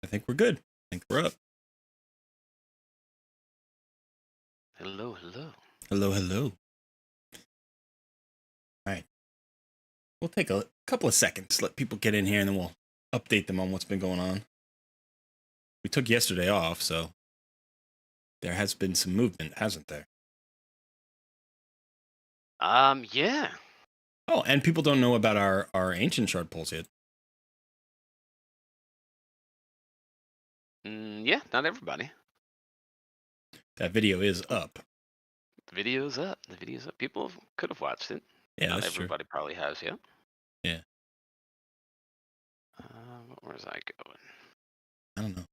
I think we're good. I think we're up. Hello, hello. Hello, hello. All right. We'll take a couple of seconds, let people get in here, and then we'll update them on what's been going on. We took yesterday off, so there has been some movement, hasn't there? Yeah. Oh, and people don't know about our ancient shard pulls yet. Yeah, not everybody. That video is up. The video's up. The video's up. People could have watched it. Yeah, Not that's true. everybody probably has yet. Yeah. Where's I going? I don't know.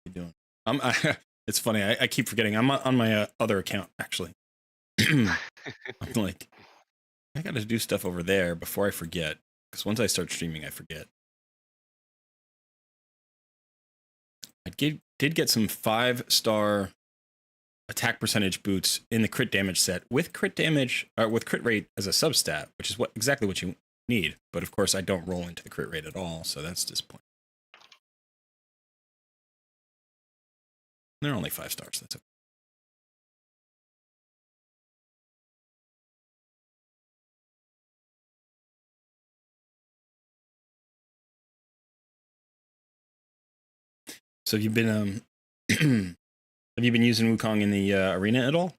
What are you doing? It's funny. I keep forgetting. I'm on my other account, actually. I'm like, I got to do stuff over there before I forget. Because once I start streaming, I forget. I did get some 5-star attack percentage boots in the crit damage set with crit damage, with crit rate as a substat, which is exactly what you need. But of course, I don't roll into the crit rate at all, so that's disappointing. They're only 5 stars. That's okay. So have you been have you been using Wukong in the arena at all?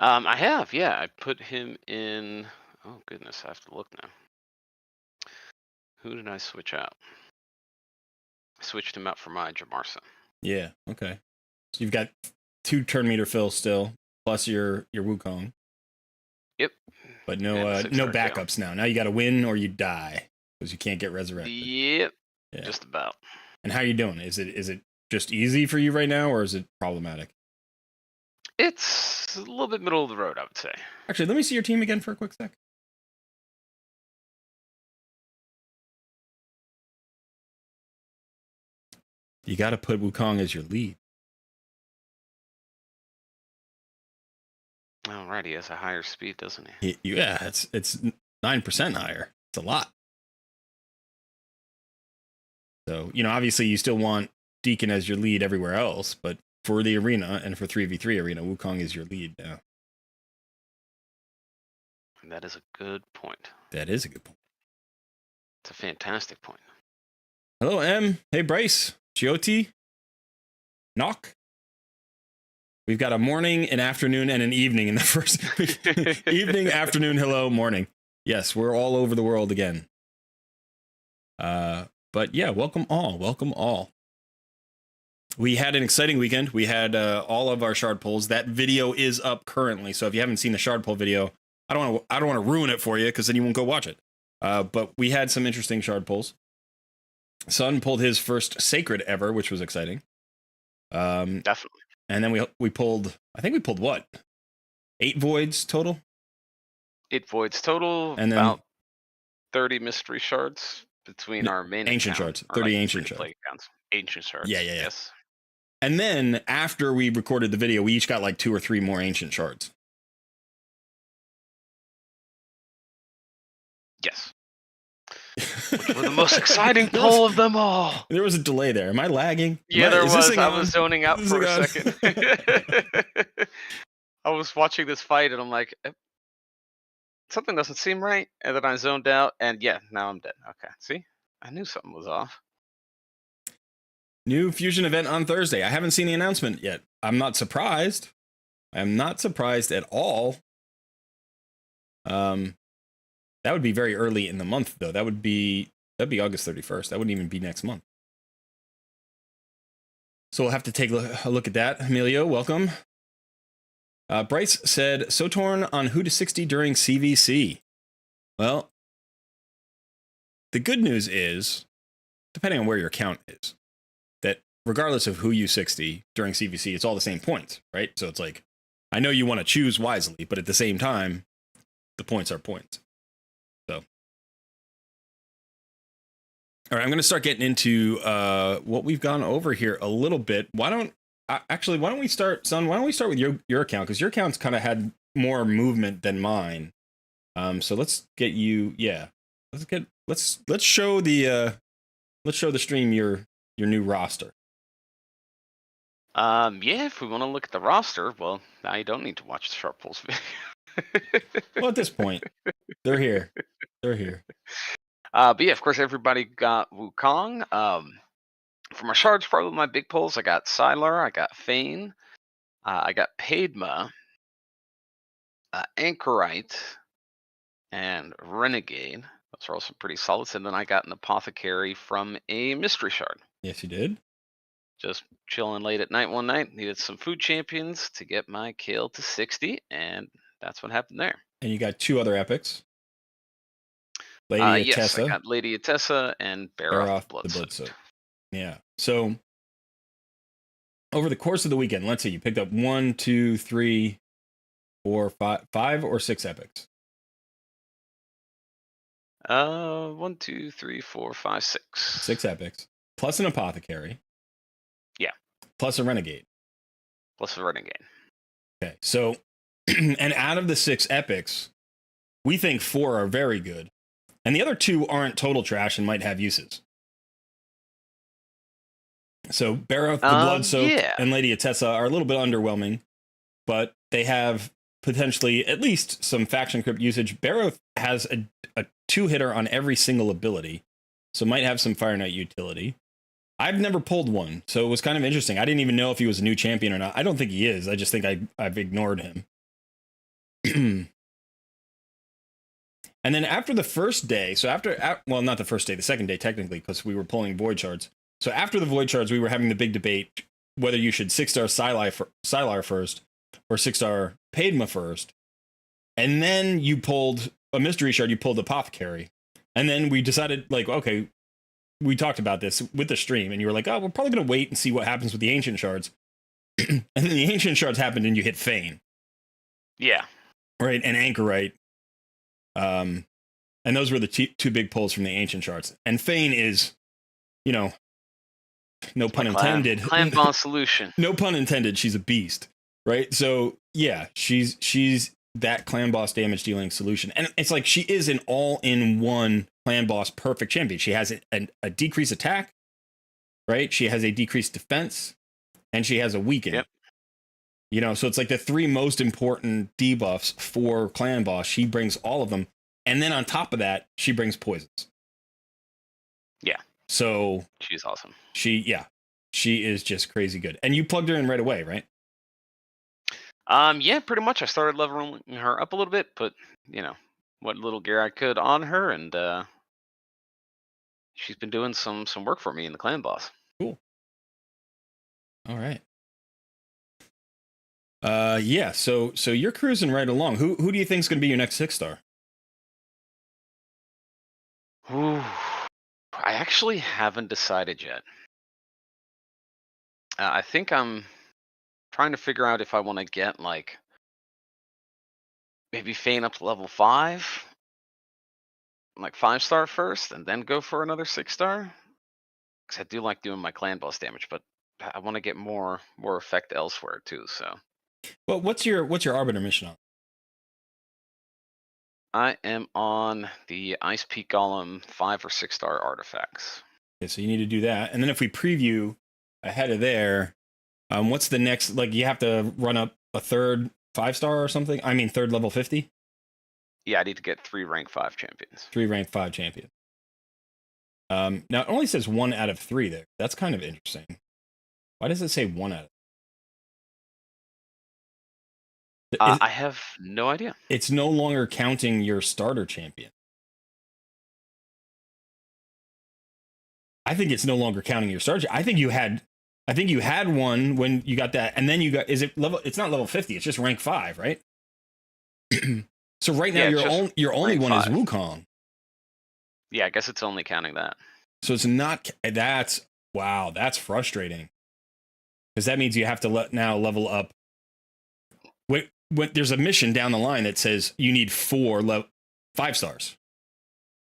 I have, yeah. I put him in. Oh goodness, I have to look now. Who did I switch out? I switched him out for my Jamarsa. Yeah. Okay. So you've got 2 turn meter fills still, plus your Wukong. Yep. But no backups now. Now you got to win or you die because you can't get resurrected. Yep. Yeah. Just about. And how are you doing? Is it just easy for you right now, or is it problematic? It's a little bit middle of the road, I would say. Actually, let me see your team again for a quick sec. You got to put Wukong as your lead. Alright, he has a higher speed, doesn't he? Yeah, it's 9% higher. It's a lot. So, obviously you still want Deacon as your lead everywhere else, but for the arena and for 3v3 arena, Wukong is your lead now. And that is a good point. That is a good point. It's a fantastic point. Hello, M. Hey, Bryce. Gioti. Knock. We've got a morning, an afternoon, and an evening in the first evening, afternoon, hello, morning. Yes, we're all over the world again. But yeah, welcome all. Welcome all. We had an exciting weekend. We had all of our shard pulls. That video is up currently. So if you haven't seen the shard pull video, I don't want to ruin it for you because then you won't go watch it. But we had some interesting shard pulls. Sun pulled his first sacred ever, which was exciting. Definitely. And then we pulled, I think we pulled what? 8 voids total? 8 voids total. And then about 30 mystery shards between our main ancient account, shards. 30 ancient shards. Ancient shards. Yeah. Yes. And then after we recorded the video, we each got like 2 or 3 more ancient shards. Yes. Which were the most exciting pull of them all. There was a delay there. Am I lagging? Yeah, there was. I was zoning out for a second. I was watching this fight and I'm like, something doesn't seem right. And then I zoned out and yeah, now I'm dead. Okay, see? I knew something was off. New fusion event on Thursday. I haven't seen the announcement yet. I'm not surprised. I'm not surprised at all. That would be very early in the month, though. That'd be August 31st. That wouldn't even be next month. So we'll have to take a look at that. Emilio, welcome. Bryce said, so torn on who to 60 during CVC. Well, the good news is, depending on where your account is, that regardless of who you 60 during CVC, it's all the same points, right? So it's like, I know you want to choose wisely, but at the same time, the points are points. So, all right, I'm going to start getting into what we've gone over here a little bit. Why don't we start, Sun? Why don't we start with your account? Because your account's kind of had more movement than mine. So let's get you, yeah. let's show the stream your new roster. Yeah, if we want to look at the roster, well, now you don't need to watch the Sharp Pulse video. Well, at this point, they're here. They're here. But yeah, of course, everybody got Wukong. For my shards, probably my big pulls, I got Sylar, I got Fane, I got Padma, Anchorite, and Renegade. Those are also pretty solid. And then I got an Apothecary from a Mystery Shard. Yes, you did. Just chilling late at night one night. Needed some food champions to get my kill to 60, and that's what happened there. And you got 2 other epics. Yes, I got Lady Atessa and Baroth the Bloodsoaked. Yeah. So over the course of the weekend, let's see, you picked up 1, 2, 3, 4, 5 or 6 epics. 1, 2, 3, 4, 5, 6. 6 epics plus an Apothecary. Yeah. Plus a Renegade. Plus a Renegade. Okay. So, and out of the 6 epics, we think 4 are very good, and the other 2 aren't total trash and might have uses. So Baroth the Bloodsoaked and Lady Atessa are a little bit underwhelming, but they have potentially at least some faction crypt usage. Baroth has a 2-hitter on every single ability, so might have some Fire Knight utility. I've never pulled one, so it was kind of interesting. I didn't even know if he was a new champion or not. I don't think he is. I just think I've ignored him. And then after the first day, so well, not the first day, the second day technically, because we were pulling void shards. So after the void shards, we were having the big debate whether you should 6-star Sylar first or 6-star Padma first. And then you pulled a mystery shard, you pulled Apothecary. And then we decided, like, okay, we talked about this with the stream, and you were like, oh, we're probably going to wait and see what happens with the ancient shards. And then the ancient shards happened, and you hit Fane. Yeah. Right, and Anchorite. And those were the 2 big pulls from the ancient shards. And Fane is, you know, no pun intended. Clan boss solution. No pun intended. She's a beast, right? So yeah, she's that clan boss damage dealing solution, and it's like she is an all-in-one clan boss perfect champion. She has a decreased attack, right? She has a decreased defense, and she has a weaken. Yep. You know, so it's like the 3 most important debuffs for clan boss. She brings all of them, and then on top of that, she brings poisons. Yeah. So she's awesome. She is just crazy good. And you plugged her in right away, right? Yeah, pretty much. I started leveling her up a little bit, put, what little gear I could on her, and she's been doing some work for me in the clan boss. Cool. All right. Yeah, so you're cruising right along. Who do you think is going to be your next 6-star? Ooh, I actually haven't decided yet. I think I'm trying to figure out if I want to get, like, maybe Fane up to level 5, like 5-star first, and then go for another 6-star. Because I do like doing my clan boss damage, but I want to get more effect elsewhere too. So. Well, what's your Arbiter mission on? I am on the Ice Peak Golem 5 or 6-star artifacts. Okay, so you need to do that, and then if we preview ahead of there, what's the next? Like, you have to run up a 3rd 5-star or something. I mean, 3rd level 50. Yeah, I need to get 3 rank 5 champions. 3 rank 5 champions. Now it only says 1 out of 3 there. That's kind of interesting. Why does it say 1 out of? I have no idea. It's no longer counting your starter champion. I think it's no longer counting your starter. I think you had one when you got that, and then you got. Is it level? It's not level 50. It's just rank 5, right? So right now your only one 5. Is Wukong. Yeah, I guess it's only counting that. So it's not. That's frustrating. Because that means you have to now level up. When there's a mission down the line that says you need 4 5 stars.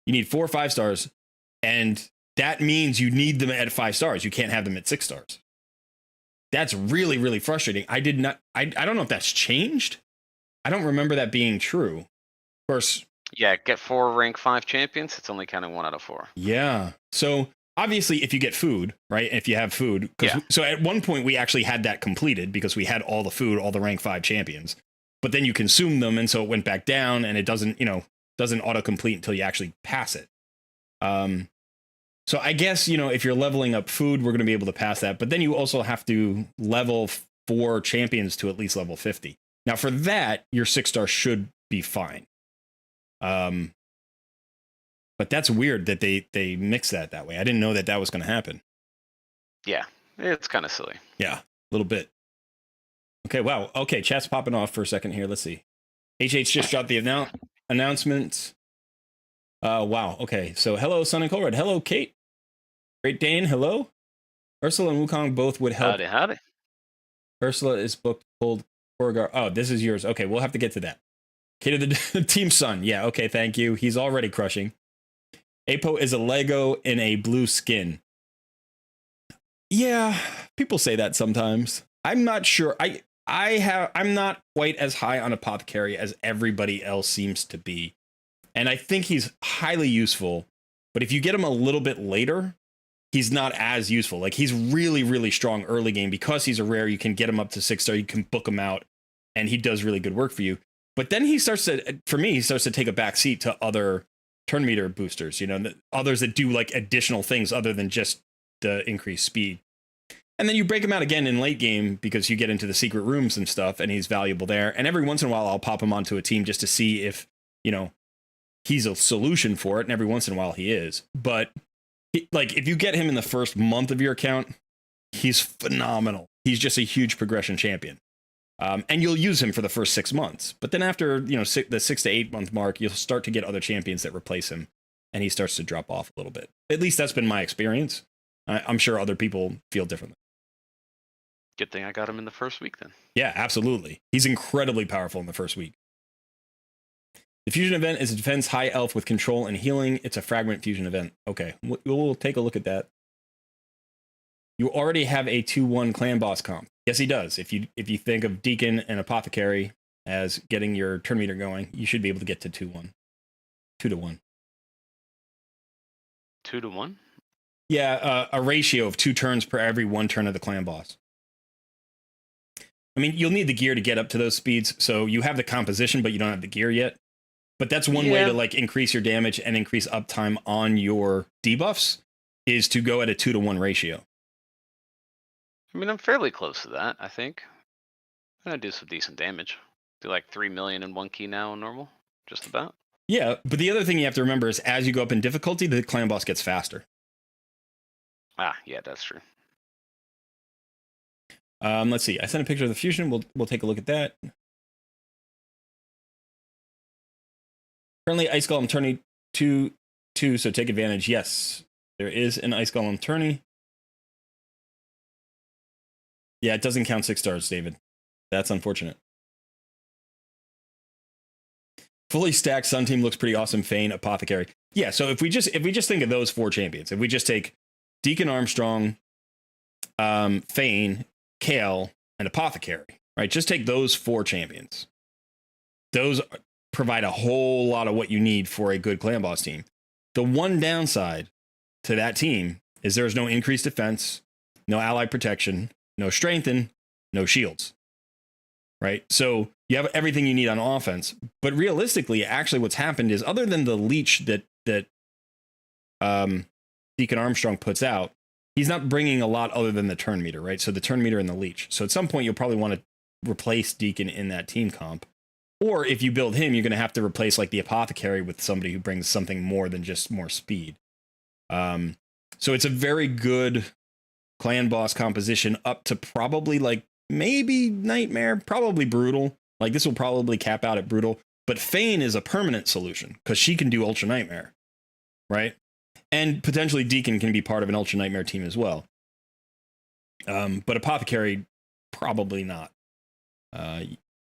You need 4 5 stars, and that means you need them at 5 stars. You can't have them at 6 stars. That's really, really frustrating. I don't know if that's changed. I don't remember that being true. Of course, Yeah, get 4 rank 5 champions. It's only counting 1 out of 4. Yeah. So obviously, if you get food, right? If you have food, because Yeah. so at one point we actually had that completed because we had all the food, all the rank 5 champions. But then you consume them, and so it went back down, and it doesn't, doesn't autocomplete until you actually pass it. So I guess, if you're leveling up food, we're going to be able to pass that. But then you also have to level 4 champions to at least level 50. Now for that, your 6-star should be fine. But that's weird that they mix that way. I didn't know that was going to happen. Yeah, it's kind of silly. Yeah, a little bit. Okay, wow. Okay, chat's popping off for a second here. Let's see. HH just dropped the announcement. Wow. Okay, so hello, Sun and Colred. Hello, Kate. Great Dane. Hello. Ursula and Wukong both would help. Howdy. Ursula is booked cold. Oh, this is yours. Okay, we'll have to get to that. Kate of the Team Sun. Yeah, okay, thank you. He's already crushing. Apo is a Lego in a blue skin. Yeah, people say that sometimes. I'm not sure. I'm not quite as high on Apothecary as everybody else seems to be. And I think he's highly useful. But if you get him a little bit later, he's not as useful. Like, he's really, really strong early game. Because he's a rare, you can get him up to 6-star, you can book him out, and he does really good work for you. But then he starts to take a back seat to other turn meter boosters, others that do like additional things other than just the increased speed. And then you break him out again in late game because you get into the secret rooms and stuff, and he's valuable there. And every once in a while, I'll pop him onto a team just to see if, he's a solution for it. And every once in a while he is. But if you get him in the first month of your account, he's phenomenal. He's just a huge progression champion. And you'll use him for the first 6 months. But then after, the 6 to 8 month mark, you'll start to get other champions that replace him. And he starts to drop off a little bit. At least that's been my experience. I'm sure other people feel differently. Good thing I got him in the first week then. Yeah, absolutely. He's incredibly powerful in the first week. The fusion event is a defense high elf with control and healing. It's a fragment fusion event. Okay, we'll take a look at that. You already have a 2-1 clan boss comp. Yes, he does. If you think of Deacon and Apothecary as getting your turn meter going, you should be able to get to 2-1. 2-1. 2-1? Yeah, a ratio of 2 turns per every 1 turn of the clan boss. I mean, you'll need the gear to get up to those speeds, so you have the composition, but you don't have the gear yet. But that's one way to increase your damage and increase uptime on your debuffs, is to go at a 2-1 ratio. I mean, I'm fairly close to that, I think. I'm gonna do some decent damage. Do like 3 million in 1 key now on normal, just about. Yeah, but the other thing you have to remember is as you go up in difficulty, the clan boss gets faster. Yeah, that's true. Let's see. I sent a picture of the fusion. We'll take a look at that. Currently, Ice Golem tourney 2, so take advantage. Yes, there is an Ice Golem tourney. Yeah, it doesn't count 6 stars, David. That's unfortunate. Fully stacked Sun team looks pretty awesome. Fane, Apothecary. Yeah, so if we just think of those 4 champions, if we just take Deacon Armstrong, Fane, Kale, and Apothecary, right? Just take those 4 champions. Those provide a whole lot of what you need for a good clan boss team. The one downside to that team is there's no increased defense, no ally protection, no strengthen, no shields, right? So you have everything you need on offense. But realistically, actually what's happened is, other than the leech that Deacon Armstrong puts out, he's not bringing a lot other than the turn meter, right? So the turn meter and the leech. So at some point, you'll probably want to replace Deacon in that team comp. Or if you build him, you're going to have to replace like the Apothecary with somebody who brings something more than just more speed. So it's a very good clan boss composition up to probably like maybe Nightmare, probably Brutal. Like this will probably cap out at Brutal. But Fane is a permanent solution because she can do Ultra Nightmare, right? And potentially Deacon can be part of an Ultra Nightmare team as well. But Apothecary, probably not.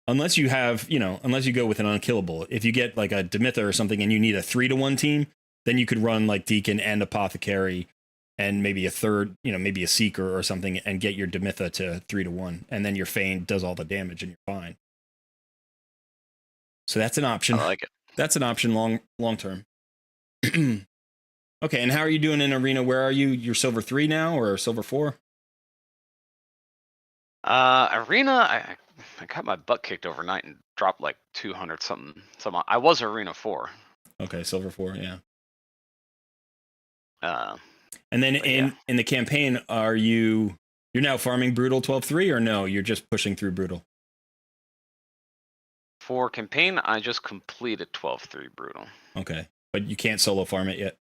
Unless you have, unless you go with an unkillable. If you get like a Demitha or something and you need a 3-1 team, then you could run like Deacon and Apothecary and maybe a third, maybe a Seeker or something, and get your Demitha to 3-1. And then your Fane does all the damage and you're fine. So that's an option. I like it. That's an option long term. Okay, and how are you doing in arena? Where are you? You're silver 3 now or silver 4? Arena, I got my butt kicked overnight and dropped like 200 something. I was arena 4. Okay, silver 4, yeah. And then in the campaign, you're now farming brutal 12-3 or no? You're just pushing through brutal. For campaign, I just completed 12-3 brutal. Okay, but you can't solo farm it yet.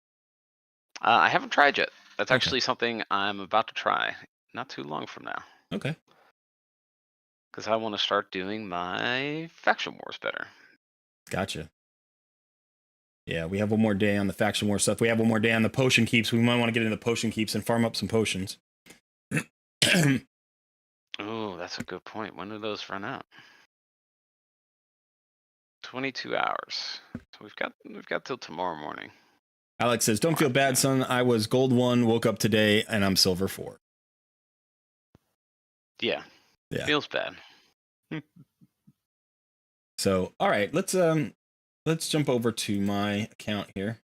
I haven't tried yet. That's actually something I'm about to try not too long from now. Okay. Because I want to start doing my faction wars better. Gotcha. Yeah, we have one more day on the faction war stuff. We have one more day on the potion keeps. We might want to get into the potion keeps and farm up some potions. Oh, that's a good point. When do those run out? 22 hours. So we've got till tomorrow morning. Alex says, "Don't feel bad, son. I was gold 1, woke up today, and I'm silver 4." Yeah. Feels bad. So, all right, let's jump over to my account here.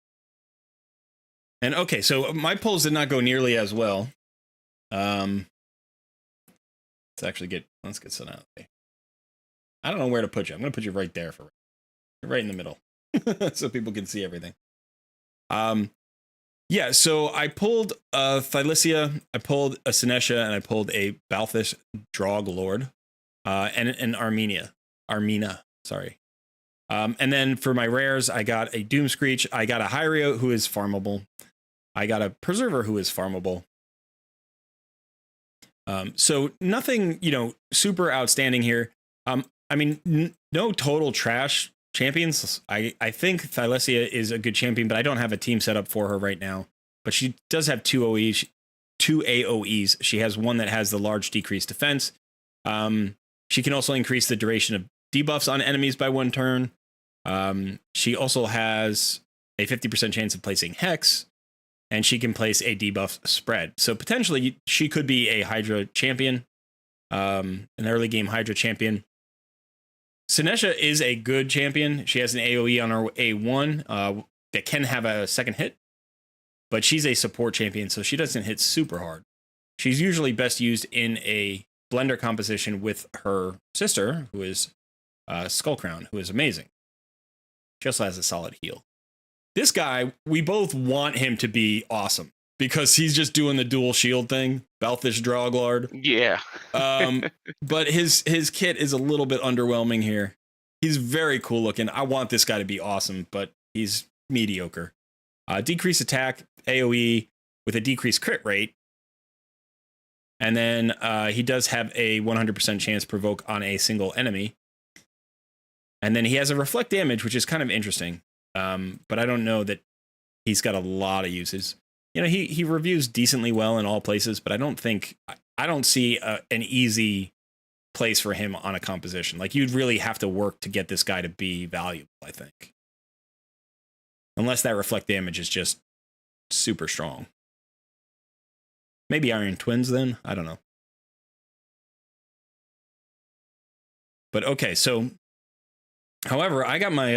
And okay, so my polls did not go nearly as well. Let's get Sun out there. I don't know where to put you. I'm gonna put you right there right in the middle, so people can see everything. Yeah. So I pulled Thylicia, I pulled a Sinesha, and I pulled a Balthus Drog Lord, and an Armina. Sorry. And then for my rares, I got a Doom Screech, I got a Hyrio who is farmable, I got a Preserver who is farmable. So nothing, super outstanding here. I mean, no total trash champions. I think Thylicia is a good champion, but I don't have a team set up for her right now. But she does have two AOEs. She has one that has the large decreased defense. She can also increase the duration of debuffs on enemies by 1 turn. She also has a 50% chance of placing Hex, and she can place a debuff spread. So potentially she could be a Hydra champion, an early game Hydra champion. Sinesha is a good champion. She has an AoE on her A1 that can have a second hit, but she's a support champion, so she doesn't hit super hard. She's usually best used in a blender composition with her sister, who is Skullcrown, who is amazing. She also has a solid heal. This guy, we both want him to be awesome because he's just doing the dual shield thing, Balthus Droglord. Yeah. But his kit is a little bit underwhelming here. He's very cool looking. I want this guy to be awesome, but he's mediocre. Decreased attack, AoE with a decreased crit rate. And then he does have a 100% chance provoke on a single enemy. And then he has a reflect damage, which is kind of interesting. But I don't know that he's got a lot of uses. He reviews decently well in all places, but I don't see an easy place for him on a composition. Like, you'd really have to work to get this guy to be valuable, I think. Unless that reflect damage is just super strong. Maybe Iron Twins then? I don't know. But okay, so however, I got my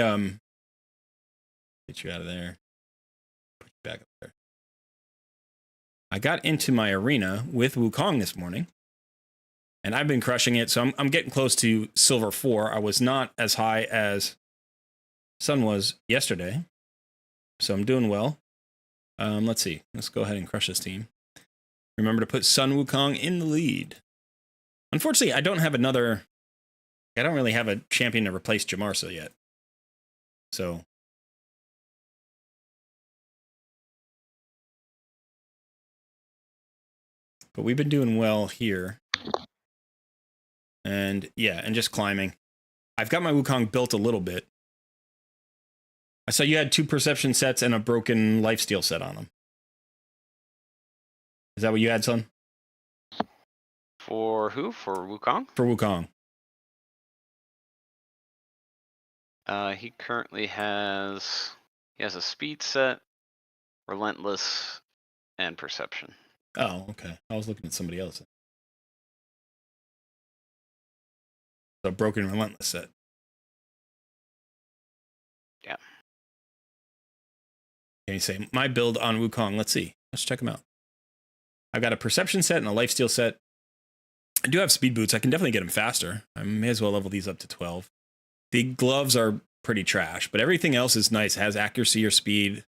get you out of there. Put you back up there. I got into my arena with Wukong this morning, and I've been crushing it. So I'm getting close to silver 4. I was not as high as Sun was yesterday, so I'm doing well. Let's see. Let's go ahead and crush this team. Remember to put Sun Wukong in the lead. Unfortunately, I don't really have a champion to replace Jamarsa yet. So but we've been doing well here. And yeah, and just climbing. I've got my Wukong built a little bit. I saw you had 2 perception sets and a broken lifesteal set on them. Is that what you had, son? For who? For Wukong? For Wukong. He currently has a speed set, relentless, and perception. Oh, okay. I was looking at somebody else. The broken relentless set. Yeah. Can you say my build on Wukong? Let's see. Let's check them out. I've got a perception set and a lifesteal set. I do have speed boots. I can definitely get them faster. I may as well level these up to 12. The gloves are pretty trash, but everything else is nice. It has accuracy or speed,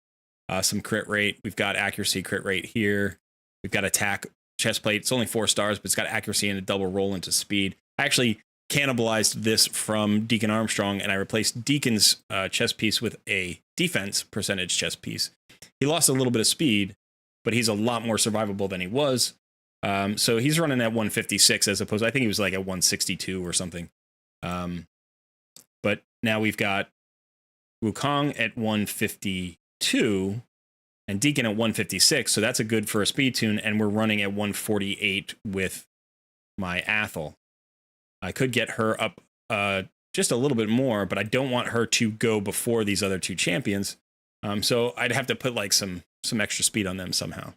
some crit rate. We've got accuracy, crit rate here. We've got attack, chest plate. It's only 4 stars, but it's got accuracy and a double roll into speed. I actually cannibalized this from Deacon Armstrong, and I replaced Deacon's chest piece with a defense percentage chest piece. He lost a little bit of speed, but he's a lot more survivable than he was. So he's running at 156 as opposed, I think he was like at 162 or something. But now we've got Wukong at 152 and Deacon at 156. So that's a good for a speed tune. And we're running at 148 with my Athel. I could get her up just a little bit more, but I don't want her to go before these other 2 champions. So I'd have to put like some extra speed on them somehow.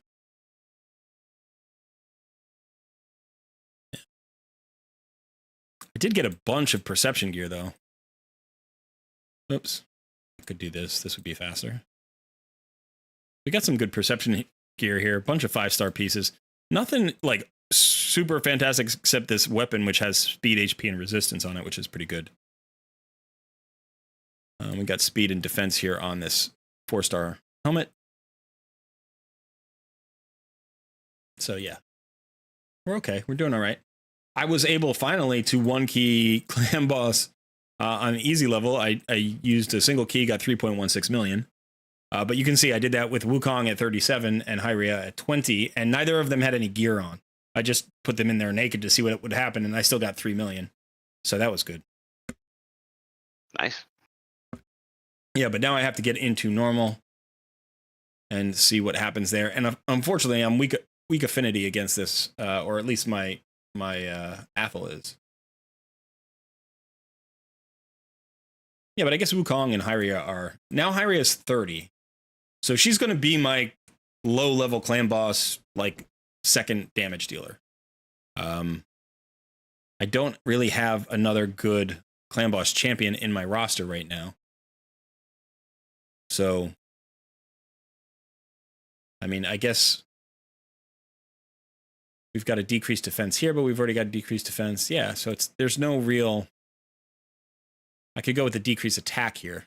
I did get a bunch of perception gear though. Oops. I could do this. This would be faster. We got some good perception gear here. A bunch of 5-star pieces. Nothing like super fantastic except this weapon, which has speed, HP, and resistance on it, which is pretty good. We got speed and defense here on this 4-star helmet. So yeah, we're okay. We're doing all right. I was able finally to 1-key clan boss on easy level. I used a single key, got 3.16 million. But you can see I did that with Wukong at 37 and Hyria at 20, and neither of them had any gear on. I just put them in there naked to see what would happen, and I still got 3 million. So that was good. Nice. Yeah, but now I have to get into normal and see what happens there. And unfortunately, I'm weak affinity against this, or at least my Athel is. Yeah, but I guess Wukong and Hyria are... Now Hyria is 30. So she's going to be my low-level clan boss, like, second damage dealer. I don't really have another good clan boss champion in my roster right now. So, I mean, I guess we've got a decreased defense here, but we've already got a decreased defense. Yeah, so there's no real... I could go with a decreased attack here.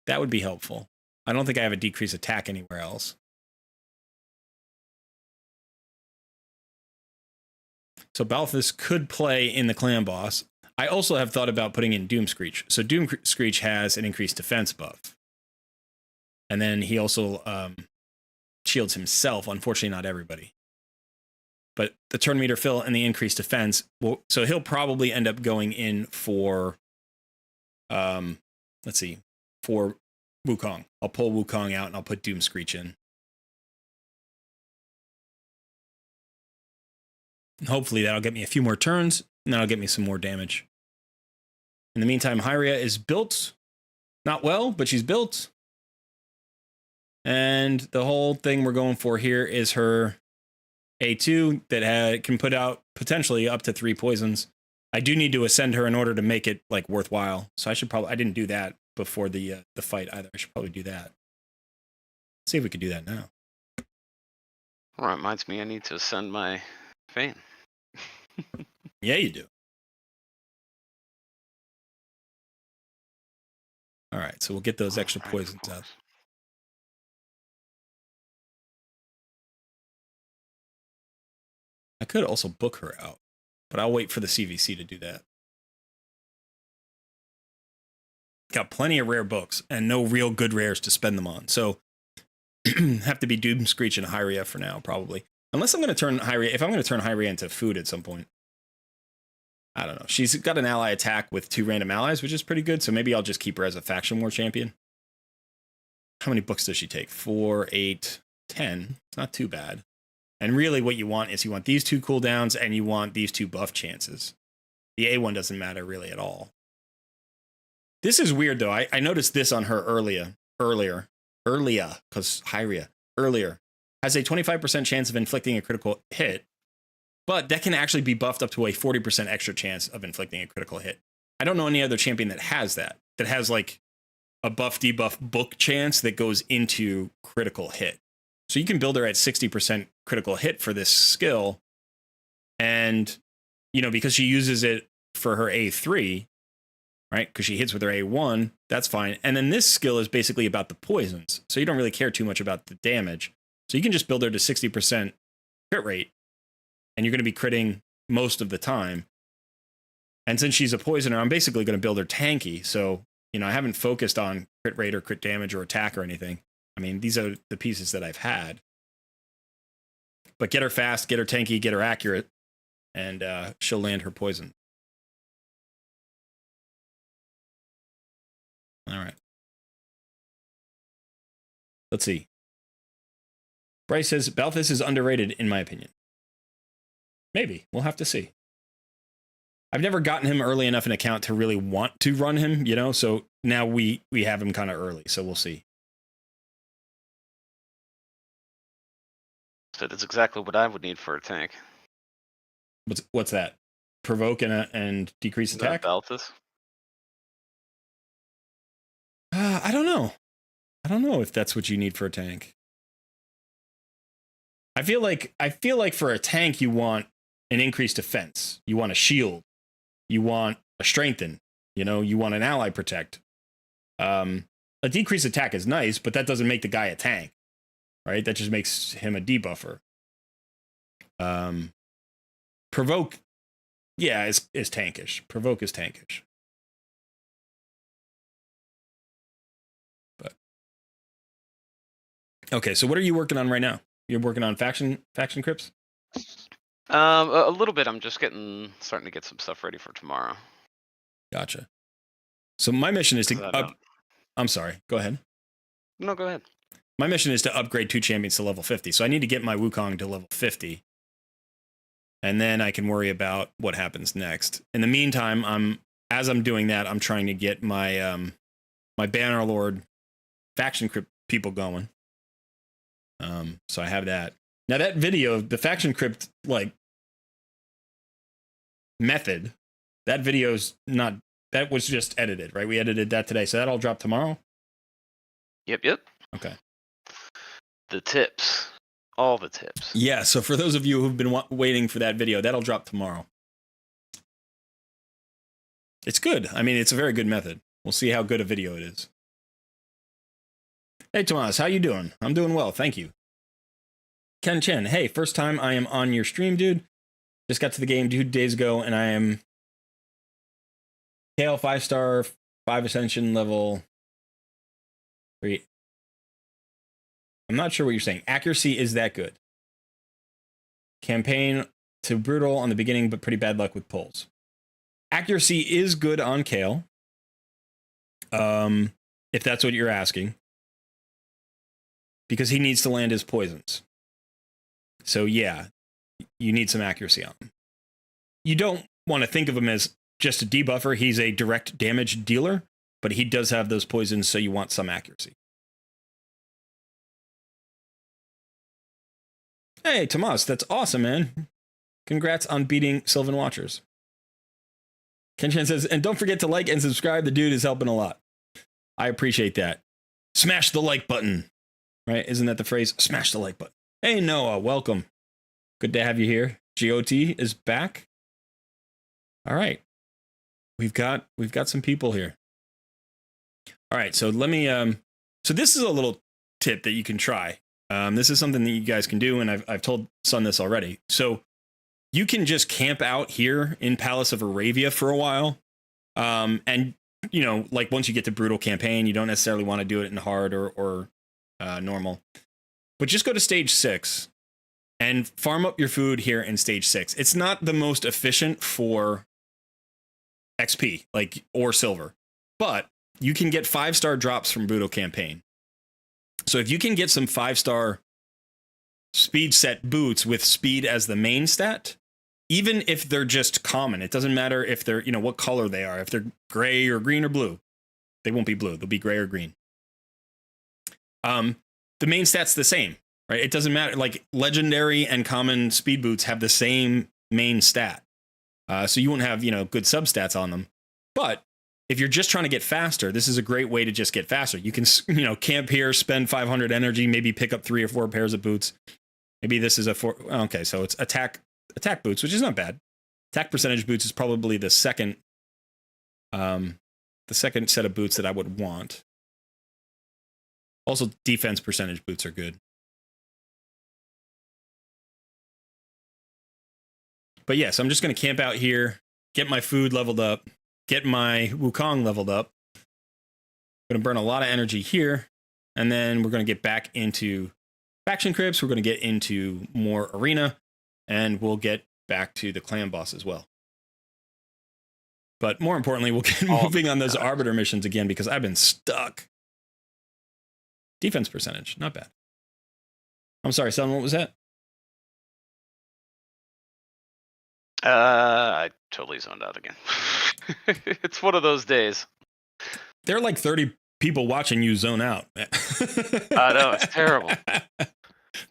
That would be helpful. I don't think I have a decreased attack anywhere else. So Balthus could play in the clan boss. I also have thought about putting in Doom Screech. So Doom Screech has an increased defense buff. And then he also shields himself. Unfortunately, not everybody. But the turn meter fill and the increased defense. Well, so he'll probably end up going in for, let's see, for Wukong. I'll pull Wukong out and I'll put Doom Screech in. And hopefully that'll get me a few more turns, and that'll get me some more damage. In the meantime, Hyria is built. Not well, but she's built. And the whole thing we're going for here is her A2 that can put out potentially up to 3 poisons. I do need to ascend her in order to make it like worthwhile. So I didn't do that before the fight either. I should probably do that. See if we could do that now. Well, reminds me I need to ascend my Fane. Yeah, you do. All right, so we'll get those extra poisons out. I could also book her out, but I'll wait for the CVC to do that. Got plenty of rare books and no real good rares to spend them on. So have to be Doom Screech and Hyria for now, probably. Unless I'm going to turn Hyria, if I'm going to turn Hyria into food at some point. I don't know. She's got an ally attack with 2 random allies, which is pretty good. So maybe I'll just keep her as a faction war champion. How many books does she take? 4, 8, 10. It's not too bad. And really what you want is you want these 2 cooldowns and you want these 2 buff chances. The A1 doesn't matter really at all. This is weird though. I noticed this on her earlier, because Hyria, earlier, has a 25% chance of inflicting a critical hit, but that can actually be buffed up to a 40% extra chance of inflicting a critical hit. I don't know any other champion that has that has like a buff debuff book chance that goes into critical hit. So you can build her at 60% critical hit for this skill. And, you know, because she uses it for her A3, right? Because she hits with her A1, that's fine. And then this skill is basically about the poisons. So you don't really care too much about the damage. So you can just build her to 60% crit rate, and you're going to be critting most of the time. And since she's a poisoner, I'm basically going to build her tanky. So, you know, I haven't focused on crit rate or crit damage or attack or anything. I mean, these are the pieces that I've had. But get her fast, get her tanky, get her accurate, and she'll land her poison. All right. Let's see. Bryce says, Balthus is underrated, in my opinion. Maybe. We'll have to see. I've never gotten him early enough in account to really want to run him, you know, so now we have him kind of early, so we'll see. So that's exactly what I would need for a tank. What's that? Provoke and decrease attack? Balthus? I don't know. I don't know if that's what you need for a tank. I feel like for a tank you want an increased defense. You want a shield. You want a strengthen. You know, you want an ally protect. A decreased attack is nice, but that doesn't make the guy a tank, right? That just makes him a debuffer. Provoke, yeah, is tankish. Provoke is tankish. But okay, so what are you working on right now? You're working on faction crypts? A little bit. I'm just starting to get some stuff ready for tomorrow. Gotcha. So my mission is to I'm sorry. Go ahead. No, go ahead. My mission is to upgrade 2 champions to level 50. So I need to get my Wukong to level 50. And then I can worry about what happens next. In the meantime, as I'm doing that, I'm trying to get my my Bannerlord faction crypt people going. So I have that. Now that video, the faction crypt like method, that video's not, that was just edited, right? We edited that today. So that'll drop tomorrow? Yep. Okay. The tips. All the tips. Yeah, so for those of you who've been waiting for that video, that'll drop tomorrow. It's good. I mean, it's a very good method. We'll see how good a video it is. Hey, Tomas, how you doing? I'm doing well, thank you. Ken Chen, hey, first time I am on your stream, dude. Just got to the game 2 days ago, and I am KL 5-star, 5 Ascension level 3. I'm not sure what you're saying. Accuracy is that good. Campaign to brutal on the beginning, but pretty bad luck with pulls. Accuracy is good on Kale. If that's what you're asking. Because he needs to land his poisons. So yeah, you need some accuracy on him. You don't want to think of him as just a debuffer. He's a direct damage dealer, but he does have those poisons, so you want some accuracy. Hey, Tomas, that's awesome, man. Congrats on beating Sylvan Watchers. Kenshin says, and don't forget to like and subscribe. The dude is helping a lot. I appreciate that. Smash the like button. Right? Isn't that the phrase? Smash the like button. Hey, Noah, welcome. Good to have you here. GOT is back. All right. We've got some people here. All right, so let me so this is a little tip that you can try. This is something that you guys can do, and I've told Sun this already. So you can just camp out here in Palace of Aravia for a while. And, you know, like once you get to Brutal Campaign, you don't necessarily want to do it in hard or normal. But just go to stage 6 and farm up your food here in stage 6. It's not the most efficient for XP, like, or silver. But you can get 5-star drops from Brutal Campaign. So if you can get some 5-star speed set boots with speed as the main stat, even if they're just common, it doesn't matter if they're, you know, what color they are. If they're gray or green or blue, they won't be blue. They'll be gray or green. The main stat's the same, right? It doesn't matter. Like legendary and common speed boots have the same main stat. So you won't have, you know, good substats on them. But if you're just trying to get faster, this is a great way to just get faster. You can, you know, camp here, spend 500 energy, maybe pick up 3 or 4 pairs of boots. Maybe this is a 4. Okay, so it's attack boots, which is not bad. Attack percentage boots is probably the second set of boots that I would want. Also, defense percentage boots are good. But yes, I'm just going to camp out here, get my food leveled up, get my Wukong leveled up. I'm going to burn a lot of energy here, and then we're going to get back into faction crypts. We're going to get into more arena, and we'll get back to the clan boss as well. But more importantly, we'll get moving on those arbiter missions again because I've been stuck. Defense percentage, not bad. I'm sorry, son, what was that? I totally zoned out again. It's one of those days. There are like 30 people watching you zone out. I know, it's terrible.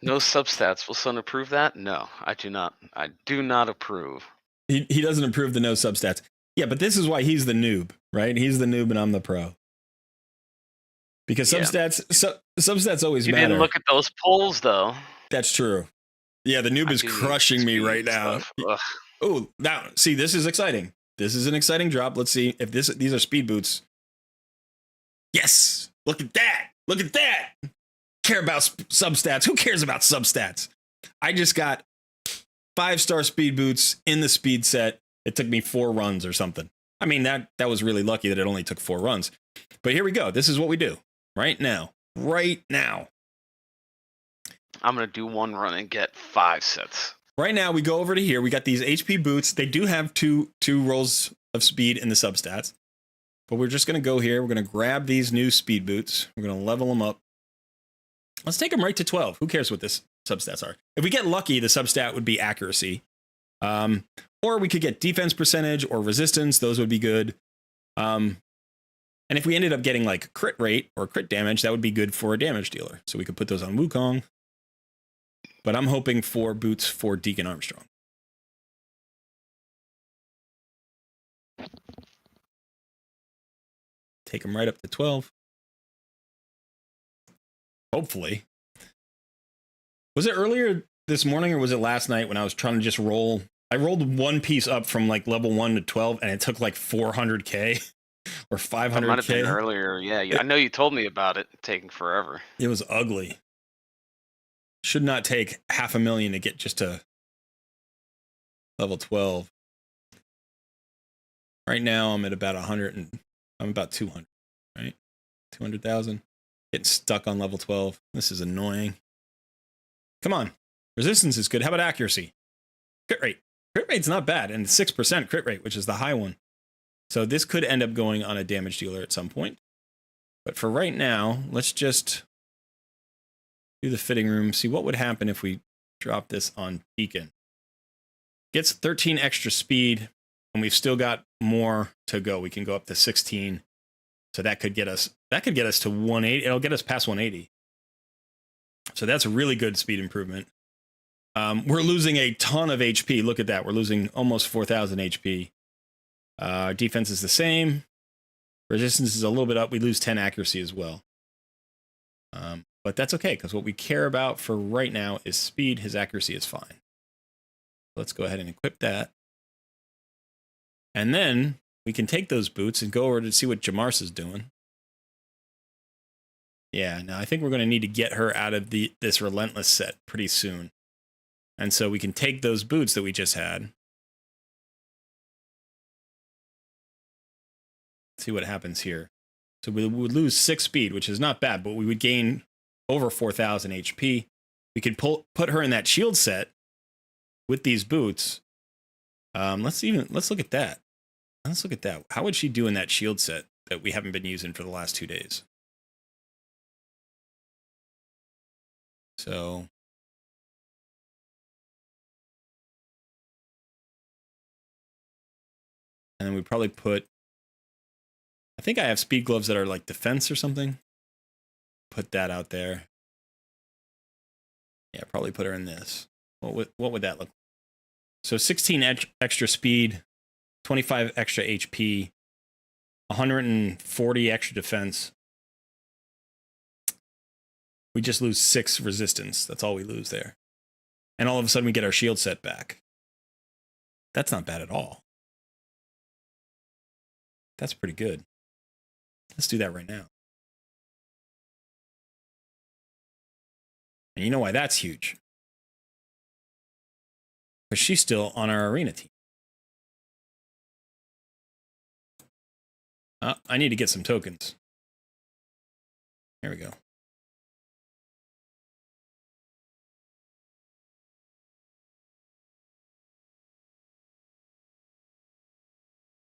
No substats. Will Sun approve that? No, I do not. I do not approve. He doesn't approve the no substats. Yeah, but this is why he's the noob, right? He's the noob and I'm the pro. Because substats always matter. You didn't look at those polls, though. That's true. Yeah, the noob is crushing me right now. Oh, now, see, this is exciting. This is an exciting drop. Let's see if these are speed boots. Yes! Look at that! Look at that! Care about substats. Who cares about substats? I just got 5-star speed boots in the speed set. It took me 4 runs or something. I mean, that was really lucky that it only took 4 runs. But here we go. This is what we do. Right now. Right now. I'm going to do 1 run and get 5 sets. Right now, we go over to here. We got these HP boots. They do have two rolls of speed in the substats. But we're just going to go here. We're going to grab these new speed boots. We're going to level them up. Let's take them right to 12. Who cares what this substats are? If we get lucky, the substat would be accuracy. Or we could get defense percentage or resistance. Those would be good. And if we ended up getting like crit rate or crit damage, that would be good for a damage dealer. So we could put those on Wukong. But I'm hoping for boots for Deacon Armstrong. Take them right up to 12. Hopefully. Was it earlier this morning or was it last night when I was trying to just roll? I rolled one piece up from like level 1 to 12 and it took like 400k or 500k. It might have been earlier. Yeah, I know you told me about it taking forever. It was ugly. Should not take $500,000 to get just to level 12. Right now I'm at about 100 and I'm about 200, right? 200,000. Getting stuck on level 12. This is annoying. Come on. Resistance is good. How about accuracy? Crit rate. Crit rate's not bad. And 6% crit rate, which is the high one. So this could end up going on a damage dealer at some point. But for right now, let's just do the fitting room. See what would happen if we drop this on Deacon. Gets 13 extra speed, and we've still got more to go. We can go up to 16. So that could get us to 180. It'll get us past 180. So that's a really good speed improvement. We're losing a ton of HP. Look at that. We're losing almost 4,000 HP. Defense is the same. Resistance is a little bit up. We lose 10 accuracy as well. But that's okay, because what we care about for right now is speed. His accuracy is fine. Let's go ahead and equip that. And then we can take those boots and go over to see what Jamars is doing. Yeah, now I think we're going to need to get her out of this Relentless set pretty soon. And so we can take those boots that we just had. See what happens here. So we would lose 6 speed, which is not bad, but we would gain over 4,000 HP. We could put her in that shield set with these boots. Let's look at that. Let's look at that. How would she do in that shield set that we haven't been using for the last 2 days? So and then we probably put, I think I have speed gloves that are like defense or something. Put that out there. Yeah, probably put her in this. What would that look like? So 16 extra speed, 25 extra HP, 140 extra defense. We just lose 6 resistance. That's all we lose there. And all of a sudden we get our shield set back. That's not bad at all. That's pretty good. Let's do that right now. And you know why that's huge? Because she's still on our arena team. I need to get some tokens. There we go.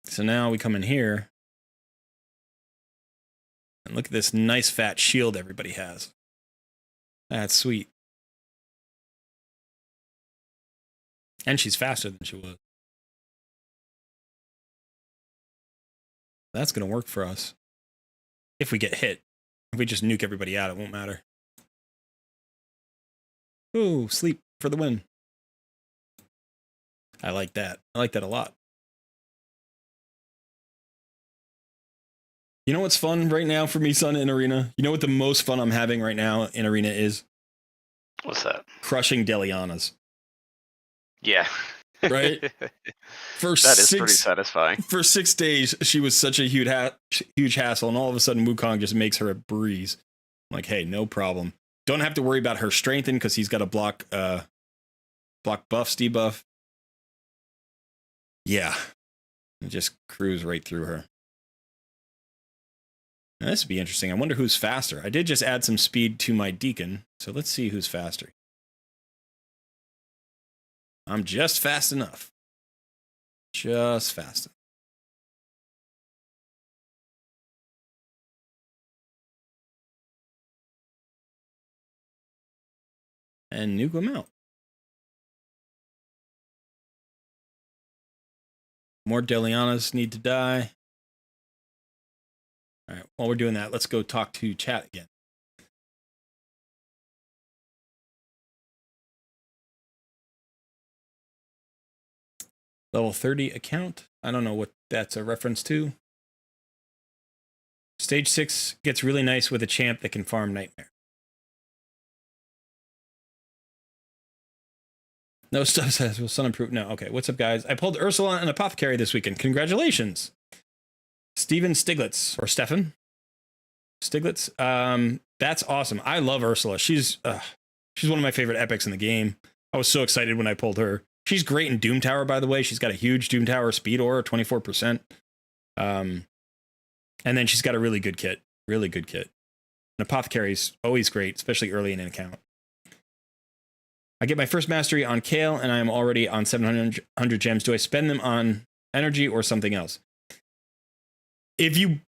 So now we come in here. And look at this nice fat shield everybody has. That's sweet. And she's faster than she was. That's going to work for us. If we get hit. If we just nuke everybody out, it won't matter. Ooh, sleep for the win. I like that. I like that a lot. You know what's fun right now for me, Sun, in Arena? You know what the most fun I'm having right now in Arena is? What's that? Crushing Delianas. Yeah. Right? That is pretty satisfying. For 6 days, she was such a huge hassle, and all of a sudden Wukong just makes her a breeze. I'm like, hey, no problem. Don't have to worry about her strengthen because he's got a block buffs, debuff. Yeah. And just cruise right through her. Now, this would be interesting. I wonder who's faster. I did just add some speed to my Deacon, so let's see who's faster. I'm just fast enough. Just fast enough. And nuke them out. More Delianas need to die. All right, while we're doing that, let's go talk to chat again. Level 30 account. I don't know what that's a reference to. Stage 6 gets really nice with a champ that can farm Nightmare. No stuff says, will Sun improve? No, okay. What's up, guys? I pulled Ursula and Apothecary this weekend. Congratulations. Steven Stiglitz, or Stefan Stiglitz. That's awesome. I love Ursula. She's one of my favorite epics in the game. I was so excited when I pulled her. She's great in Doom Tower, by the way. She's got a huge Doom Tower speed aura, 24%. And then she's got a really good kit. Really good kit. And Apothecary's always great, especially early in an account. I get my first mastery on Kale, and I am already on 700 gems. Do I spend them on energy or something else? If you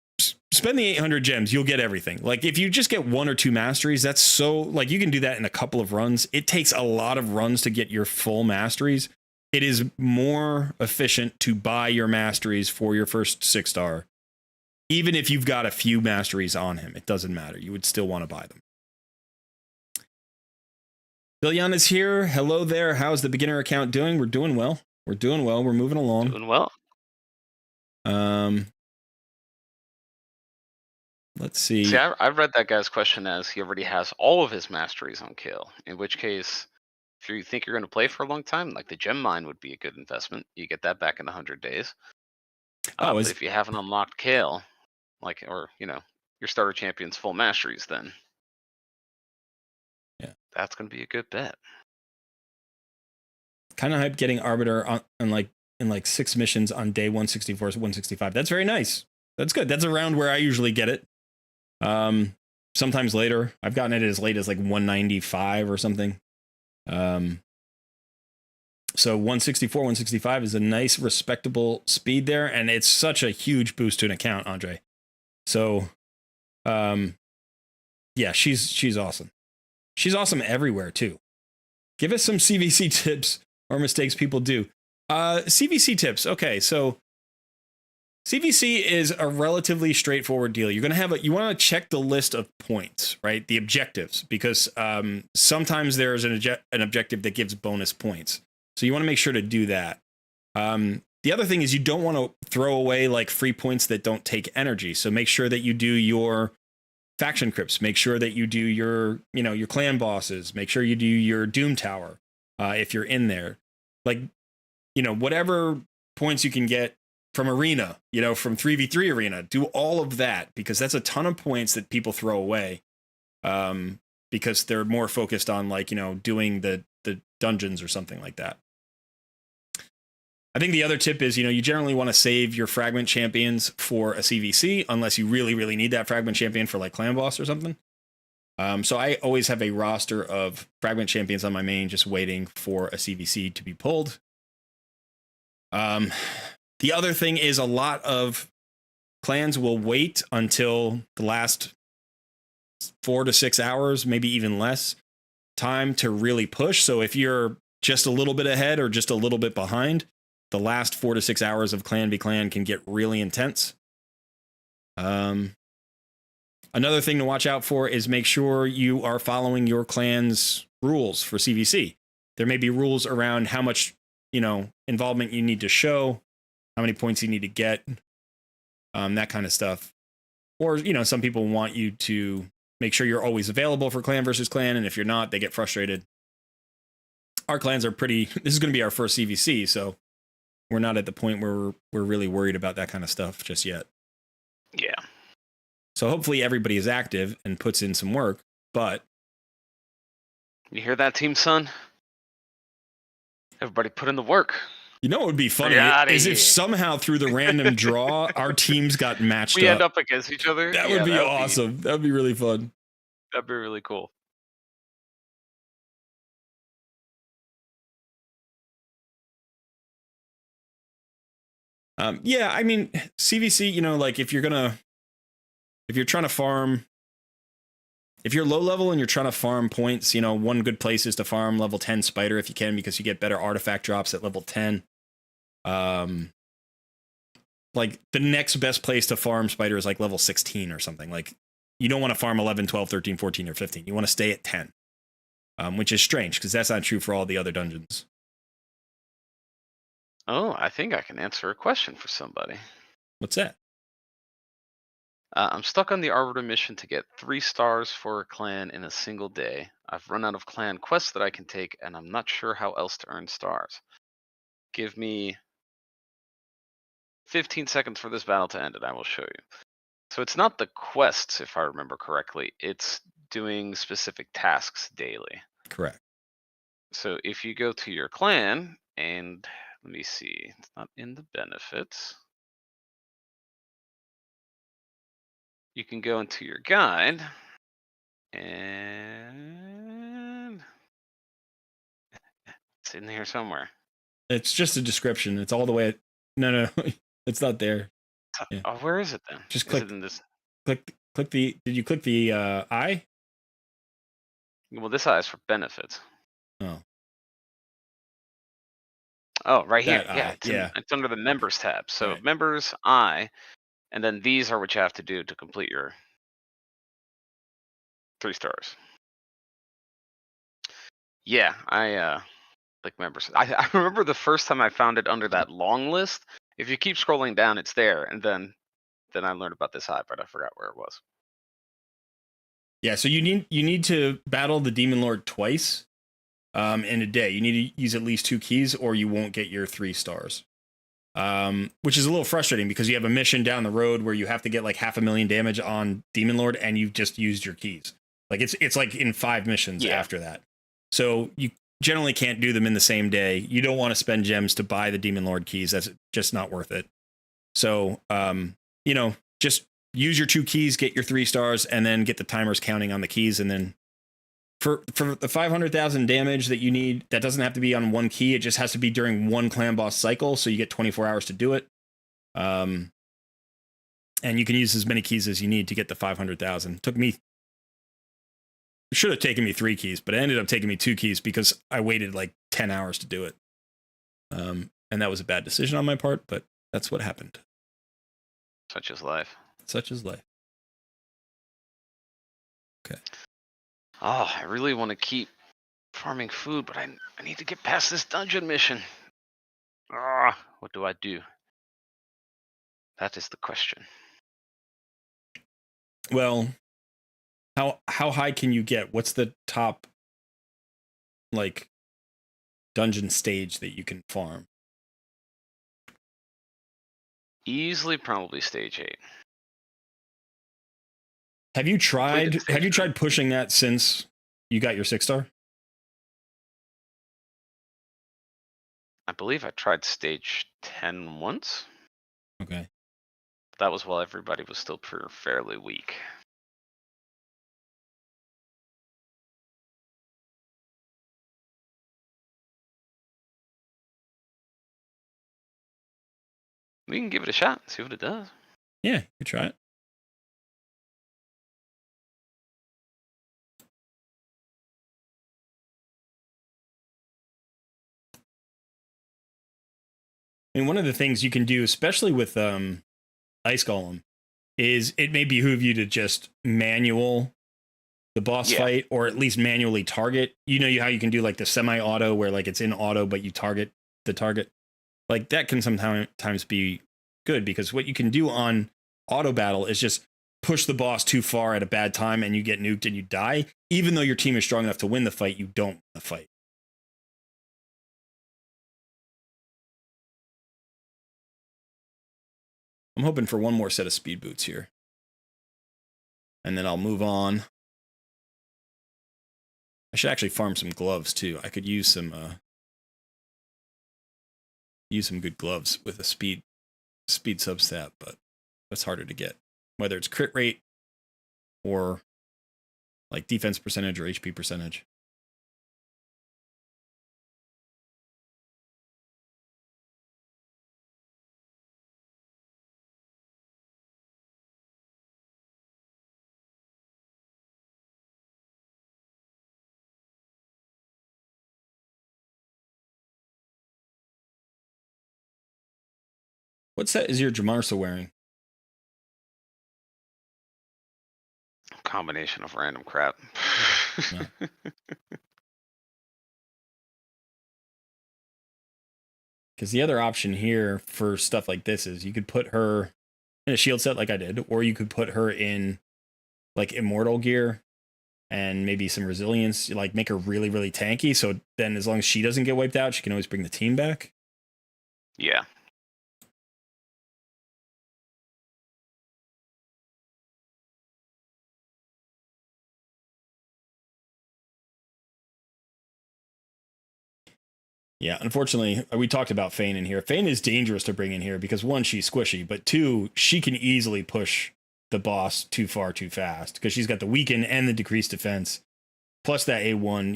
spend the 800 gems, you'll get everything. Like, if you just get 1 or 2 masteries, that's so, like, you can do that in a couple of runs. It takes a lot of runs to get your full masteries. It is more efficient to buy your masteries for your first 6-star. Even if you've got a few masteries on him, it doesn't matter. You would still want to buy them. Billiana's here. Hello there. How's the beginner account doing? We're doing well. We're doing well. We're moving along. Doing well. Let's see. See, I've read that guy's question as he already has all of his masteries on Kale. In which case, if you think you're going to play for a long time, like the gem mine would be a good investment. You get that back in 100 days. But if you haven't unlocked Kale, like, or, you know, your starter champion's full masteries, then yeah, that's going to be a good bet. Kind of hype getting Arbiter on in like 6 missions on day 164, 165. That's very nice. That's good. That's around where I usually get it. Sometimes later. I've gotten it as late as like 195 or something. So 164, 165 is a nice, respectable speed there, and it's such a huge boost to an account, Andre. So, yeah, she's awesome. She's awesome everywhere too. Give us some CVC tips or mistakes people do. CVC tips. Okay, so CVC is a relatively straightforward deal. You're gonna you want to check the list of points, right? The objectives, because sometimes there is an objective that gives bonus points. So you want to make sure to do that. The the other thing is you don't want to throw away like free points that don't take energy. So make sure that you do your faction crypts. Make sure that you do your, you know, your clan bosses. Make sure you do your Doom Tower if you're in there. Like, you know, whatever points you can get from arena, you know, from 3v3 arena, do all of that, because that's a ton of points that people throw away because they're more focused on, like, you know, doing the dungeons or something like that. I think the other tip is, you know, you generally want to save your fragment champions for a CVC unless you really, really need that fragment champion for like clan boss or something. So I always have a roster of fragment champions on my main just waiting for a CVC to be pulled. The other thing is a lot of clans will wait until the last 4 to 6 hours, maybe even less time to really push. So if you're just a little bit ahead or just a little bit behind, the last 4 to 6 hours of clan v clan can get really intense. Another thing to watch out for is make sure you are following your clan's rules for CVC. There may be rules around how much, you know, involvement you need to show, how many points you need to get, that kind of stuff. Or, you know, some people want you to make sure you're always available for clan versus clan, and if you're not, they get frustrated. Our clans are pretty, this is going to be our first CVC, so we're not at the point where we're really worried about that kind of stuff just yet. Yeah. So hopefully everybody is active and puts in some work, but... You hear that, Team Sun? Everybody put in the work. You know what would be funny is if somehow through the random draw, our teams got matched up. We end up against each other. That would be awesome. That would be really fun. That'd be really cool. Yeah, I mean, CVC, you know, like if you're trying to farm, if you're low level and you're trying to farm points, you know, one good place is to farm level 10 Spider if you can, because you get better artifact drops at level 10. Like the next best place to farm Spider is like level 16 or something. Like you don't want to farm 11, 12, 13, 14, or 15. You want to stay at 10, which is strange because that's not true for all the other dungeons. Oh, I think I can answer a question for somebody. What's that? I'm stuck on the Arbiter mission to get 3 stars for a clan in a single day. I've run out of clan quests that I can take, and I'm not sure how else to earn stars. Give me 15 seconds for this battle to end, and I will show you. So it's not the quests, if I remember correctly. It's doing specific tasks daily. Correct. So if you go to your clan, and let me see, it's not in the benefits. You can go into your guide, and it's in here somewhere. It's just a description. It's all the way. No, it's not there. Yeah. Oh, where is it then? Just click. Is it in this? Click the. Did you click the I? Well, this I is for benefits. Oh. Oh, right here. Yeah, yeah. It's under the members tab. So right. Members, I, and then these are what you have to do to complete your 3 stars. Yeah, I like members. I remember the first time I found it under that long list. If you keep scrolling down, it's there, and then I learned about this hive, but I forgot where it was. Yeah, so you need to battle the Demon Lord twice in a day. You need to use at least 2 keys or you won't get your 3 stars. Which is a little frustrating because you have a mission down the road where you have to get like 500,000 damage on Demon Lord and you've just used your keys. Like it's like in 5 missions after that. So you generally can't do them in the same day. You don't want to spend gems to buy the Demon Lord keys. That's just not worth it. So, you know, just use your 2 keys, get your 3 stars, and then get the timers counting on the keys. And then for the 500,000 damage that you need, that doesn't have to be on 1 key. It just has to be during 1 clan boss cycle. So you get 24 hours to do it. And you can use as many keys as you need to get the 500,000. It should have taken me 3 keys, but it ended up taking me 2 keys because I waited like 10 hours to do it. And that was a bad decision on my part, but that's what happened. Such is life. Such is life. Okay. Oh, I really want to keep farming food, but I need to get past this dungeon mission. What do I do? That is the question. Well, how high can you get? What's the top like dungeon stage that you can farm? Easily, probably stage 8. Have you Completed tried stage 9. pushing that since you got your 6-star? I believe I tried stage 10 once. Okay. That was while everybody was still fairly weak. We can give it a shot and see what it does. Yeah, you try it. I mean, one of the things you can do, especially with Ice Golem, is it may behoove you to just manual the boss fight, or at least manually target. You know how you can do like the semi-auto where like it's in auto, but you target the target. Like that can sometimes be good, because what you can do on auto battle is just push the boss too far at a bad time and you get nuked and you die. Even though your team is strong enough to win the fight, you don't win the fight. I'm hoping for one more set of speed boots here, and then I'll move on. I should actually farm some gloves too. I could use some good gloves with a speed substat, but that's harder to get. Whether it's crit rate or like defense percentage or HP percentage. What set is your Jamarsa wearing? Combination of random crap. No. Because the other option here for stuff like this is you could put her in a shield set like I did, or you could put her in like immortal gear and maybe some resilience, like make her really, really tanky. So then as long as she doesn't get wiped out, she can always bring the team back. Yeah. Yeah, unfortunately, we talked about Fane in here. Fane is dangerous to bring in here because one, she's squishy, but two, she can easily push the boss too far too fast because she's got the weaken and the decreased defense. Plus that A1,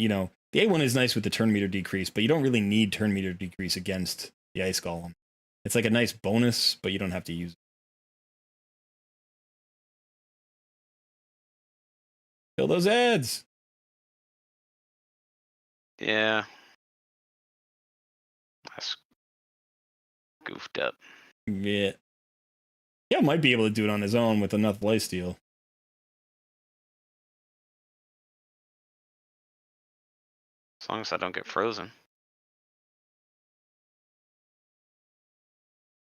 the A1 is nice with the turn meter decrease, but you don't really need turn meter decrease against the Ice Golem. It's like a nice bonus, but you don't have to use it. Kill those ads! Yeah. That's goofed up. Yeah. Yeah, might be able to do it on his own with enough lifesteal. As long as I don't get frozen.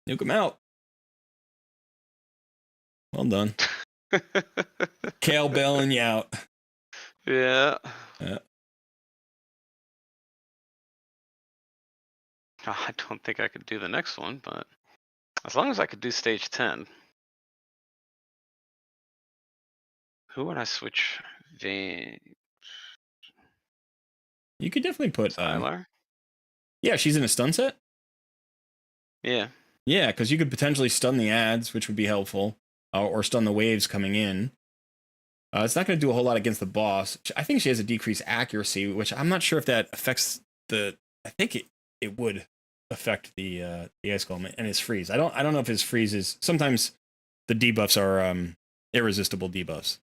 Nuke him out. Well done. Kale bailing you out. Yeah. Yeah. I don't think I could do the next one, but as long as I could do stage 10. Who would I switch? You could definitely put Tyler? yeah, she's in a stun set. Yeah. Yeah, because you could potentially stun the ads, which would be helpful, or stun the waves coming in. It's not going to do a whole lot against the boss. I think she has a decreased accuracy, which I'm not sure if that affects the. I think it would affect the Ice Golem and his freeze. I don't know if his freeze is. Sometimes the debuffs are irresistible debuffs.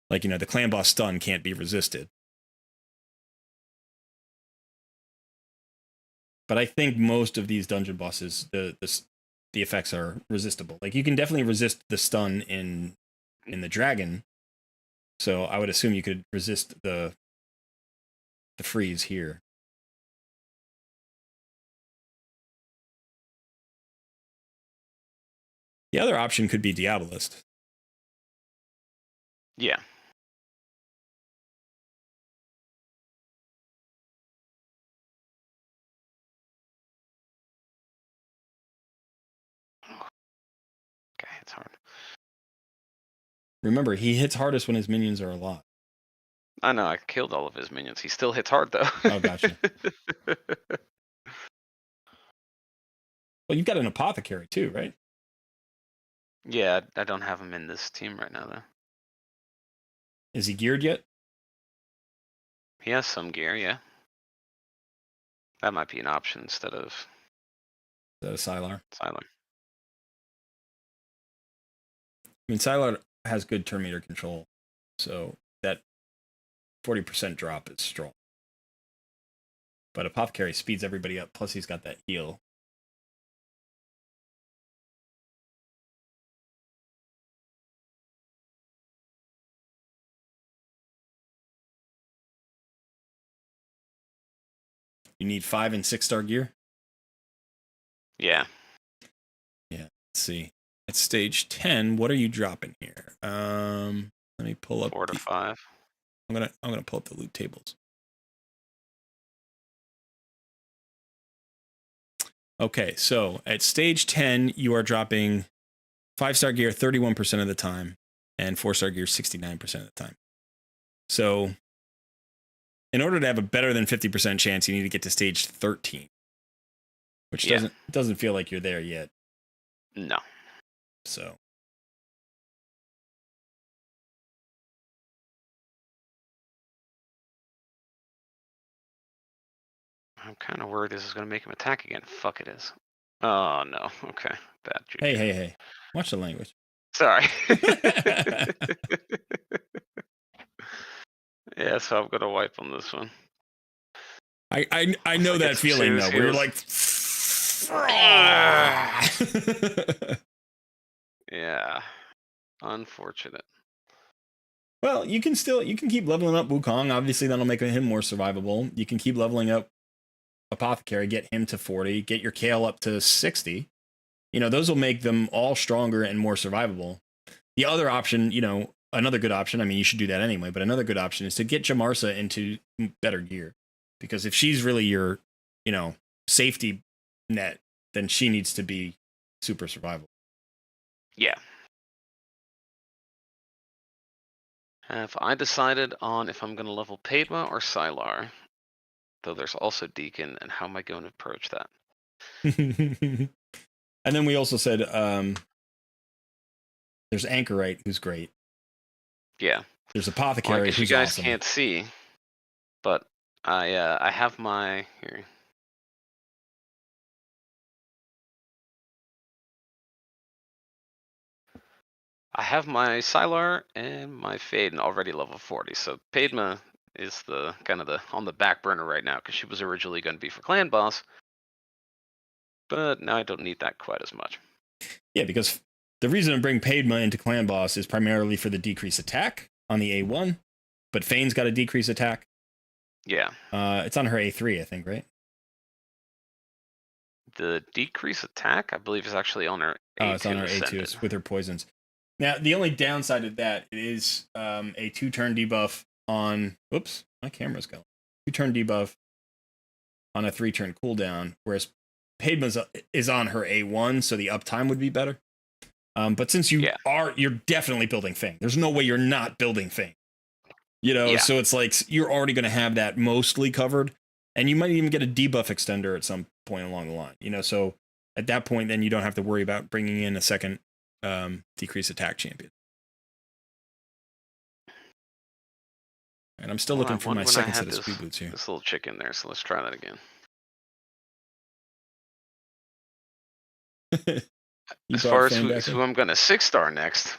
Like, the clan boss stun can't be resisted. But I think most of these dungeon bosses, the effects are resistible. Like, you can definitely resist the stun in the dragon. So I would assume you could resist the freeze here. The other option could be Diabolist. Yeah. Okay, it's hard. Remember, he hits hardest when his minions are alive. I know, I killed all of his minions. He still hits hard, though. Oh, gotcha. Well, you've got an Apothecary, too, right? Yeah, I don't have him in this team right now, though. Is he geared yet? He has some gear, yeah. That might be an option instead of Is that a Sylar? Sylar. I mean, Sylar has good turn meter control, so that 40% drop is strong. But Apothecary speeds everybody up, plus he's got that heal. You need 5 and 6-star gear? Yeah. Yeah, let's see. At stage 10, what are you dropping here? Let me pull up 4 to 5. I'm gonna pull up the loot tables. Okay, so at stage 10, you are dropping 5-star gear 31% of the time, and 4-star gear 69% of the time. So in order to have a better than 50% chance, you need to get to stage 13. Which doesn't feel like you're there yet. No. So I'm kind of worried this is going to make him attack again. Fuck, it is. Oh, no. Okay. Bad juju. Hey. Watch the language. Sorry. Yeah, so I'm going to wipe on this one. I know that feeling, though, where you're like... Yeah. Unfortunate. Well, you can keep leveling up Wukong. Obviously, that'll make him more survivable. You can keep leveling up Apothecary, get him to 40, get your Kale up to 60. You know, those will make them all stronger and more survivable. The other option, you know, another good option, I mean, you should do that anyway, but another good option is to get Jamarsa into better gear. Because if she's really your, you know, safety net, then she needs to be super survivable. Yeah. Have I decided on if I'm going to level Padma or Sylar? Though there's also Deacon, and how am I going to approach that? And then we also said there's Anchorite, who's great. Yeah. There's Apothecary, I guess who's you guys awesome. can't see, but I have my here. I have my Sylar and my Faden already level 40. So Padma is the kind of the on the back burner right now because she was originally going to be for clan boss, but now I don't need that quite as much. Yeah, because the reason to bring Padma into clan boss is primarily for the decreased attack on the A1, but Fane's got a decreased attack. Yeah. It's on her A3, I think, right? The decrease attack, I believe, is actually on her A2. It's on her A2. It's with her poisons. Now, the only downside of that is a 2-turn debuff on... Whoops, my camera's going. 2-turn debuff on a 3-turn cooldown, whereas Padma's is on her A1, so the uptime would be better. But since you're definitely building Fang. There's no way you're not building Fang. You know, so it's like you're already going to have that mostly covered, and you might even get a debuff extender at some point along the line. You know, so at that point, then you don't have to worry about bringing in a second decrease attack champion. And I'm still looking for my second set of speed boots here. This little chick in there, so let's try that again. As far as who I'm going to 6-star next,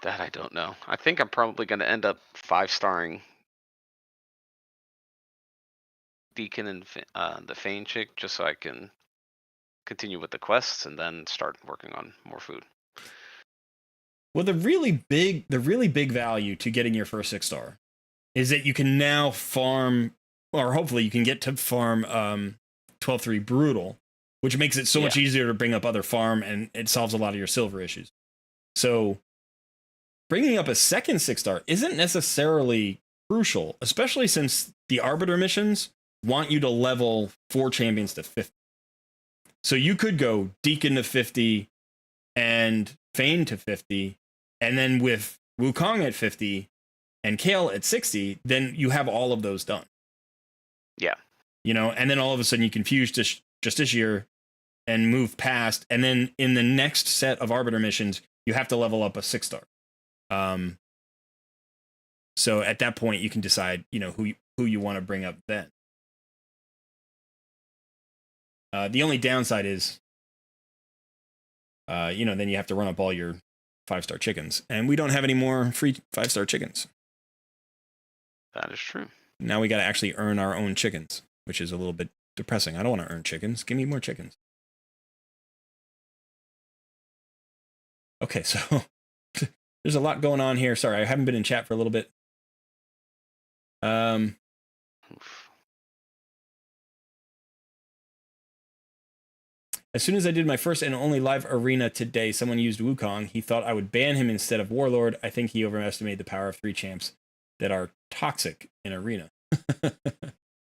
that I don't know. I think I'm probably going to end up 5-starring Deacon and the Fane chick, just so I can continue with the quests and then start working on more food. Well, the really big value to getting your first 6-star is that you can now farm, or hopefully you can get to farm 12-3 Brutal, which makes it so much Yeah. easier to bring up other farm, and it solves a lot of your silver issues. So bringing up a second 6-star isn't necessarily crucial, especially since the Arbiter missions want you to level 4 champions to 50. So you could go Deacon to 50 and Fane to 50, and then with Wukong at 50 and Kale at 60, then you have all of those done. Yeah. You know, and then all of a sudden you can fuse Justiciar and move past, and then in the next set of Arbiter missions, you have to level up a 6-star. So at that point, you can decide, you know, who you want to bring up then. The only downside is, you know, then you have to run up all your 5-star chickens, and we don't have any more free 5-star chickens. That is true. Now we got to actually earn our own chickens, which is a little bit depressing. I don't want to earn chickens. Give me more chickens. Okay, so there's a lot going on here. Sorry, I haven't been in chat for a little bit. Oof. As soon as I did my first and only live arena today, someone used Wukong. He thought I would ban him instead of Warlord. I think he overestimated the power of 3 champs that are toxic in arena.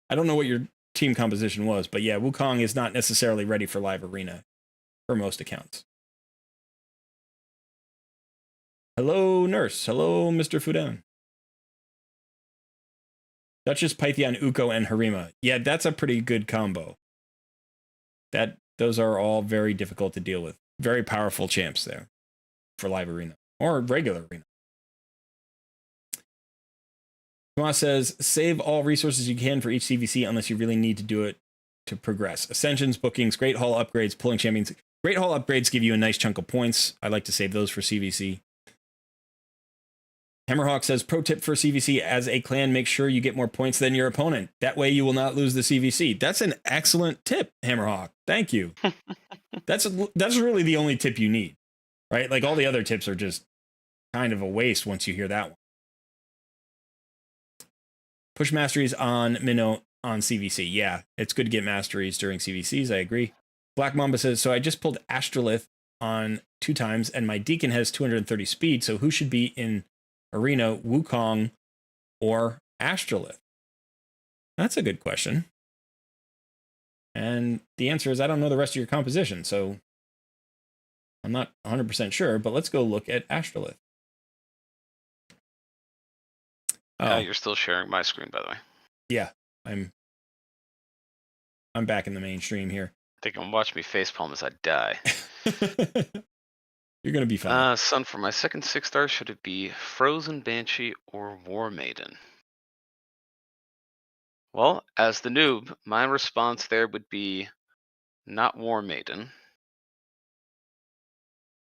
I don't know what your team composition was, but yeah, Wukong is not necessarily ready for live arena for most accounts. Hello, Nurse. Hello, Mr. Fudan. Duchess, Pythian, Uko, and Harima. Yeah, that's a pretty good combo. Those are all very difficult to deal with. Very powerful champs there for live arena or regular arena. Tomas says, save all resources you can for each CVC unless you really need to do it to progress. Ascensions, bookings, Great Hall upgrades, pulling champions. Great Hall upgrades give you a nice chunk of points. I like to save those for CVC. Hammerhawk says, pro tip for CVC, as a clan, make sure you get more points than your opponent. That way you will not lose the CVC. That's an excellent tip, Hammerhawk. Thank you. That's really the only tip you need, right? Like all the other tips are just kind of a waste once you hear that one. Push masteries on Minnow on CVC. Yeah, it's good to get masteries during CVCs. I agree. Black Mamba says, so I just pulled Astrolith on 2 times and my Deacon has 230 speed. So who should be in arena, Wukong or Astrolith? That's a good question. And the answer is I don't know the rest of your composition, so I'm not 100% sure, but let's go look at Astrolith. Oh, you're still sharing my screen, by the way. Yeah, I'm back in the mainstream here. I think I'm watching me facepalm as I die. You're gonna be fine. Son, for my second 6-star, should it be Frozen Banshee or War Maiden? Well, as the noob, my response there would be not War Maiden.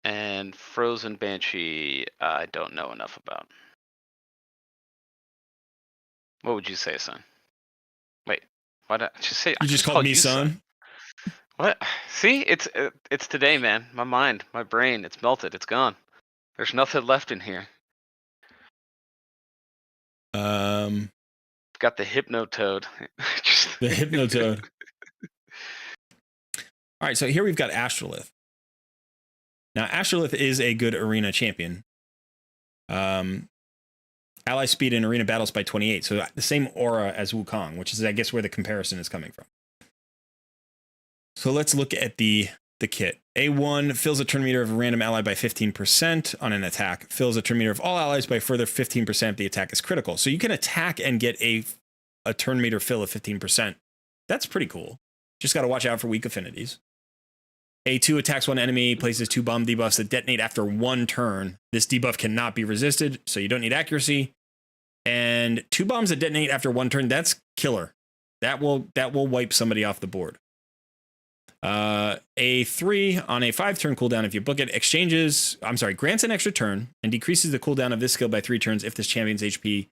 And Frozen Banshee, I don't know enough about. What would you say, son? Wait, why did I just say? You just called me son? What? See, it's today, man. My mind, my brain, it's melted. It's gone. There's nothing left in here. Got the Hypnotoad. The Hypnotoad. All right, so here we've got Astrolith. Now, Astrolith is a good arena champion. Ally speed in arena battles by 28, so the same aura as Wukong, which is, I guess, where the comparison is coming from. So let's look at the kit. A1 fills a turn meter of a random ally by 15% on an attack. Fills a turn meter of all allies by further 15% if the attack is critical. So you can attack and get a turn meter fill of 15%. That's pretty cool. Just got to watch out for weak affinities. A2 attacks one enemy, places 2 bomb debuffs that detonate after 1 turn. This debuff cannot be resisted, so you don't need accuracy. And 2 bombs that detonate after 1 turn, that's killer. That will wipe somebody off the board. A3 on a 5-turn cooldown if you book it, grants an extra turn and decreases the cooldown of this skill by 3 turns if this champion's HP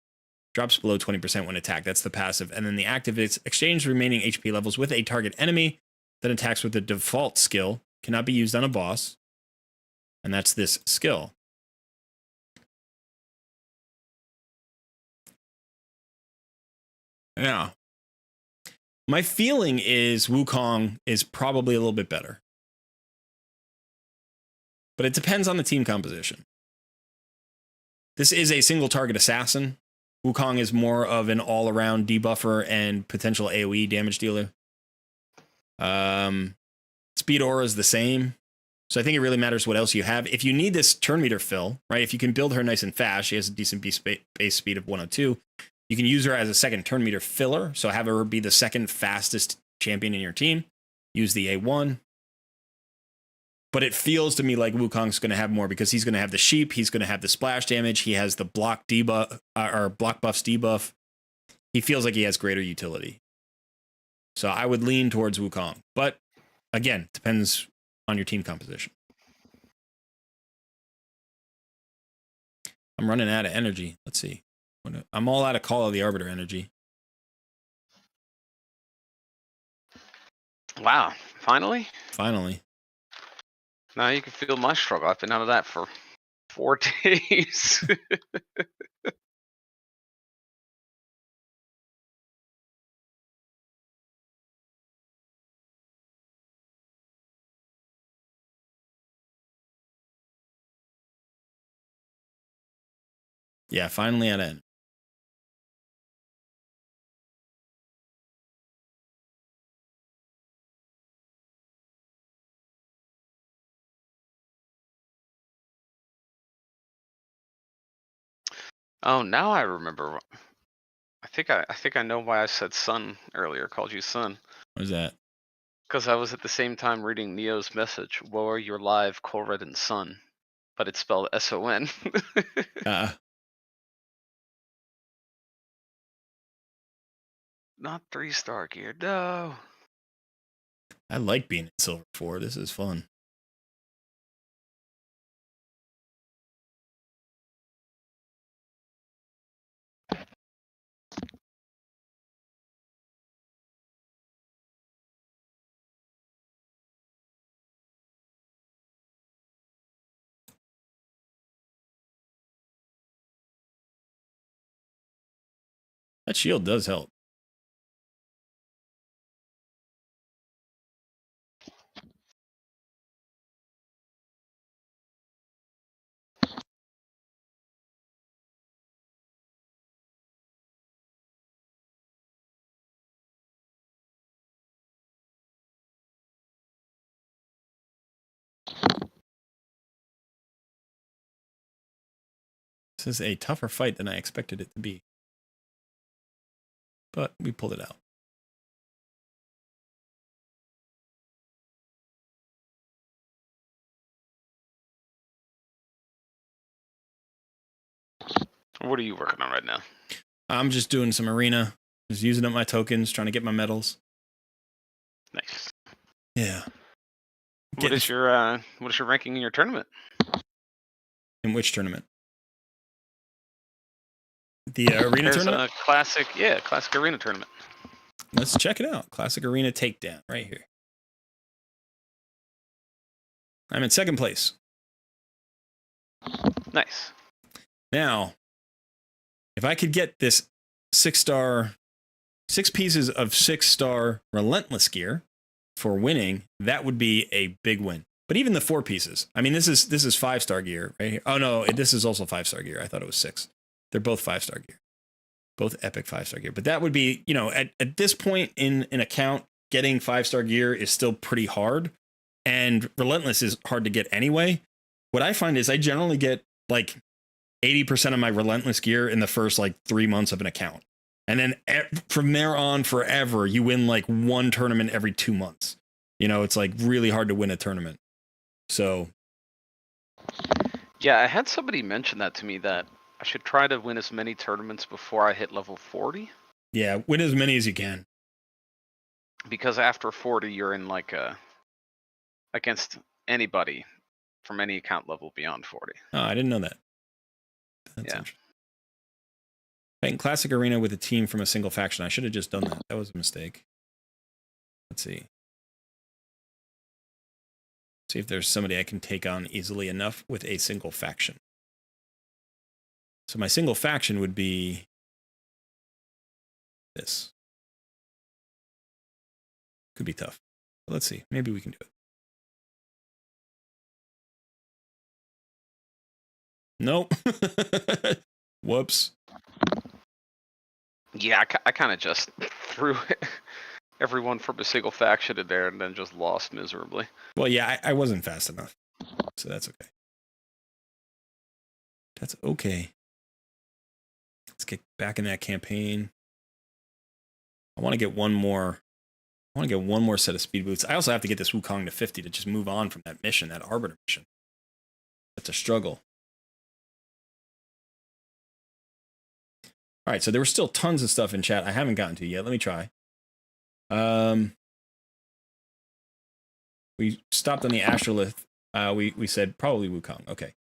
drops below 20% when attacked. That's the passive. And then the active is exchange remaining HP levels with a target enemy that attacks with the default skill. Cannot be used on a boss. And that's this skill. Yeah. My feeling is Wukong is probably a little bit better. But it depends on the team composition. This is a single target assassin. Wukong is more of an all-around debuffer and potential AoE damage dealer. Speed aura is the same. So I think it really matters what else you have. If you need this turn meter fill, right? If you can build her nice and fast, she has a decent base speed of 102. You can use her as a second turn meter filler. So have her be the second fastest champion in your team. Use the A1. But it feels to me like Wukong's going to have more because he's going to have the sheep. He's going to have the splash damage. He has the block debuff or block buffs debuff. He feels like he has greater utility. So I would lean towards Wukong. But again, depends on your team composition. I'm running out of energy. Let's see. I'm all out of Call of the Arbiter energy. Wow. Finally? Finally. Now you can feel my struggle. I've been out of that for 4 days. Yeah, finally at end. Oh, now I remember. I think I know why I said Sun earlier. Called you Sun. What is that? Because I was at the same time reading Neo's message. Woe your live, Colred and Sun, but it's spelled S-O-N. Not 3-star gear. No. I like being in Silver 4. This is fun. That shield does help. This is a tougher fight than I expected it to be. But we pulled it out. What are you working on right now? I'm just doing some arena. Just using up my tokens, trying to get my medals. Nice. Yeah. What is your ranking in your tournament? In which tournament? The arena tournament? A classic arena tournament. Let's check it out. Classic arena takedown right here. I'm in second place. Nice. Now, if I could get this 6-star, 6 pieces of 6-star relentless gear for winning, that would be a big win. But even the 4 pieces, I mean, this is 5-star gear right here. Oh no, this is also 5-star gear. I thought it was 6. They're both 5-star gear, both epic 5-star gear. But that would be, you know, at this point in an account, getting 5-star gear is still pretty hard, and relentless is hard to get anyway. What I find is I generally get like 80% of my relentless gear in the first like 3 months of an account. And then from there on forever, you win like 1 tournament every 2 months. You know, it's like really hard to win a tournament. So. Yeah, I had somebody mention that to me, that I should try to win as many tournaments before I hit level 40. Yeah, win as many as you can. Because after 40, you're in like against anybody from any account level beyond 40. Oh, I didn't know that. That's interesting. Playing classic arena with a team from a single faction. I should have just done that. That was a mistake. Let's see. See if there's somebody I can take on easily enough with a single faction. So my single faction would be this. Could be tough. But let's see. Maybe we can do it. Nope. Whoops. Yeah, I kind of just threw everyone from a single faction in there and then just lost miserably. Well, yeah, I wasn't fast enough. So that's okay. That's okay. Let's get back in that campaign. I want to get one more. I want to get one more set of speed boots. I also have to get this Wukong to 50 to just move on from that mission, that Arbiter mission. That's a struggle. All right, so there were still tons of stuff in chat I haven't gotten to yet. Let me try. We stopped on the Astrolith. We said probably Wukong. Okay.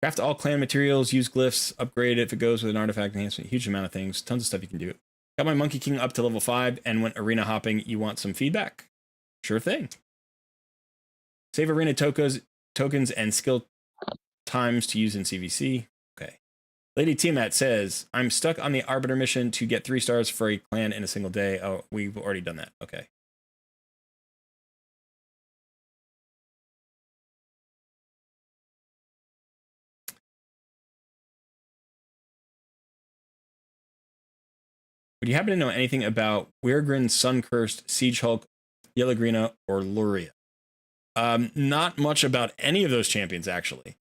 Craft all clan materials, use glyphs, upgrade it if it goes with an artifact enhancement. Huge amount of things. Tons of stuff you can do. Got my Monkey King up to level 5, and went arena hopping. You want some feedback? Sure thing. Save arena tokens and skill times to use in CVC. Okay. Lady Tiamat says, I'm stuck on the Arbiter mission to get 3 stars for a clan in a single day. Oh, we've already done that. Okay. Would you happen to know anything about Weirgrin, Sun-Cursed, Siege Hulk, Yellow-Greena, or Luria? Not much about any of those champions, actually.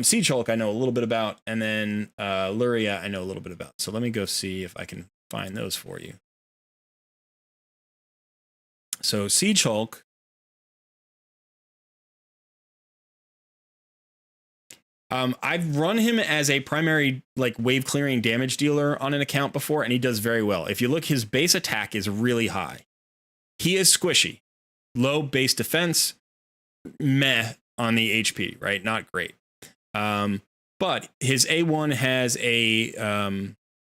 Siege Hulk I know a little bit about, and then Luria I know a little bit about. So let me go see if I can find those for you. So Siege Hulk. I've run him as a primary like wave clearing damage dealer on an account before, and he does very well. If you look, his base attack is really high. He is squishy. Low base defense, meh on the HP, right? Not great. But his A1 has a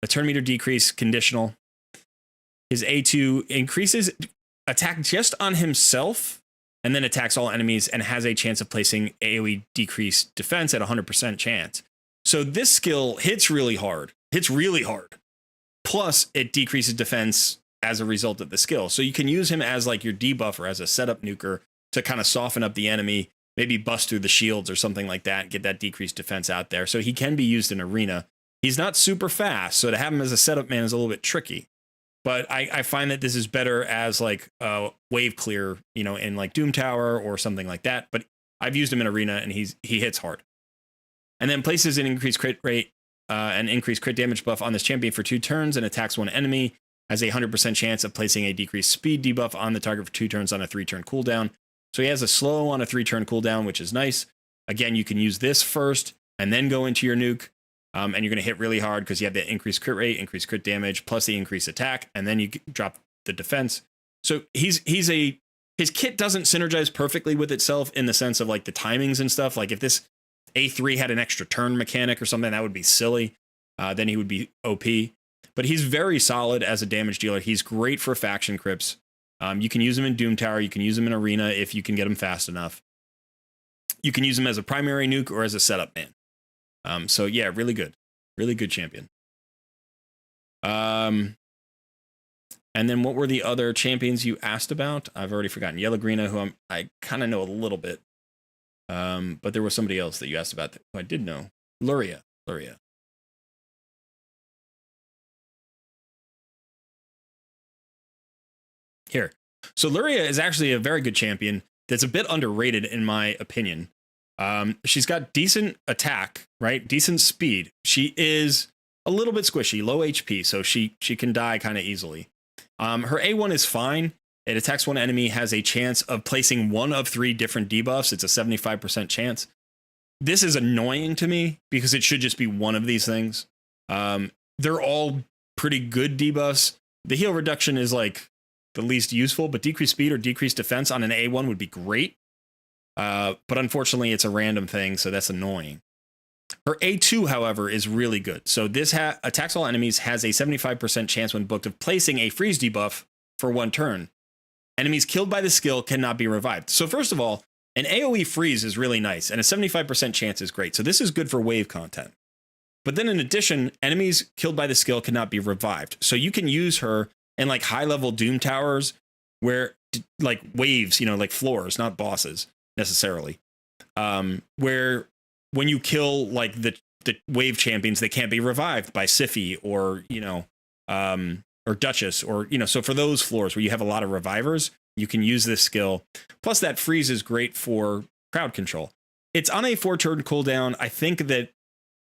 turn meter decrease conditional. His A2 increases attack just on himself and then attacks all enemies and has a chance of placing AoE decreased defense at 100% chance. So this skill hits really hard. Plus it decreases defense as a result of the skill. So you can use him as like your debuffer, as a setup nuker to kind of soften up the enemy, maybe bust through the shields or something like that, get that decreased defense out there. So he can be used in arena. He's not super fast, so to have him as a setup man is a little bit tricky. But I find that this is better as like wave clear, you know, in like Doom Tower or something like that. But I've used him in arena and he hits hard. And then places an increased crit rate, an increased crit damage buff on this champion for 2 turns and attacks one enemy. Has a 100% chance of placing a decreased speed debuff on the target for 2 turns on a 3-turn cooldown. So he has a slow on a 3-turn cooldown, which is nice. Again, you can use this first and then go into your nuke. And you're going to hit really hard because you have the increased crit rate, increased crit damage, plus the increased attack, and then you drop the defense. So his kit doesn't synergize perfectly with itself in the sense of like the timings and stuff. Like if this A3 had an extra turn mechanic or something, that would be silly. Then he would be OP. But he's very solid as a damage dealer. He's great for faction crypts. You can use him in Doom Tower. You can use him in arena if you can get him fast enough. You can use him as a primary nuke or as a setup man. So yeah, really good champion. And then what were the other champions you asked about? I've already forgotten. Yellow-Greena, who I kind of know a little bit. But there was somebody else that you asked about that who I did know. Luria. Here. So Luria is actually a very good champion that's a bit underrated in my opinion. She's got decent attack, right? Decent speed. She is a little bit squishy, low HP, so she can die kind of easily. Her A1 is fine. It attacks one enemy, has a chance of placing 1 of 3 different debuffs. It's a 75% chance. This is annoying to me because it should just be one of these things. They're all pretty good debuffs. The heal reduction is like the least useful, but decreased speed or decreased defense on an A1 would be great. But unfortunately, it's a random thing, so that's annoying. Her A2, however, is really good. So this attacks all enemies, has a 75% chance when booked of placing a freeze debuff for 1 turn. Enemies killed by the skill cannot be revived. So first of all, an AoE freeze is really nice, and a 75% chance is great. So this is good for wave content. But then in addition, enemies killed by the skill cannot be revived. So you can use her in like high-level Doom Towers where like waves, like floors, not bosses necessarily. Where when you kill like the wave champions, they can't be revived by Siphi or or Duchess or so for those floors where you have a lot of revivers, you can use this skill. Plus that freeze is great for crowd control. It's on a 4-turn cooldown. I think that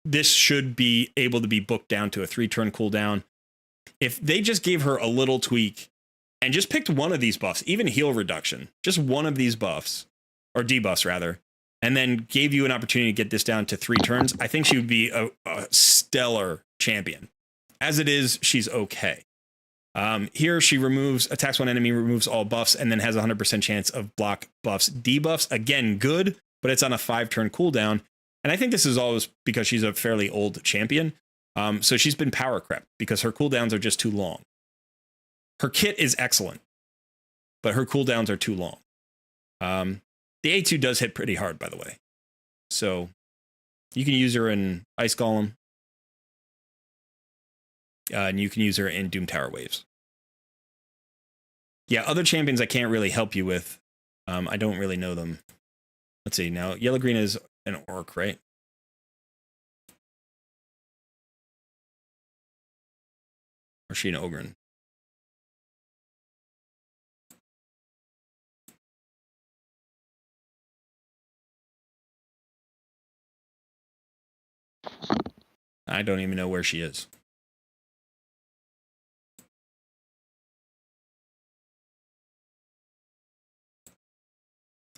this should be able to be booked down to a 3-turn cooldown. If they just gave her a little tweak and just picked one of these buffs, even heal reduction, just one of these buffs, or debuffs rather, and then gave you an opportunity to get this down to 3 turns, I think she would be a stellar champion. As it is, she's okay. Here she attacks one enemy, removes all buffs, and then has a 100% chance of block buffs, debuffs. Again, good, but it's on a 5-turn cooldown. And I think this is always because she's a fairly old champion. So she's been power crept because her cooldowns are just too long. Her kit is excellent, but her cooldowns are too long. The A2 does hit pretty hard, by the way. So you can use her in Ice Golem. And you can use her in Doom Tower Waves. Yeah, other champions I can't really help you with. I don't really know them. Let's see. Now, Yellow Green is an orc, right? Or is she an Ogren? I don't even know where she is.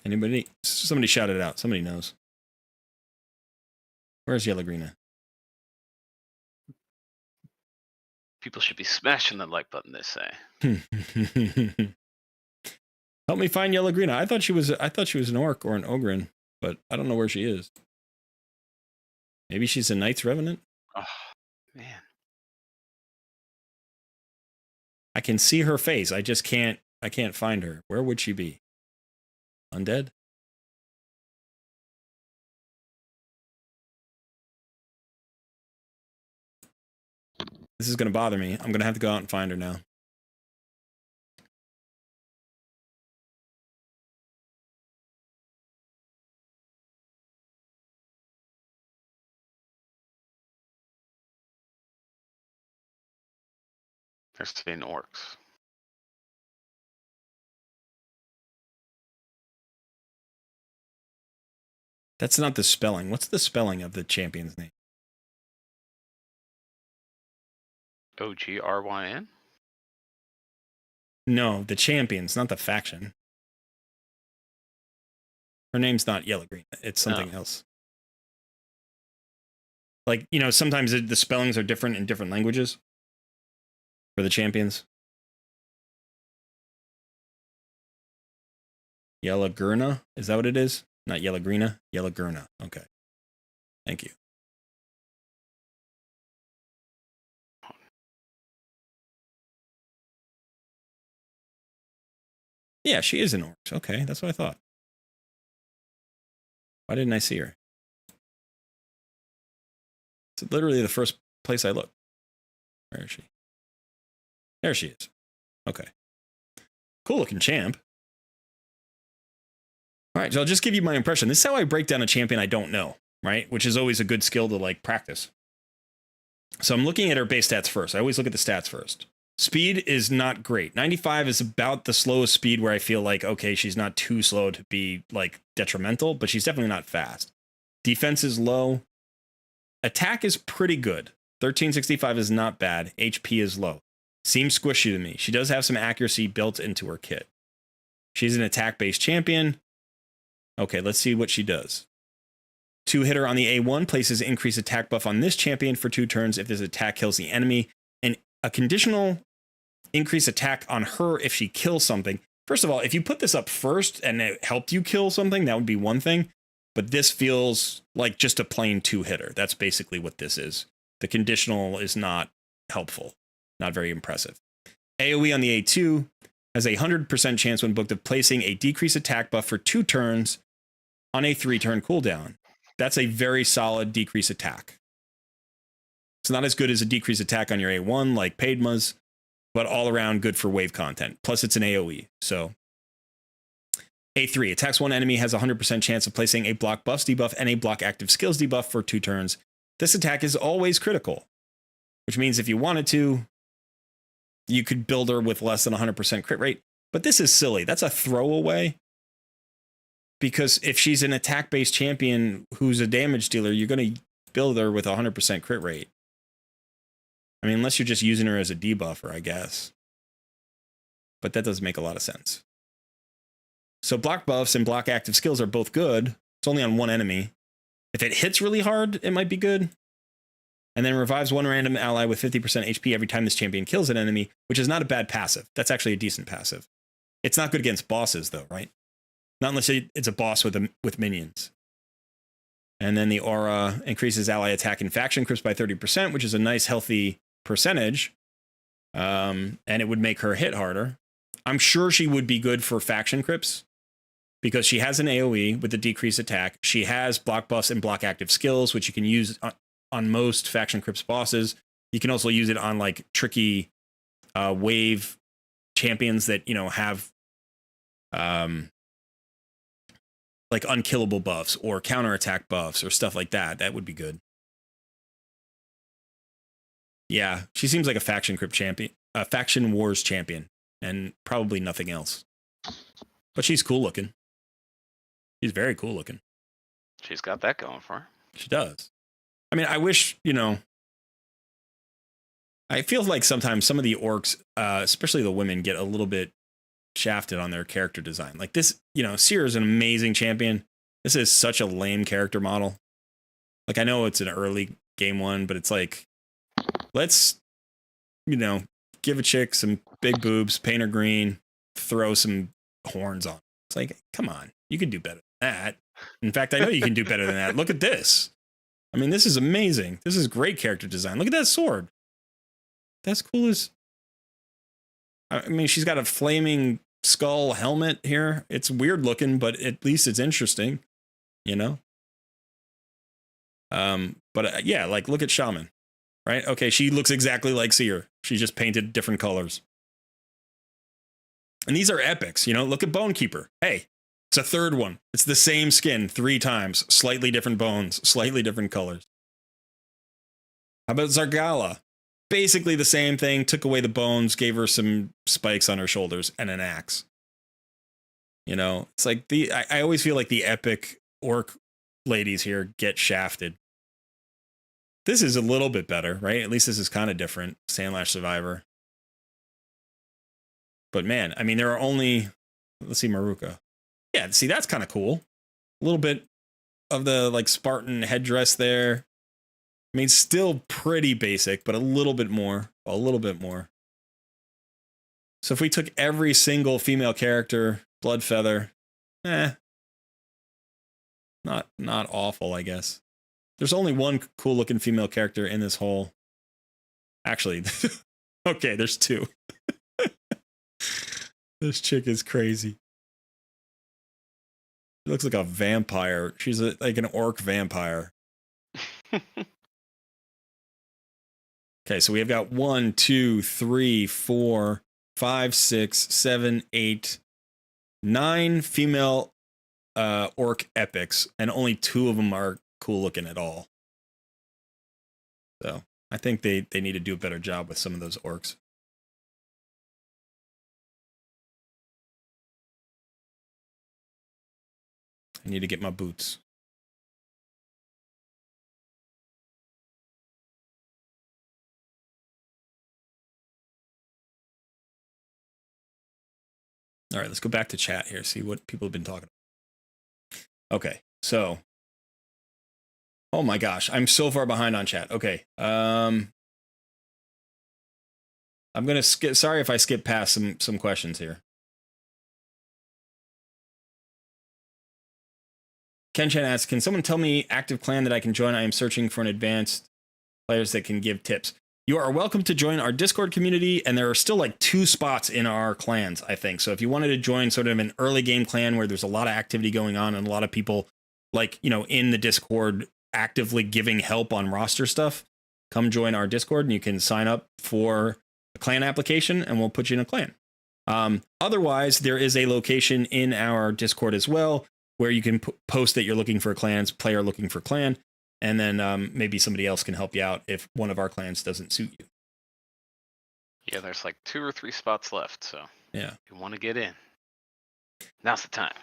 Anybody? Somebody shouted it out. Somebody knows. Where's Yellow Greena? People should be smashing the like button, they say. Help me find Yellow Greena. I thought she was an orc or an ogren, but I don't know where she is. Maybe she's a Knight's Revenant? Oh, man. I can see her face. I can't find her. Where would she be? Undead? This is going to bother me. I'm going to have to go out and find her now. There's 10 orcs. That's not the spelling. What's the spelling of the champion's name? OGRYN? No, the champions, not the faction. Her name's not Yellow Green. It's something else. Like, sometimes the spellings are different in different languages for the champions. Yellow Gurna? Is that what it is? Not Yellow Greena? Yellow Gurna. Okay. Thank you. Yeah, she is an orc. Okay, that's what I thought. Why didn't I see her? It's literally the first place I looked. Where is she? There she is. Okay. Cool looking champ. All right, so I'll just give you my impression. This is how I break down a champion I don't know, right? Which is always a good skill to practice. So I'm looking at her base stats first. I always look at the stats first. Speed is not great. 95 is about the slowest speed where I feel like, okay, she's not too slow to be detrimental, but she's definitely not fast. Defense is low. Attack is pretty good. 1365 is not bad. HP is low. Seems squishy to me. She does have some accuracy built into her kit. She's an attack-based champion. Okay, let's see what she does. 2-hitter on the A1 places increased attack buff on this champion for 2 turns if this attack kills the enemy, and a conditional increased attack on her if she kills something. First of all, if you put this up first and it helped you kill something, that would be one thing, but this feels like just a plain 2-hitter. That's basically what this is. The conditional is not helpful, not very impressive. AoE on the A2 has a 100% chance when booked of placing a decreased attack buff for 2 turns on a 3-turn cooldown. That's a very solid decrease attack. It's not as good as a decreased attack on your A1 like Padma's, but all around good for wave content. Plus it's an AoE, so A3, attacks one enemy, has a 100% chance of placing a block buffs debuff and a block active skills debuff for 2 turns. This attack is always critical, which means if you wanted to, you could build her with less than 100% crit rate. But this is silly. That's a throwaway. Because if she's an attack-based champion who's a damage dealer, you're going to build her with 100% crit rate. I mean, unless you're just using her as a debuffer, I guess. But that doesn't make a lot of sense. So block buffs and block active skills are both good. It's only on one enemy. If it hits really hard, it might be good. And then revives one random ally with 50% HP every time this champion kills an enemy, which is not a bad passive. That's actually a decent passive. It's not good against bosses, though, right? Not unless it's a boss with minions. And then the aura increases ally attack and faction crisp by 30%, which is a nice, healthy percentage. And it would make her hit harder. I'm sure she would be good for faction crypts because she has an AoE with the decreased attack. She has block buffs and block active skills, which you can use on most faction crypts bosses. You can also use it on like tricky wave champions that, you know, have like unkillable buffs or counterattack buffs or stuff like that. That would be good. Yeah, she seems like a faction crypt champion, a faction wars champion, and probably nothing else. But she's cool looking. She's very cool looking. She's got that going for her. She does. I mean, I wish, you know, I feel like sometimes some of the orcs, especially the women, get a little bit shafted on their character design. Like this, you know, Seer is an amazing champion. This is such a lame character model. Like, I know it's an early game one, but it's like, let's, you know, give a chick some big boobs, paint her green, throw some horns on. It's like, come on, you can do better than that. In fact, I know you can do better than that. Look at this. I mean, this is amazing. This is great character design. Look at that sword. That's cool as... I mean, she's got a flaming skull helmet here. It's weird looking, but at least it's interesting, you know? Yeah, like, look at Shaman, right? Okay, she looks exactly like Seer. She just painted different colors. And these are epics, you know? Look at Bonekeeper. Hey, it's a third one. It's the same skin 3 times, slightly different bones, slightly different colors. How about Zargala? Basically the same thing, took away the bones, gave her some spikes on her shoulders and an axe. You know, it's like I always feel like the epic orc ladies here get shafted. This is a little bit better, right? At least this is kind of different. Sandlash Survivor. But man, I mean, there are only, let's see, Maruka. Yeah, see, that's kind of cool. A little bit of the like Spartan headdress there. I mean, still pretty basic, but a little bit more. A little bit more. So if we took every single female character, Bloodfeather, not awful, I guess. There's only one cool looking female character in this whole. Actually, okay, there's 2. This chick is crazy. She looks like a vampire. She's like an orc vampire. Okay, so we have got 1, 2, 3, 4, 5, 6, 7, 8, 9 female orc epics, and only 2 of them are cool looking at all. So I think they need to do a better job with some of those orcs. I need to get my boots. All right, let's go back to chat here, see what people have been talking about. Okay, so. Oh my gosh, I'm so far behind on chat. Okay. I'm going to skip. Sorry if I skip past some questions here. Ken-chan asks, can someone tell me active clan that I can join? I am searching for an advanced players that can give tips. You are welcome to join our Discord community, and there are still like 2 spots in our clans, I think. So if you wanted to join sort of an early game clan where there's a lot of activity going on and a lot of people like, you know, in the Discord actively giving help on roster stuff, come join our Discord and you can sign up for a clan application and we'll put you in a clan. Otherwise, there is a location in our Discord as well where you can post that you're looking for clans, player looking for clan, and then maybe somebody else can help you out if one of our clans doesn't suit you. Yeah, there's like 2 or 3 spots left, so yeah, if you want to get in, now's the time.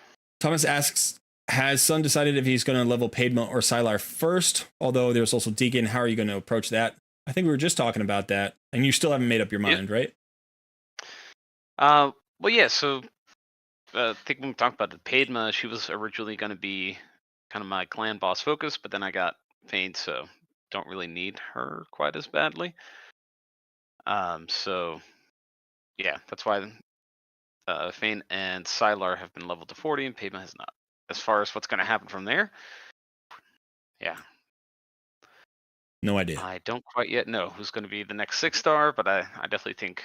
Thomas asks, has Sun decided if he's going to level Padma or Sylar first? Although there's also Deacon. How are you going to approach that? I think we were just talking about that, and you still haven't made up your mind, right? Well, yeah, so I think when we talked about the Padma, she was originally going to be kind of my clan boss focus, but then I got Fane, so don't really need her quite as badly. So yeah, that's why Fane and Sylar have been leveled to 40 and Padma has not. As far as what's going to happen from there, yeah. No idea. I don't quite yet know who's going to be the next 6-star, but I definitely think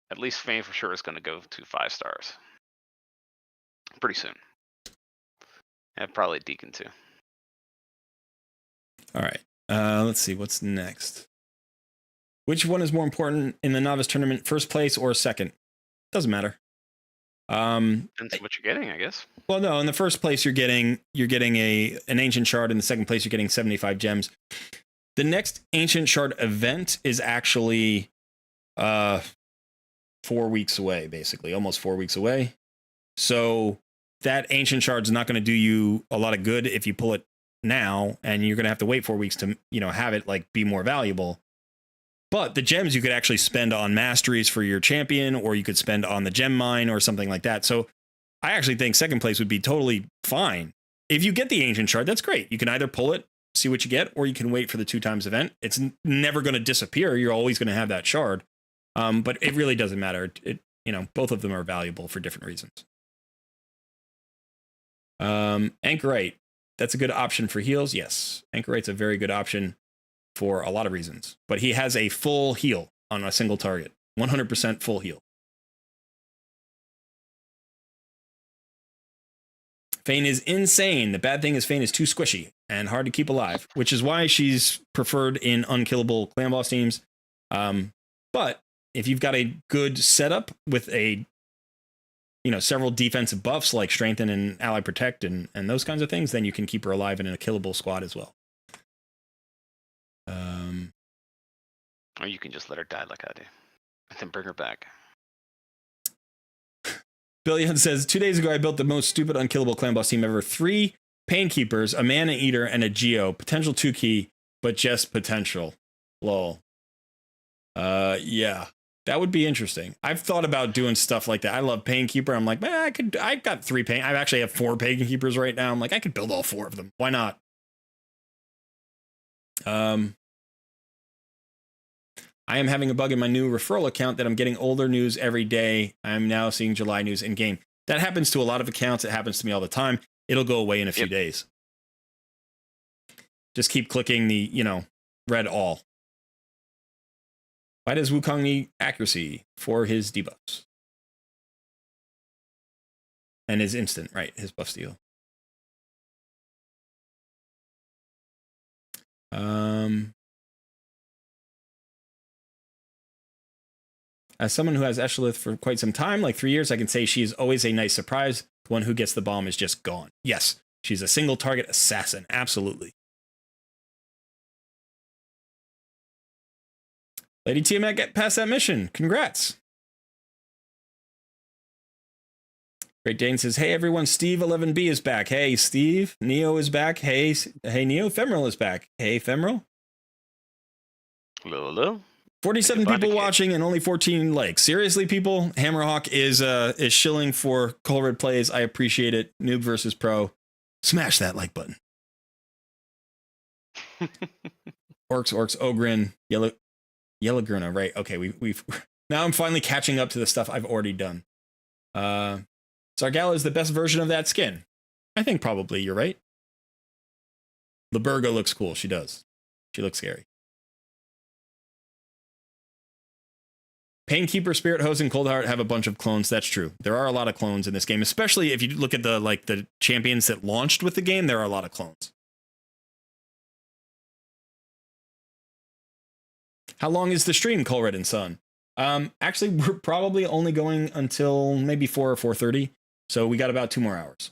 at least Fane for sure is going to go to 5 stars pretty soon. And probably Deacon too. All right. Let's see. What's next? Which one is more important in the novice tournament, first place or second? Doesn't matter. Depends on what you're getting, I guess. Well, no, in the first place you're getting an ancient shard. In the second place you're getting 75 gems. The next ancient shard event is actually 4 weeks away, basically, almost 4 weeks away. So that ancient shard's not going to do you a lot of good if you pull it now, and you're going to have to wait 4 weeks to, have it like be more valuable. But the gems you could actually spend on masteries for your champion, or you could spend on the gem mine or something like that. So I actually think second place would be totally fine. If you get the ancient shard, that's great. You can either pull it, see what you get, or you can wait for the 2 times event. It's never going to disappear. You're always going to have that shard. But it really doesn't matter. Both of them are valuable for different reasons. Anchorite. That's a good option for heals. Yes. Anchorite's a very good option for a lot of reasons, but he has a full heal on a single target, 100% full heal. Fane is insane. The bad thing is Fane is too squishy and hard to keep alive, which is why she's preferred in unkillable clan boss teams. But if you've got a good setup with several defensive buffs like strengthen and ally protect and those kinds of things, then you can keep her alive in a killable squad as well. Or you can just let her die like I do, and then bring her back. Billion says, 2 days ago, I built the most stupid unkillable clan boss team ever. 3 Painkeepers, a Mana Eater, and a Geo. Potential 2 key, but just potential. Lol. Yeah. That would be interesting. I've thought about doing stuff like that. I love Painkeeper. I'm like, man, I've got 3 Pain. I actually have 4 Painkeepers right now. I'm like, I could build all 4 of them. Why not? I am having a bug in my new referral account that I'm getting older news every day. I'm now seeing July news in game. That happens to a lot of accounts. It happens to me all the time. It'll go away in a few days. Just keep clicking the, read all. Why does Wukong need accuracy? For his debuffs. And his instant, right? His buff steal. As someone who has Eshelith for quite some time, like 3 years, I can say she is always a nice surprise. The one who gets the bomb is just gone. Yes, she's a single target assassin. Absolutely. Lady Tiamat, get past that mission. Congrats. Great Dane says, hey everyone, Steve 11B is back. Hey Steve, Neo is back. Hey Neo, Femoral is back. Hey Femoral. Hello. 47 people watching and only 14 likes. Seriously, people, Hammerhawk is shilling for Colred plays. I appreciate it. Noob versus Pro. Smash that like button. Orcs, Ogrin, Yellow Gruna, right? Okay, we've now I'm finally catching up to the stuff I've already done. Sargala is the best version of that skin. I think probably you're right. Laberga looks cool. She does. She looks scary. Painkeeper, Spirit Hose, and Coldheart have a bunch of clones. That's true. There are a lot of clones in this game, especially if you look at the champions that launched with the game. There are a lot of clones. How long is the stream, Colred and Sun? Actually, we're probably only going until maybe 4 or 4:30. So we got about 2 more hours.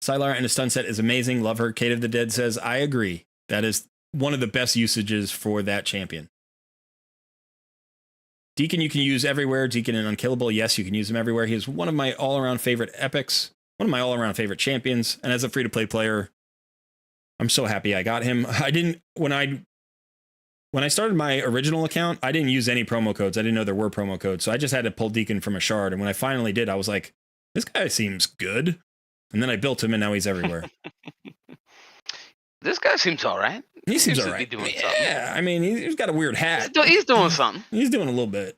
Sylar and a stun set is amazing. Love her. Kate of the Dead says, I agree. That is one of the best usages for that champion. Deacon you can use everywhere. Deacon and Unkillable, yes, you can use him everywhere. He is one of my all-around favorite epics, one of my all-around favorite champions, and as a free-to-play player, I'm so happy I got him. I didn't, when I started my original account, I didn't use any promo codes. I didn't know there were promo codes, so I just had to pull Deacon from a shard, and when I finally did, I was like, this guy seems good. And then I built him, and now he's everywhere. This guy seems all right. He seems all to right. be doing something. Yeah, I mean, he's got a weird hat. He's doing something. He's doing a little bit.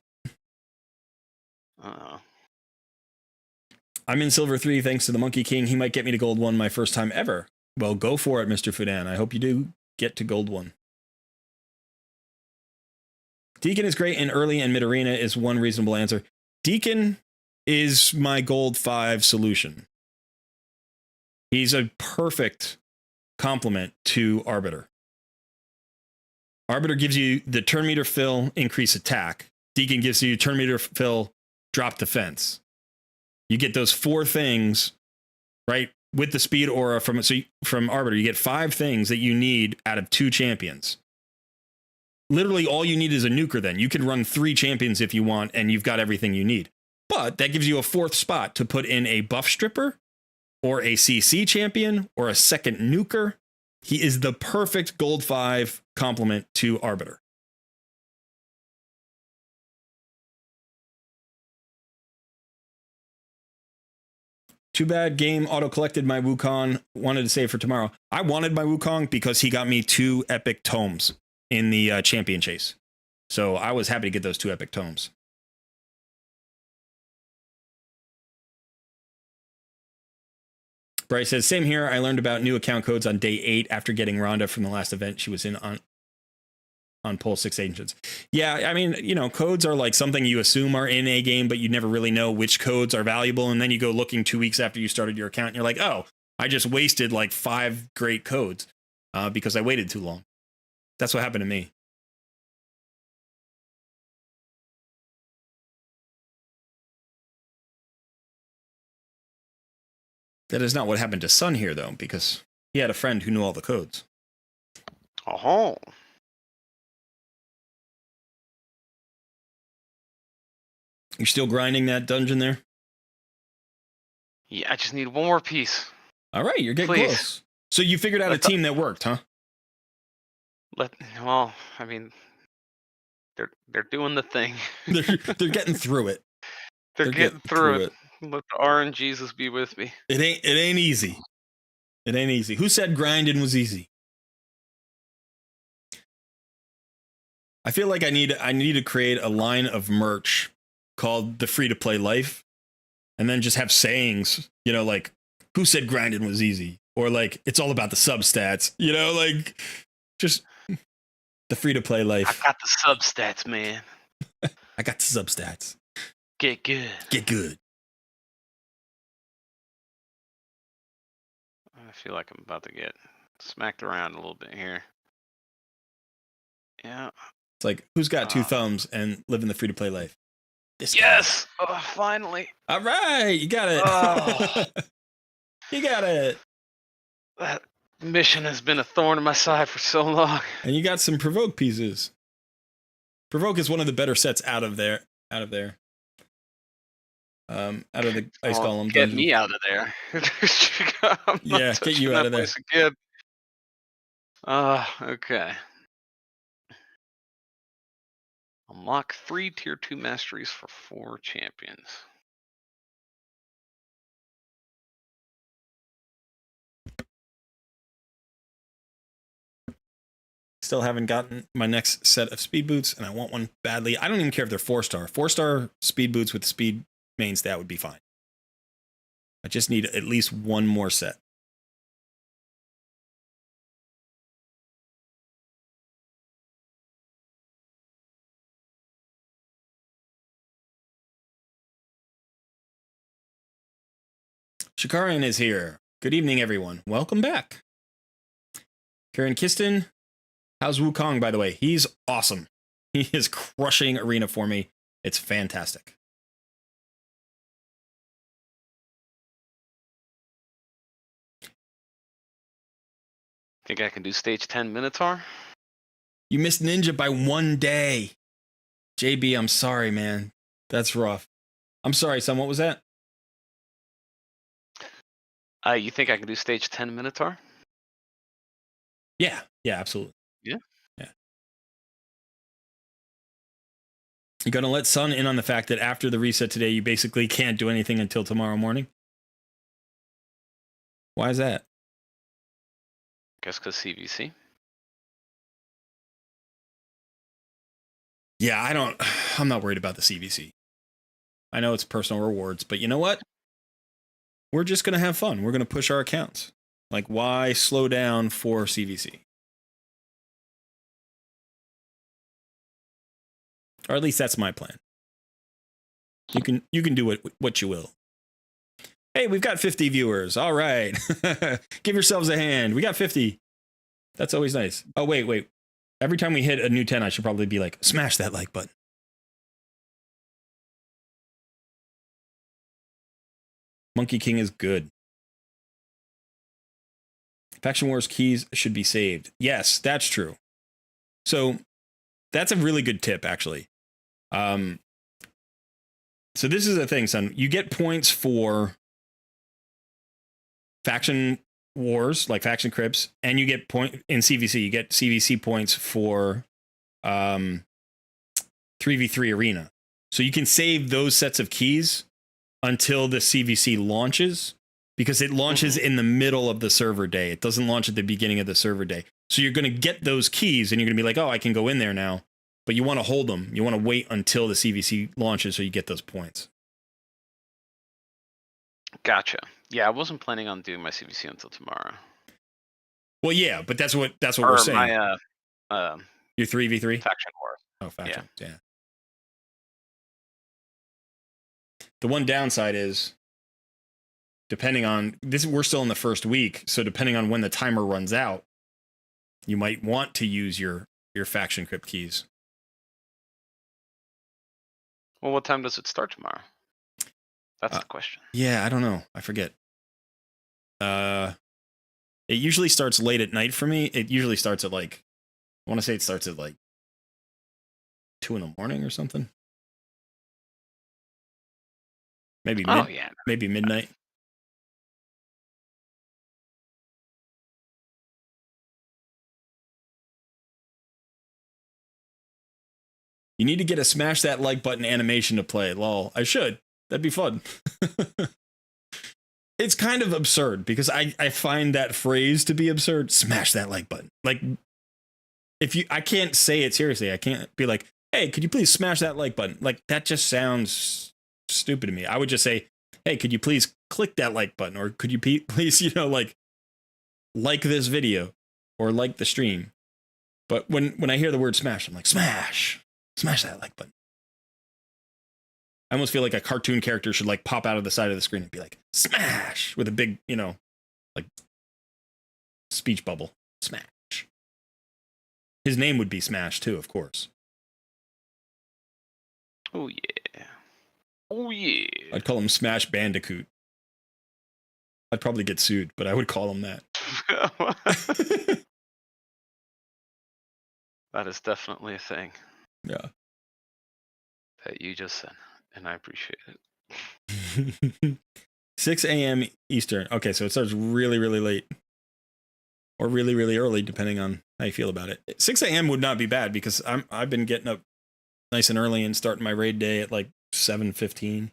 I'm in Silver 3 thanks to the Monkey King. He might get me to Gold 1 my first time ever. Well, go for it, Mr. Fudan. I hope you do get to Gold 1. Deacon is great in early and mid-arena is one reasonable answer. Deacon is my Gold 5 solution. He's a perfect complement to Arbiter. Arbiter gives you the turn meter fill, increase attack. Deacon gives you turn meter fill, drop defense. You get those 4 things, right? With the speed aura from Arbiter, you get 5 things that you need out of 2 champions. Literally all you need is a nuker then. You can run 3 champions if you want, and you've got everything you need. But that gives you a 4th spot to put in a buff stripper, or a CC champion, or a second nuker. He is the perfect Gold 5 complement to Arbiter. Too bad game auto-collected my Wukong. Wanted to save for tomorrow. I wanted my Wukong because he got me 2 epic tomes in the champion chase. So I was happy to get those 2 epic tomes. Bryce says, same here. I learned about new account codes on day 8 after getting Rhonda from the last event she was in on Pole 6 Agents. Yeah, I mean, you know, codes are like something you assume are in a game, but you never really know which codes are valuable. And then you go looking 2 weeks after you started your account and you're like, oh, I just wasted like 5 great codes because I waited too long. That's what happened to me. That is not what happened to Sun here, though, because he had a friend who knew all the codes. Oh. You're still grinding that dungeon there? Yeah, I just need 1 more piece. All right, you're getting close. So you figured out a team that worked, huh? Well, I mean, they're doing the thing. they're getting through it. They're getting through it. Let the RNGesus be with me. It ain't easy. It ain't easy. Who said grinding was easy? I feel like I need to create a line of merch called the free to play life, and then just have sayings, you know, like who said grinding was easy, or like it's all about the substats, you know, like just the free to play life. I got the substats, man. I got the substats. Get good. Get good. I feel like I'm about to get smacked around a little bit here. Yeah. It's like, who's got 2 thumbs and living the free to play life? This yes! Oh, finally. All right, you got it. You got it. That mission has been a thorn in my side for so long. And you got some Provoke pieces. Provoke is one of the better sets out of there. Out of the Ice Golem get dungeon. Me out of there. Yeah, get you out of there. Again. Okay. Unlock 3 tier 2 masteries for 4 champions. Still haven't gotten my next set of speed boots, and I want one badly. I don't even care if they're 4-star. 4-star speed boots with speed main stat would be fine. I just need at least 1 more set. Shikarian is here. Good evening, everyone. Welcome back. Karen Kiston, How's Wukong, by the way? He's awesome. He is crushing arena for me. It's fantastic. Think I can do stage 10 Minotaur? You missed Ninja by 1 day. JB, I'm sorry, man. That's rough. I'm sorry, son. What was that? You think I can do stage 10 Minotaur? Yeah, absolutely. Yeah. You gonna let Sun in on the fact that after the reset today, you basically can't do anything until tomorrow morning? Why is that? Guess because CVC. Yeah, I'm not worried about the CVC. I know it's personal rewards, but you know what? We're just gonna have fun. We're gonna push our accounts. Like, why slow down for CVC? Or at least that's my plan. You can do what you will. Hey, we've got 50 viewers. All right. Give yourselves a hand. We got 50. That's always nice. Oh, wait. Every time we hit a new 10, I should probably be like, smash that like button. Monkey King is good. Faction Wars keys should be saved. Yes, that's true. So that's a really good tip, actually. So this is the thing, son. You get points for Faction Wars, like Faction Crypts, and you get point in CVC. You get CVC points for 3v3 Arena. So you can save those sets of keys until the CVC launches, because it launches in the middle of the server day. It doesn't launch at the beginning of the server day. So you're going to get those keys and you're going to be like, oh, I can go in there now. But you want to hold them. You want to wait until the CVC launches so you get those points. Gotcha. Yeah, I wasn't planning on doing my CVC until tomorrow. Well, yeah, but that's what we're saying. My, your 3v3? Faction Wars. Oh, Faction. Yeah. The one downside is, depending on this, we're still in the first week, so depending on when the timer runs out, you might want to use your Faction Crypt keys. Well, what time does it start tomorrow? That's the question. Yeah, I don't know. I forget. It usually starts late at night for me. It usually starts at like, I want to say it starts at like 2 in the morning or something. Maybe maybe midnight. You need to get a smash that like button animation to play. Lol. I should. That'd be fun. It's kind of absurd because I find that phrase to be absurd. Smash that like button. Like, I can't say it seriously. I can't be like, hey, could you please smash that like button? Like, that just sounds stupid to me. I would just say, hey, could you please click that like button? Or could you please, like this video or like the stream? But when I hear the word smash, I'm like, smash that like button. I almost feel like a cartoon character should like pop out of the side of the screen and be like, smash, with a big, like speech bubble. Smash. His name would be Smash too, of course. Oh yeah. Oh yeah. I'd call him Smash Bandicoot. I'd probably get sued, but I would call him that. That is definitely a thing. Yeah. That you just said, and I appreciate it. 6 a.m. Eastern. Okay, so it starts really, really late. Or really, really early, depending on how you feel about it. 6 a.m. would not be bad because I've been getting up nice and early and starting my raid day at like 7:15.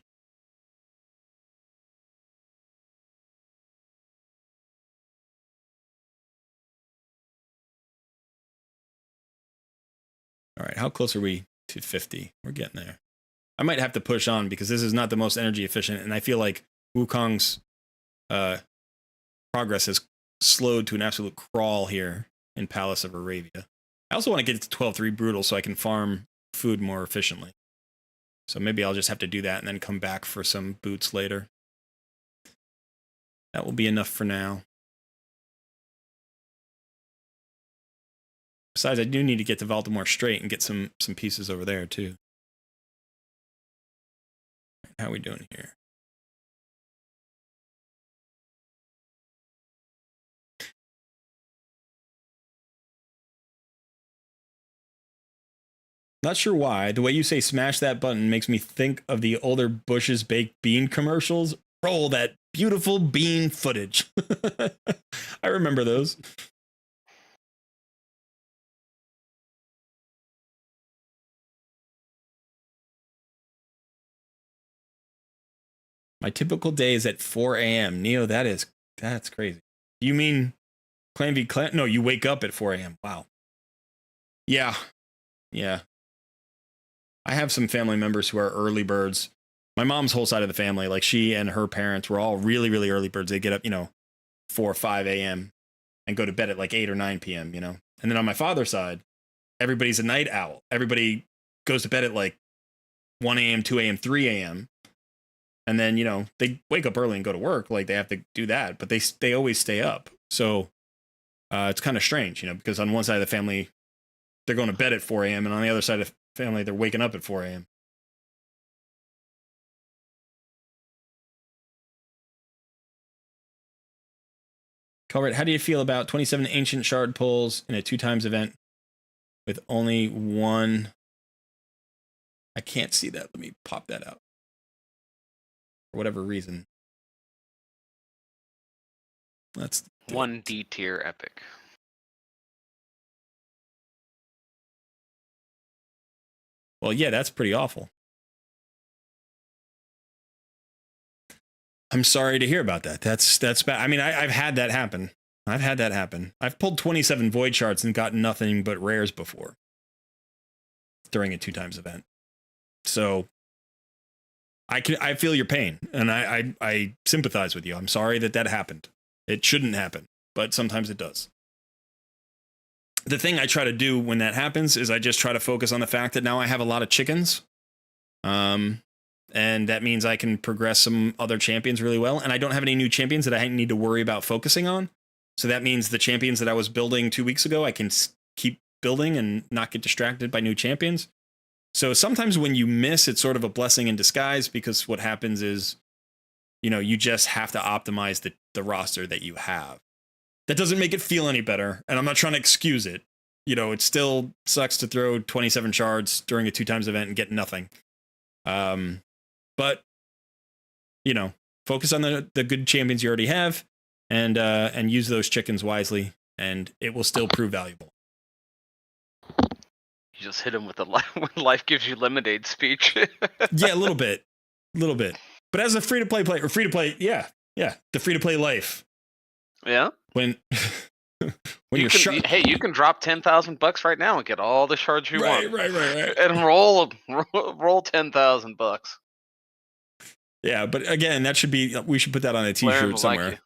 All right, how close are we to 50? We're getting there. I might have to push on because this is not the most energy efficient, and I feel like Wukong's progress has slowed to an absolute crawl here in Palace of Arabia. I also want to get to 12-3 Brutal so I can farm food more efficiently. So maybe I'll just have to do that and then come back for some boots later. That will be enough for now. Besides, I do need to get to Baltimore straight and get some pieces over there too. How we doing here? Not sure why. The way you say smash that button makes me think of the older Bush's baked bean commercials. Roll that beautiful bean footage. I remember those. My typical day is at 4 a.m. Neo, that's crazy. You mean Clan v Clan? No, you wake up at 4 a.m. Wow. Yeah. Yeah. I have some family members who are early birds. My mom's whole side of the family, like she and her parents were all really, really early birds. They get up, 4 or 5 a.m. and go to bed at like 8 or 9 p.m., And then on my father's side, everybody's a night owl. Everybody goes to bed at like 1 a.m., 2 a.m., 3 a.m. And then, they wake up early and go to work. Like they have to do that, but they always stay up. So it's kind of strange, because on one side of the family, they're going to bed at 4 a.m. and on the other side of the family, they're waking up at 4 a.m. Colbert, how do you feel about 27 ancient shard pulls in a 2x event with only one? I can't see that. Let me pop that out. For whatever reason. That's one D tier epic. Well, yeah, that's pretty awful. I'm sorry to hear about that. That's bad. I mean, I've had that happen. I've pulled 27 void shards and gotten nothing but rares before during a 2x event. So I feel your pain and I sympathize with you. I'm sorry that happened. It shouldn't happen, but sometimes it does. The thing I try to do when that happens is I just try to focus on the fact that now I have a lot of chickens. And that means I can progress some other champions really well. And I don't have any new champions that I need to worry about focusing on. So that means the champions that I was building 2 weeks ago, I can keep building and not get distracted by new champions. So sometimes when you miss, it's sort of a blessing in disguise, because what happens is, you just have to optimize the roster that you have. That doesn't make it feel any better. And I'm not trying to excuse it. It still sucks to throw 27 shards during a 2x event and get nothing. But, focus on the good champions you already have and use those chickens wisely, and it will still prove valuable. You just hit him with the when life gives you lemonade speech. Yeah, a little bit. But as a free-to-play player, yeah, the free-to-play life. Yeah. When you can drop $10,000 right now and get all the shards you want. Right. And roll $10,000. Yeah, but again, we should put that on a t-shirt somewhere.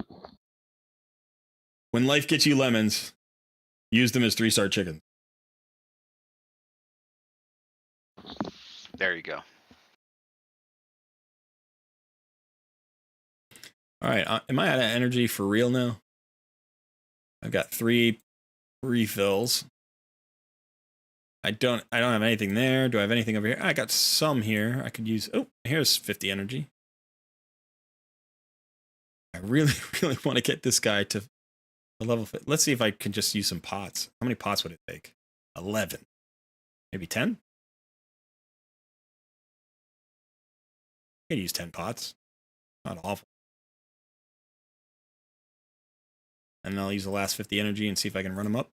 Like when life gets you lemons, use them as 3-star chickens. There you go. All right, am I out of energy for real now? I've got 3 refills. I don't have anything there. Do I have anything over here? I got some here. I could use. Oh, here's 50 energy. I really, really want to get this guy to the level fit. Let's see if I can just use some pots. How many pots would it take? 11. Maybe 10? I could use 10 pots. Not awful. And then I'll use the last 50 energy and see if I can run them up.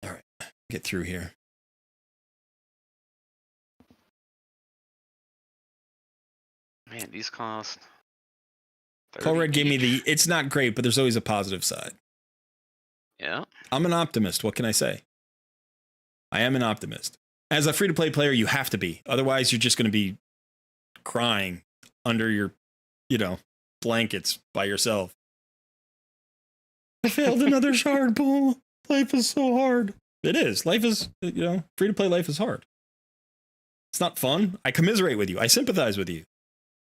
All right, get through here. Man, these cost. Colred gave me it's not great, but there's always a positive side. Yeah. I'm an optimist. What can I say? I am an optimist. As a free-to-play player, you have to be. Otherwise, you're just going to be crying under your, blankets by yourself. I failed another shard pull. Life is so hard. It is. Life is, free-to-play life is hard. It's not fun. I commiserate with you. I sympathize with you.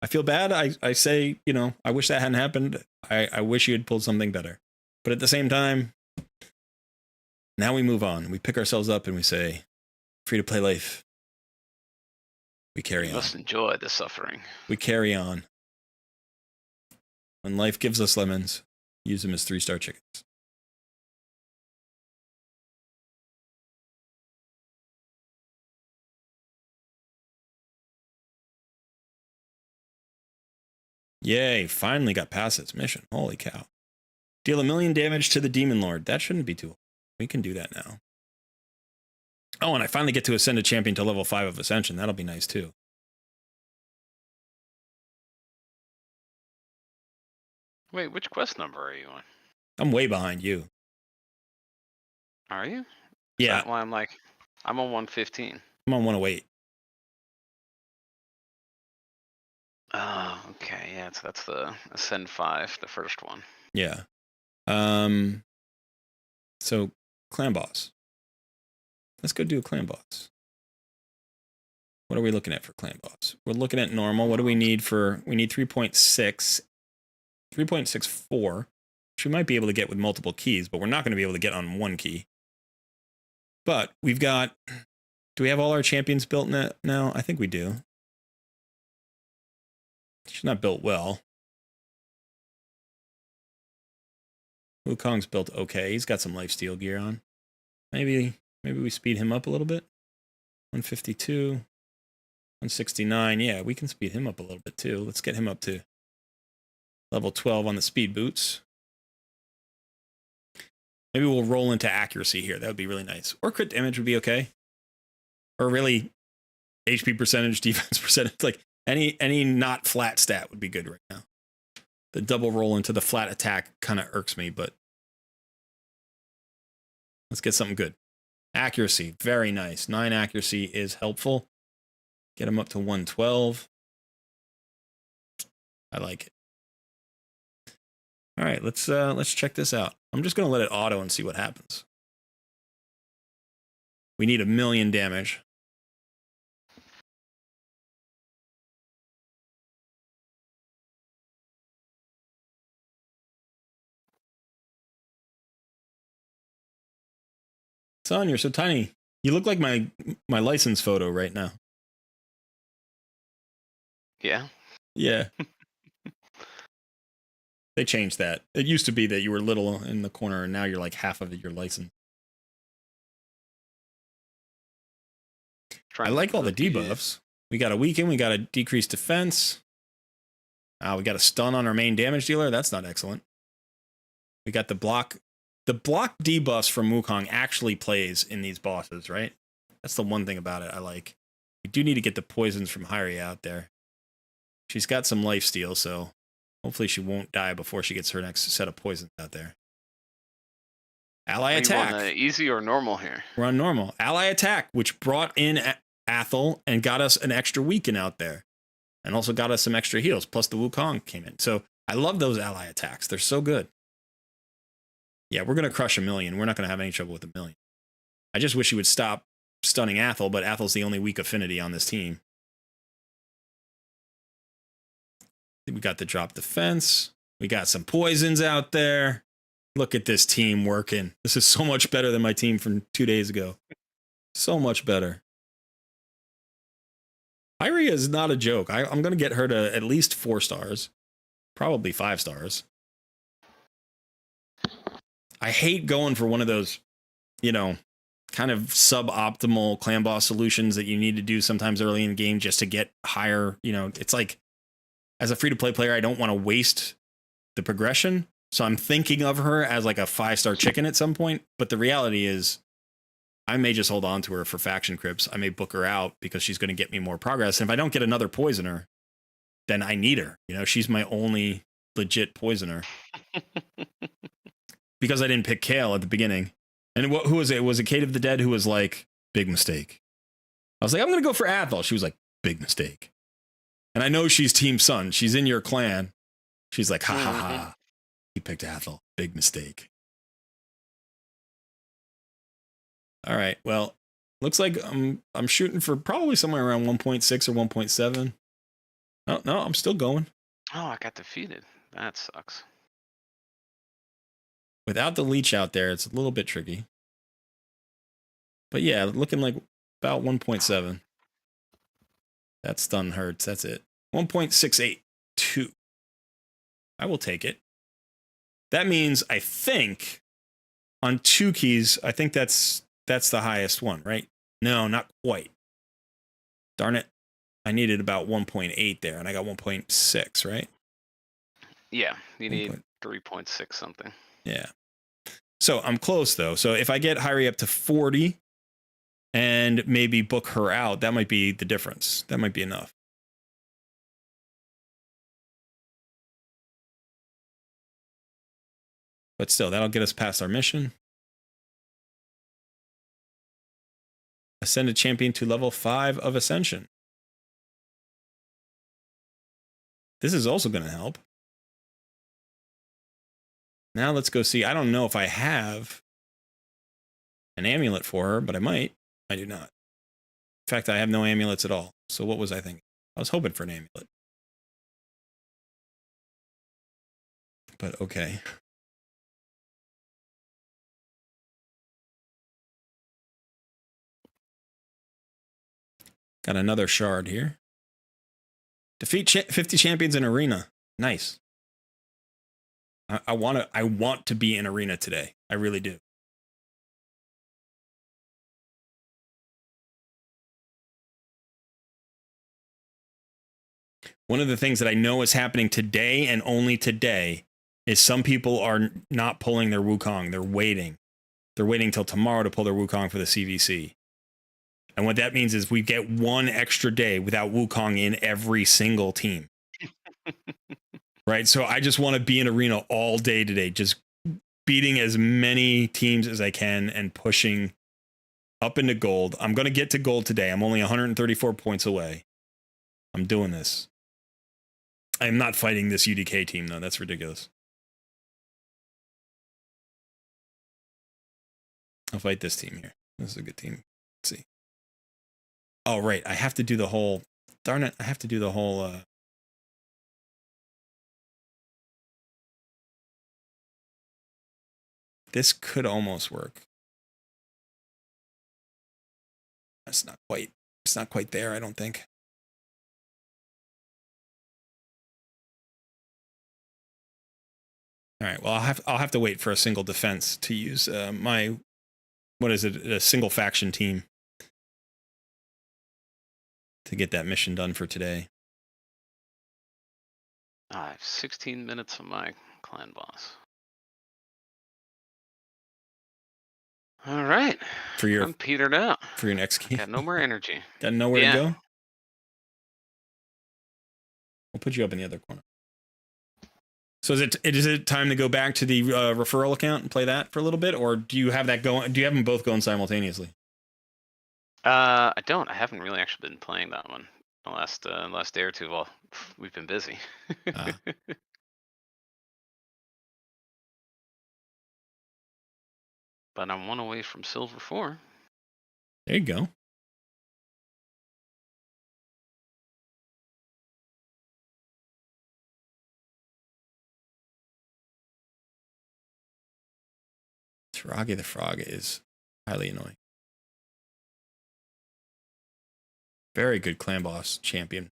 I feel bad. I say, you know, I wish that hadn't happened. I wish you had pulled something better. But at the same time, now we move on. We pick ourselves up and we say, free to play life. We carry on. Must enjoy the suffering. We carry on. When life gives us lemons, use them as 3-star chickens. Yay, finally got past its mission. Holy cow. Deal 1,000,000 damage to the Demon Lord. That shouldn't be too hard. We can do that now. Oh, and I finally get to ascend a champion to level 5 of Ascension. That'll be nice too. Wait, which quest number are you on? I'm way behind you. Are you? Yeah. That's why I'm like, I'm on 115. I'm on 108. Oh, okay. Yeah, so that's the Ascend 5, the first one. Yeah. So clan boss. Let's go do a clan boss. What are we looking at for clan boss? We're looking at normal. What do we need for? We need 3.6, 3.64, which we might be able to get with multiple keys, but we're not going to be able to get on one key. But we've got, do we have all our champions built now? I think we do. She's not built well. Wukong's built okay. He's got some lifesteal gear on. Maybe we speed him up a little bit. 152, 169. Yeah, we can speed him up a little bit too. Let's get him up to level 12 on the speed boots. Maybe we'll roll into accuracy here. That would be really nice. Or crit damage would be okay. Or really HP percentage, defense percentage. Like any not flat stat would be good right now. The double roll into the flat attack kind of irks me, but let's get something good. Accuracy, very nice. 9 accuracy is helpful. Get him up to 112. I like it. All right, let's check this out. I'm just gonna let it auto and see what happens. We need 1,000,000 damage. Son, you're so tiny. You look like my license photo right now. Yeah. Yeah. They changed that. It used to be that you were little in the corner, and now you're like half of your license. I like all the debuffs. We got a weaken, we got a decreased defense. We got a stun on our main damage dealer. That's not excellent. We got the block. The block debuffs from Wukong actually plays in these bosses, right? That's the one thing about it I like. We do need to get the poisons from Hyria out there. She's got some lifesteal, so hopefully she won't die before she gets her next set of poisons out there. Ally attack. Are you on easy or normal here? We're on normal. Ally attack, which brought in Athel and got us an extra weaken out there. And also got us some extra heals, plus the Wukong came in. So I love those ally attacks. They're so good. Yeah, we're going to crush 1,000,000. We're not going to have any trouble with 1,000,000. I just wish he would stop stunning Athel, but Athel's the only weak affinity on this team. We got the drop defense. We got some poisons out there. Look at this team working. This is so much better than my team from 2 days ago. So much better. Hyria is not a joke. I'm going to get her to at least 4 stars. Probably 5 stars. I hate going for one of those, you know, kind of suboptimal clan boss solutions that you need to do sometimes early in the game just to get higher. You know, it's like, as a free-to-play player, I don't want to waste the progression. So I'm thinking of her as like a 5-star chicken at some point. But the reality is, I may just hold on to her for faction crypts. I may book her out because she's going to get me more progress. And if I don't get another poisoner, then I need her. You know, she's my only legit poisoner. Because I didn't pick Kale at the beginning. And who was it? Was it Kate of the Dead who was like, big mistake? I was like, I'm going to go for Athel. She was like, big mistake. And I know she's Team Sun. She's in your clan. She's like, ha ha ha. He picked Athel. Big mistake. All right. Well, looks like I'm shooting for probably somewhere around 1.6 or 1.7. Oh, no, I'm still going. Oh, I got defeated. That sucks. Without the leech out there, it's a little bit tricky. But yeah, looking like about 1.7. That stun hurts. That's it. 1.682. I will take it. That means, I think, on 2 keys, I think that's the highest one, right? No, not quite. Darn it. I needed about 1.8 there, and I got 1.6, right? Yeah, you need 3.6 something. Yeah. So I'm close, though. So if I get Hyrie up to 40 and maybe book her out, that might be the difference. That might be enough. But still, that'll get us past our mission. Ascend a champion to level 5 of Ascension. This is also going to help. Now let's go see. I don't know if I have an amulet for her, but I might. I do not. In fact, I have no amulets at all. So what was I thinking? I was hoping for an amulet. But okay. Got another shard here. Defeat 50 champions in arena. Nice. I want to be in arena today. I really do. One of the things that I know is happening today and only today is some people are not pulling their Wukong. They're waiting. They're waiting till tomorrow to pull their Wukong for the CVC. And what that means is we get one extra day without Wukong in every single team. Right? So I just want to be in arena all day today, just beating as many teams as I can and pushing up into gold. I'm going to get to gold today. I'm only 134 points away. I'm doing this. I am not fighting this UDK team, though. That's ridiculous. I'll fight this team here. This is a good team. Let's see. Oh, right. I have to do the whole... Darn it. I have to do the whole... This could almost work. It's not quite there, I don't think. All right. Well, I'll have to wait for a single defense to use my, what is it, a single faction team to get that mission done for today. I have 16 minutes of my clan boss. All right. I'm petered out. For your next key. Got no more energy. Got nowhere to go. I'll put you up in the other corner. So is it time to go back to the referral account and play that for a little bit, or do you have that going? Do you have them both going simultaneously? I don't. I haven't really actually been playing that one the last day or two. Well, we've been busy. But I'm one away from silver 4. There you go. Taragi the Frog is highly annoying. Very good clan boss champion.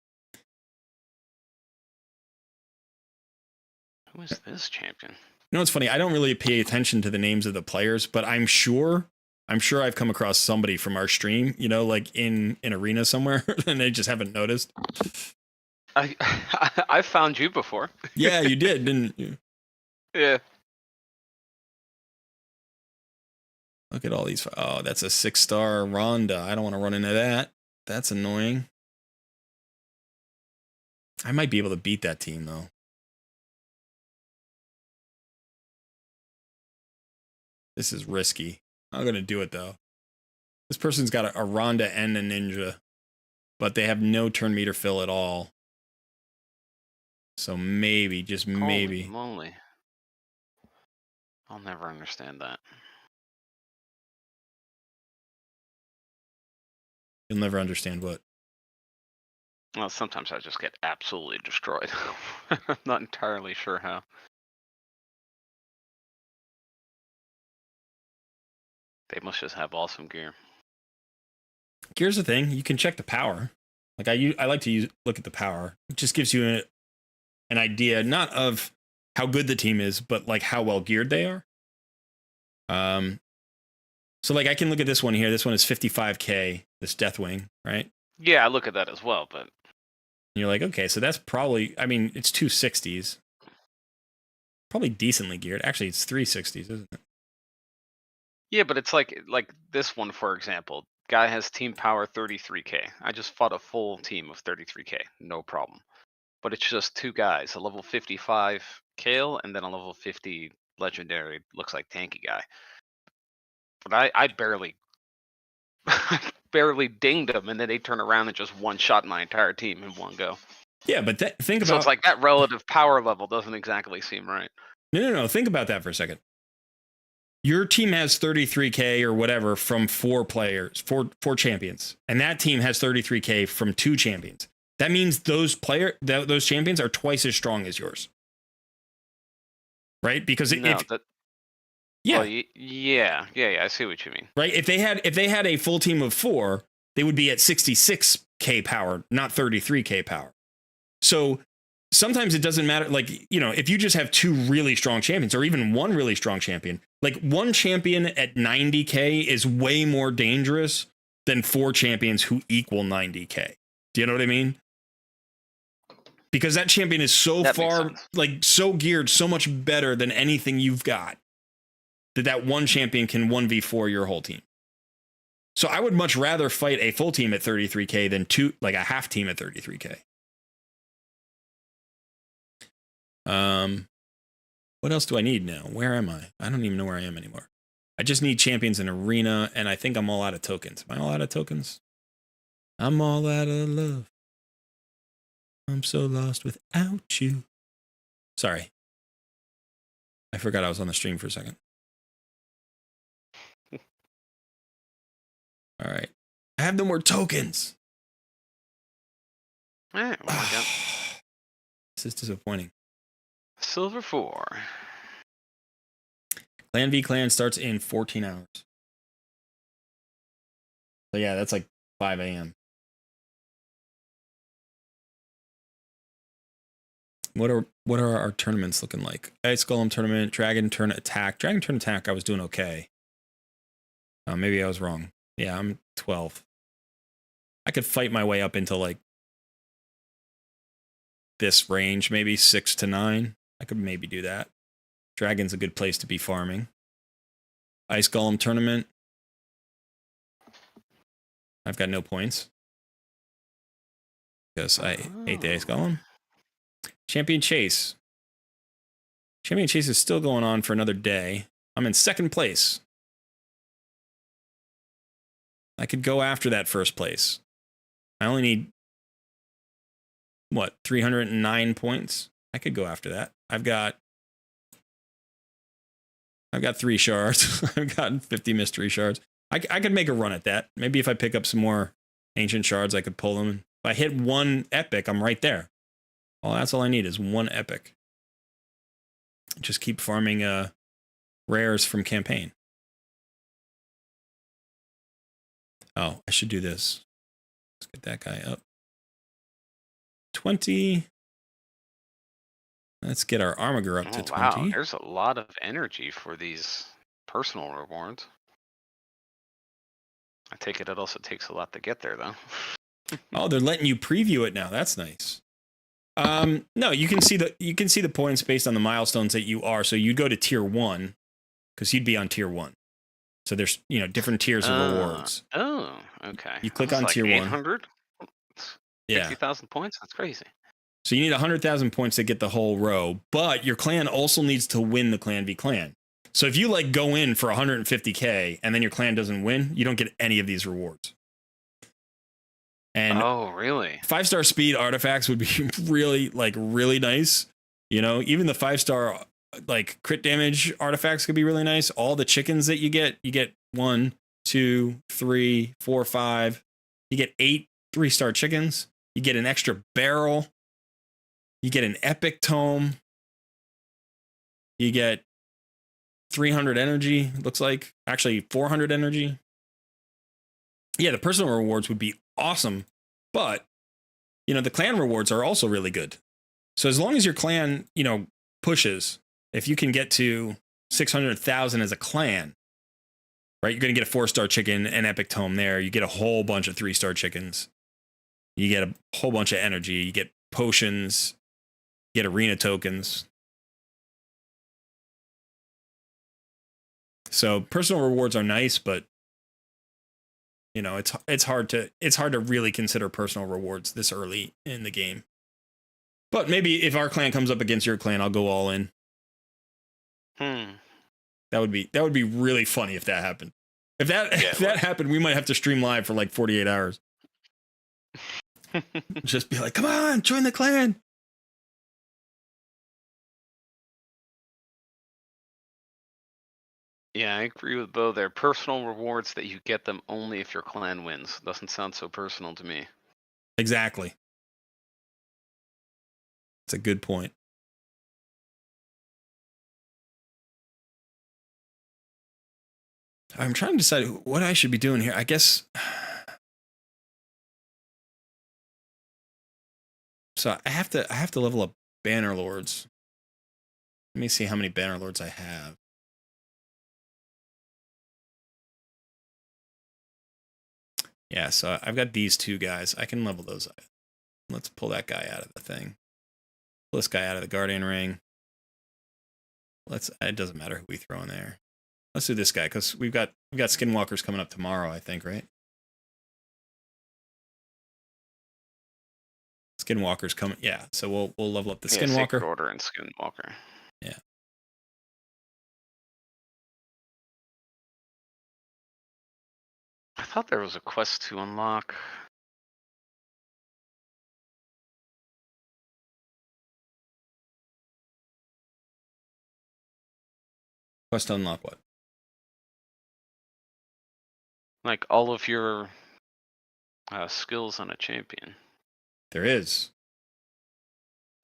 Who is this champion? You know, it's funny. I don't really pay attention to the names of the players, but I'm sure I've come across somebody from our stream, you know, like in an arena somewhere, and they just haven't noticed. I found you before. Yeah, you did, didn't you? Yeah. Look at all these. Oh, that's a 6-star Rhonda. I don't want to run into that. That's annoying. I might be able to beat that team, though. This is risky. I'm going to do it, though. This person's got a Rhonda and a Ninja, but they have no turn meter fill at all. So maybe, just maybe. Holy moly. I'll never understand that. You'll never understand what? Well, sometimes I just get absolutely destroyed. I'm not entirely sure how. They must just have awesome gear. Here's the thing: you can check the power. Like I like to look at the power. It just gives you an idea, not of how good the team is, but like how well geared they are. So like I can look at this one here. This one is 55K. This Deathwing, right? Yeah, I look at that as well, but And you're like, okay, so that's probably. I mean, it's 260s. Probably decently geared. Actually, it's 360s, isn't it? yeah, but it's like this one, for example. Guy has team power 33K. I just fought a full team of 33K, no problem. But it's just two guys, a level 55 Kale and then a level 50 legendary, looks like tanky guy. But I barely barely dinged them, and then they turn around and just one shot my entire team in one go. Yeah, but think So about. it's like that relative power level doesn't exactly seem right. No. Think about that for a second. Your team has 33K or whatever from 4 players, four champions, and that team has 33K from 2 champions. That means those champions are twice as strong as yours, right? Because No, yeah, well, yeah, I see what you mean. right. If they had a full team of 4, they would be at 66K power, not 33K power. So sometimes it doesn't matter. Like, you know, if you just have 2 really strong champions or even one really strong champion, like one champion at 90K is way more dangerous than 4 champions who equal 90K. Do you know what I mean? Because that champion is so far, like so geared, so much better than anything you've got that one champion can 1v4 your whole team. So I would much rather fight a full team at 33K than a half team at 33K. What else do I need now? Where am I? I don't even know where I am anymore. I just need champions in arena, and I think I'm all out of tokens. Am I all out of tokens? I'm all out of love. I'm so lost without you. Sorry. I forgot I was on the stream for a second. All right. I have no more tokens. All right, well, we got This is disappointing. Silver 4. Clan v Clan starts in 14 hours. So yeah, that's like 5 a.m. What are our tournaments looking like? Ice Golem tournament, Dragon turn attack. Dragon turn attack, I was doing okay. Maybe I was wrong. Yeah, I'm 12. I could fight my way up into like this range, maybe 6 to 9. I could maybe do that. Dragon's a good place to be farming. Ice Golem tournament. I've got no points because I ate the Ice Golem. Champion Chase. Champion Chase is still going on for another day. I'm in 2nd place. I could go after that 1st place. I only need, 309 points? I could go after that. I've got 3 shards. I've got 50 mystery shards. I could make a run at that. Maybe if I pick up some more ancient shards, I could pull them. If I hit 1 epic, I'm right there. Well, that's all I need is 1 epic. Just keep farming rares from campaign. Oh, I should do this. Let's get that guy up. 20. Let's get our Armiger up to 20. Wow, there's a lot of energy for these personal rewards. I take it also takes a lot to get there, though. Oh, they're letting you preview it now. That's nice. No, you can see the points based on the milestones that you are. So you'd go to tier 1 because you'd be on tier 1. So there's different tiers of rewards. Oh, okay. You click on tier 1. 800? Yeah. 60,000 points? That's crazy. So you need 100,000 points to get the whole row, but your clan also needs to win the clan v clan. So if you like go in for 150K and then your clan doesn't win, you don't get any of these rewards. And oh, really? 5-star speed artifacts would be really nice. Even the 5-star like crit damage artifacts could be really nice. All the chickens that you get 1, 2, 3, 4, 5. You get 8 3-star chickens. You get an extra barrel. You get an epic tome. You get 300 energy, looks like. Actually, 400 energy. Yeah, the personal rewards would be awesome. But, you know, the clan rewards are also really good. So as long as your clan, you know, pushes, if you can get to 600,000 as a clan, right, you're going to get a 4-star chicken, an epic tome there. You get a whole bunch of 3-star chickens. You get a whole bunch of energy. You get potions. You get arena tokens. So personal rewards are nice, but you know, it's hard to really consider personal rewards this early in the game. But maybe if our clan comes up against your clan, I'll go all in. That would be really funny if that happened. If that happened, we might have to stream live for like 48 hours. Just be like, come on, join the clan. Yeah, I agree with Bo. They're personal rewards that you get them only if your clan wins. Doesn't sound so personal to me. Exactly. That's a good point. I'm trying to decide what I should be doing here. I guess. So I have to level up banner lords. Let me see how many banner lords I have. Yeah, so I've got these two guys. I can level those up. Let's pull that guy out of the thing. Pull this guy out of the guardian ring. It doesn't matter who we throw in there. Let's do this guy because we've got skinwalkers coming up tomorrow, I think, right? Skinwalkers coming. Yeah, so we'll level up the Skinwalker. Sacred Order and Skinwalker. Yeah. I thought there was a quest to unlock. Quest to unlock what? Like all of your skills on a champion. There is.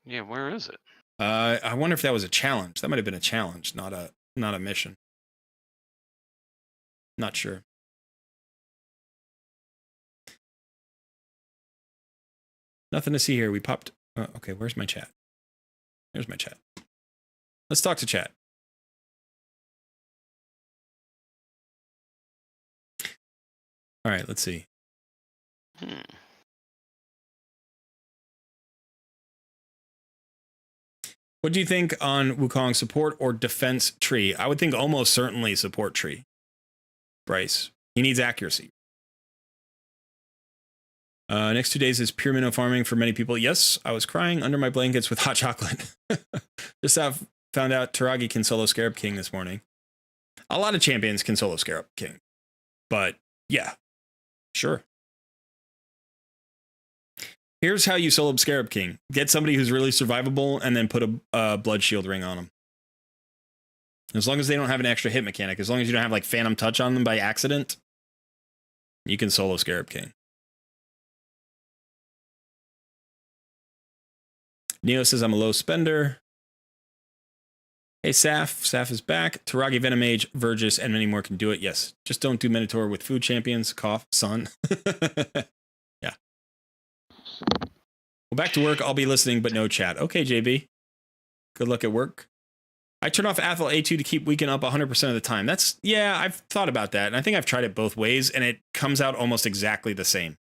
Yeah, where is it? I wonder if that was a challenge. That might have been a challenge, not a mission. Not sure. Nothing to see here. We popped. Okay, where's my chat? There's my chat. Let's talk to chat. All right, let's see. What do you think on Wukong, support or defense tree? I would think almost certainly support tree. Bryce, he needs accuracy. Next 2 days is pure minnow farming for many people. Yes, I was crying under my blankets with hot chocolate. Just found out Taragi can solo Scarab King this morning. A lot of champions can solo Scarab King. But yeah, sure. Here's how you solo Scarab King. Get somebody who's really survivable and then put a blood shield ring on them. As long as they don't have an extra hit mechanic, as long as you don't have like Phantom Touch on them by accident, you can solo Scarab King. Neo says I'm a low spender. Hey, Saf. Saf is back. Taragi, Venomage, Vergis, and many more can do it. Yes. Just don't do Minotaur with food champions. Cough, son. Yeah. Well, back to work. I'll be listening, but no chat. Okay, JB. Good luck at work. I turn off Athel A2 to keep weaken up 100% of the time. Yeah, I've thought about that. And I think I've tried it both ways, and it comes out almost exactly the same.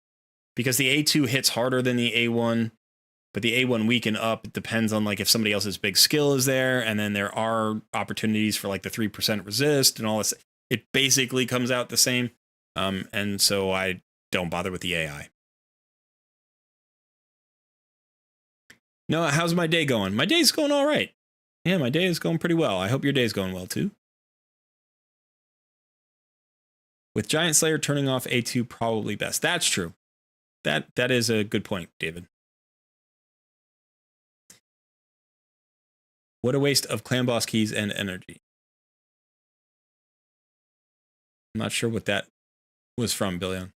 Because the A2 hits harder than the A1. But the A1 weaken up, it depends on like if somebody else's big skill is there, and then there are opportunities for like the 3% resist and all this. It basically comes out the same. And so I don't bother with the AI. No, how's my day going? My day's going all right. Yeah, my day is going pretty well. I hope your day's going well too. With Giant Slayer turning off A2 probably best. That's true. That is a good point, David. What a waste of clan boss keys and energy. I'm not sure what that was from, Billion.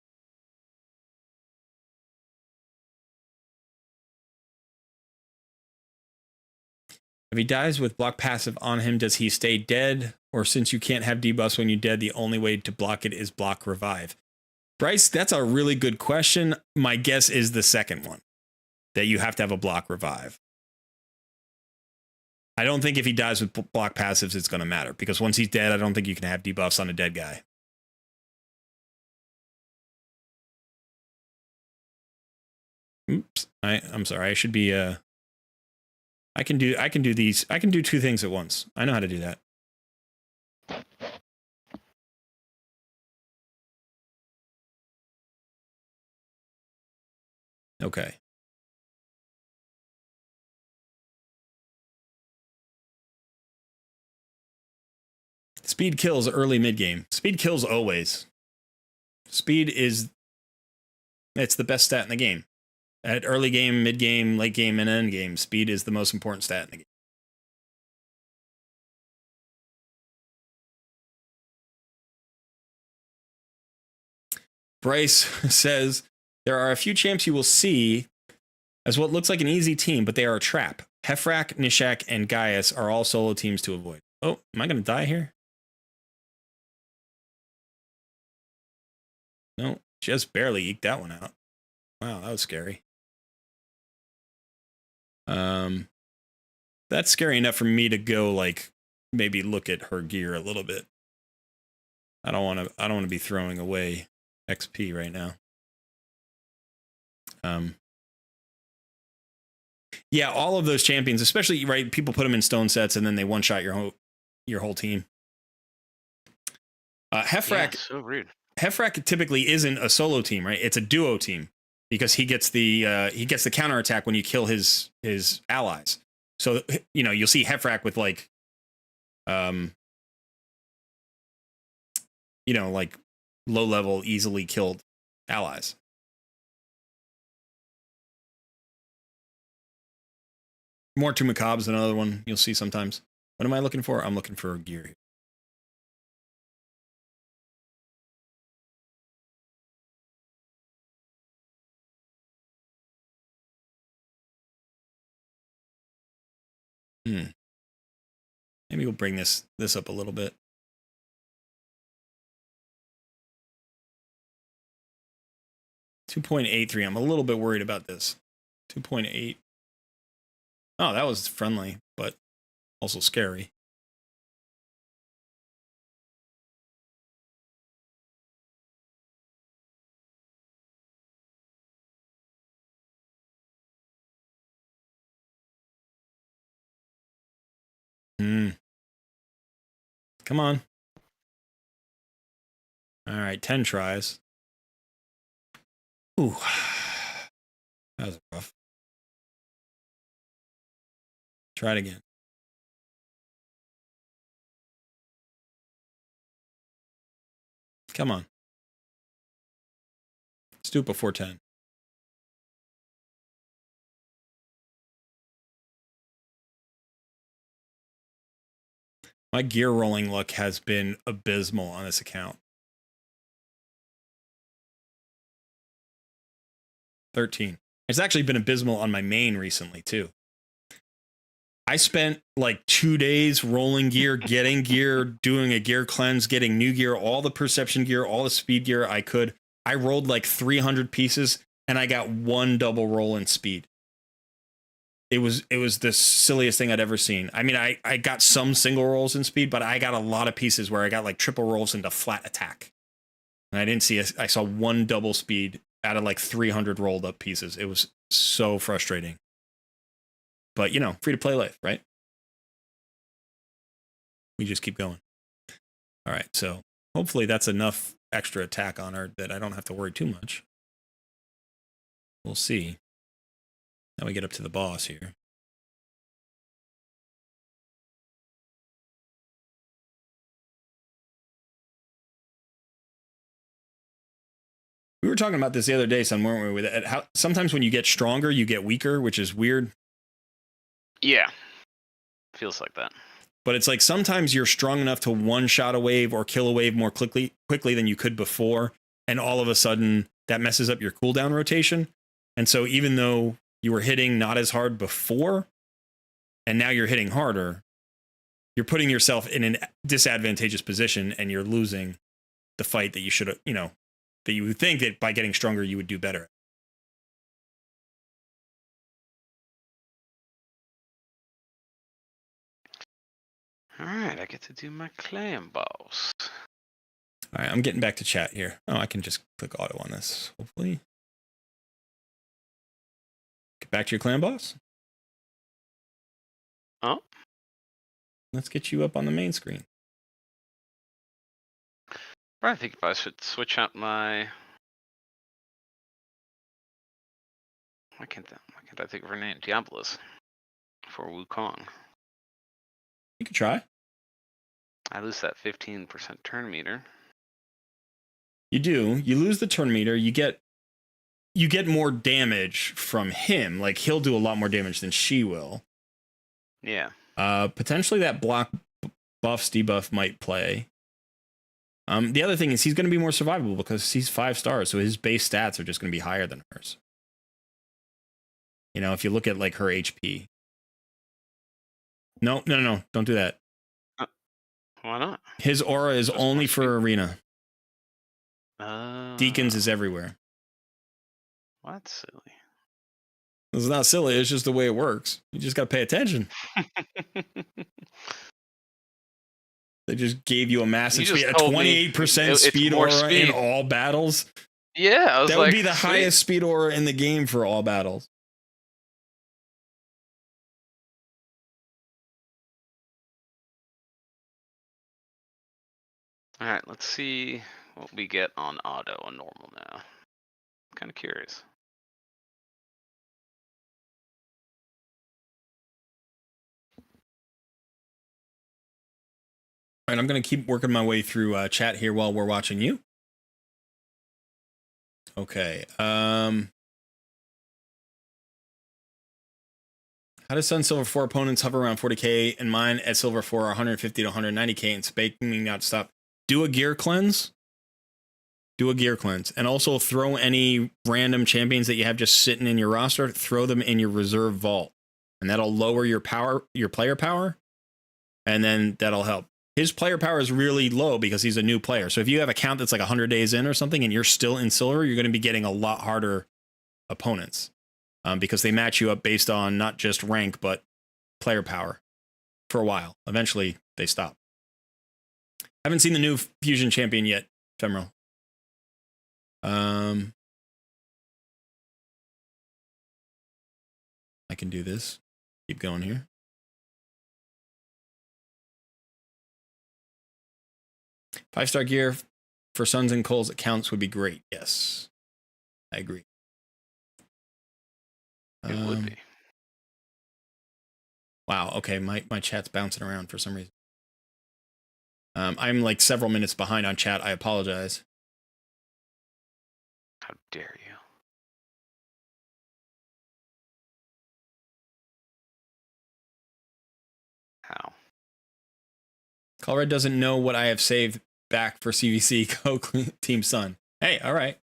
If he dies with block passive on him, does he stay dead? Or since you can't have debuffs when you're dead, the only way to block it is block revive? Bryce, that's a really good question. My guess is the second one, that you have to have a block revive. I don't think if he dies with block passives, it's going to matter, because once he's dead, I don't think you can have debuffs on a dead guy. Oops, I'm sorry. I should be. I can do these. I can do two things at once. I know how to do that. Okay. Speed kills early mid game. Speed kills always. Speed is, it's the best stat in the game. At early game, mid game, late game, and end game, speed is the most important stat in the game. Bryce says, there are a few champs you will see as what looks like an easy team, but they are a trap. Hefrak, Nishak, and Gaius are all solo teams to avoid. Oh, am I going to die here? No, just barely eked that one out. Wow, that was scary. That's scary enough for me to go, like, maybe look at her gear a little bit. I don't want to be throwing away XP right now. Yeah, all of those champions, especially, right, people put them in stone sets and then they one-shot your whole team. Hefrak, yeah, so rude. Hefrak typically isn't a solo team, right? It's a duo team, because he gets the counterattack when you kill his allies. So, you know, you'll see Hefrak with, like, you know, like, low level, easily killed allies. More to Macabre's another one you'll see sometimes. What am I looking for? I'm looking for gear. Maybe we'll bring this up a little bit. .83. I'm a little bit worried about this. 2.8. Oh, that was friendly, but also scary. Come on. All right, 10 tries. Ooh. That was rough. Try it again. Come on. Let's do it before 10. My gear rolling luck has been abysmal on this account. 13. It's actually been abysmal on my main recently, too. I spent like 2 days rolling gear, getting gear, doing a gear cleanse, getting new gear, all the perception gear, all the speed gear I could. I rolled like 300 pieces and I got one double roll in speed. It was the silliest thing I'd ever seen. I mean, I got some single rolls in speed, but I got a lot of pieces where I got like triple rolls into flat attack. And I didn't see I saw one double speed out of like 300 rolled up pieces. It was so frustrating. But, you know, free to play life, right? We just keep going. All right, so hopefully that's enough extra attack on her that I don't have to worry too much. We'll see. Now we get up to the boss here. We were talking about this the other day, son, weren't we? With it, how sometimes when you get stronger, you get weaker, which is weird. Yeah, feels like that. But it's like sometimes you're strong enough to one-shot a wave or kill a wave more quickly than you could before, and all of a sudden that messes up your cooldown rotation. And so even though you were hitting not as hard before, and now you're hitting harder, you're putting yourself in a disadvantageous position, and you're losing the fight that you should, that you would think that by getting stronger you would do better. All right, I get to do my clan boss. All right, I'm getting back to chat here. Oh, I can just click auto on this, hopefully. Get back to your clan boss. Oh. Let's get you up on the main screen. I think if I should switch out my... Why can't I think of her name? Diablos. For Wukong. You could try. I lose that 15% turn meter. You do. You lose the turn meter. You get more damage from him. Like, he'll do a lot more damage than she will. Yeah. Potentially that block buffs debuff might play. The other thing is he's going to be more survivable because he's 5 stars, so his base stats are just going to be higher than hers. If you look at like her HP. No, don't do that. Why not? His aura is only for arena. Oh. Deacons is everywhere. Well, that's silly. It's not silly, it's just the way it works. You just got to pay attention. They just gave you a massive speed, a 28% speed aura in all battles. Yeah, I was that would be the highest speed aura in the game for all battles. All right, let's see what we get on auto and normal now. I'm kind of curious. All right, I'm going to keep working my way through chat here while we're watching you. Okay. How does Sun Silver 4 opponents hover around 40k and mine at Silver 4 are 150 to 190k and spaking not stop? Do a gear cleanse. Do a gear cleanse. And also throw any random champions that you have just sitting in your roster, throw them in your reserve vault. And that'll lower your player power. And then that'll help. His player power is really low because he's a new player. So if you have a count that's like 100 days in or something and you're still in silver, you're going to be getting a lot harder opponents. Because they match you up based on not just rank, but player power for a while. Eventually, they stop. Haven't seen the new Fusion champion yet, Ephemeral. I can do this. Keep going here. Five-star gear for Suns and Coles accounts would be great. Yes, I agree. It would be. Wow, okay, my chat's bouncing around for some reason. I'm like several minutes behind on chat. I apologize. How dare you? How? Colorado doesn't know what I have saved back for CVC. Go Team Sun. Hey, all right.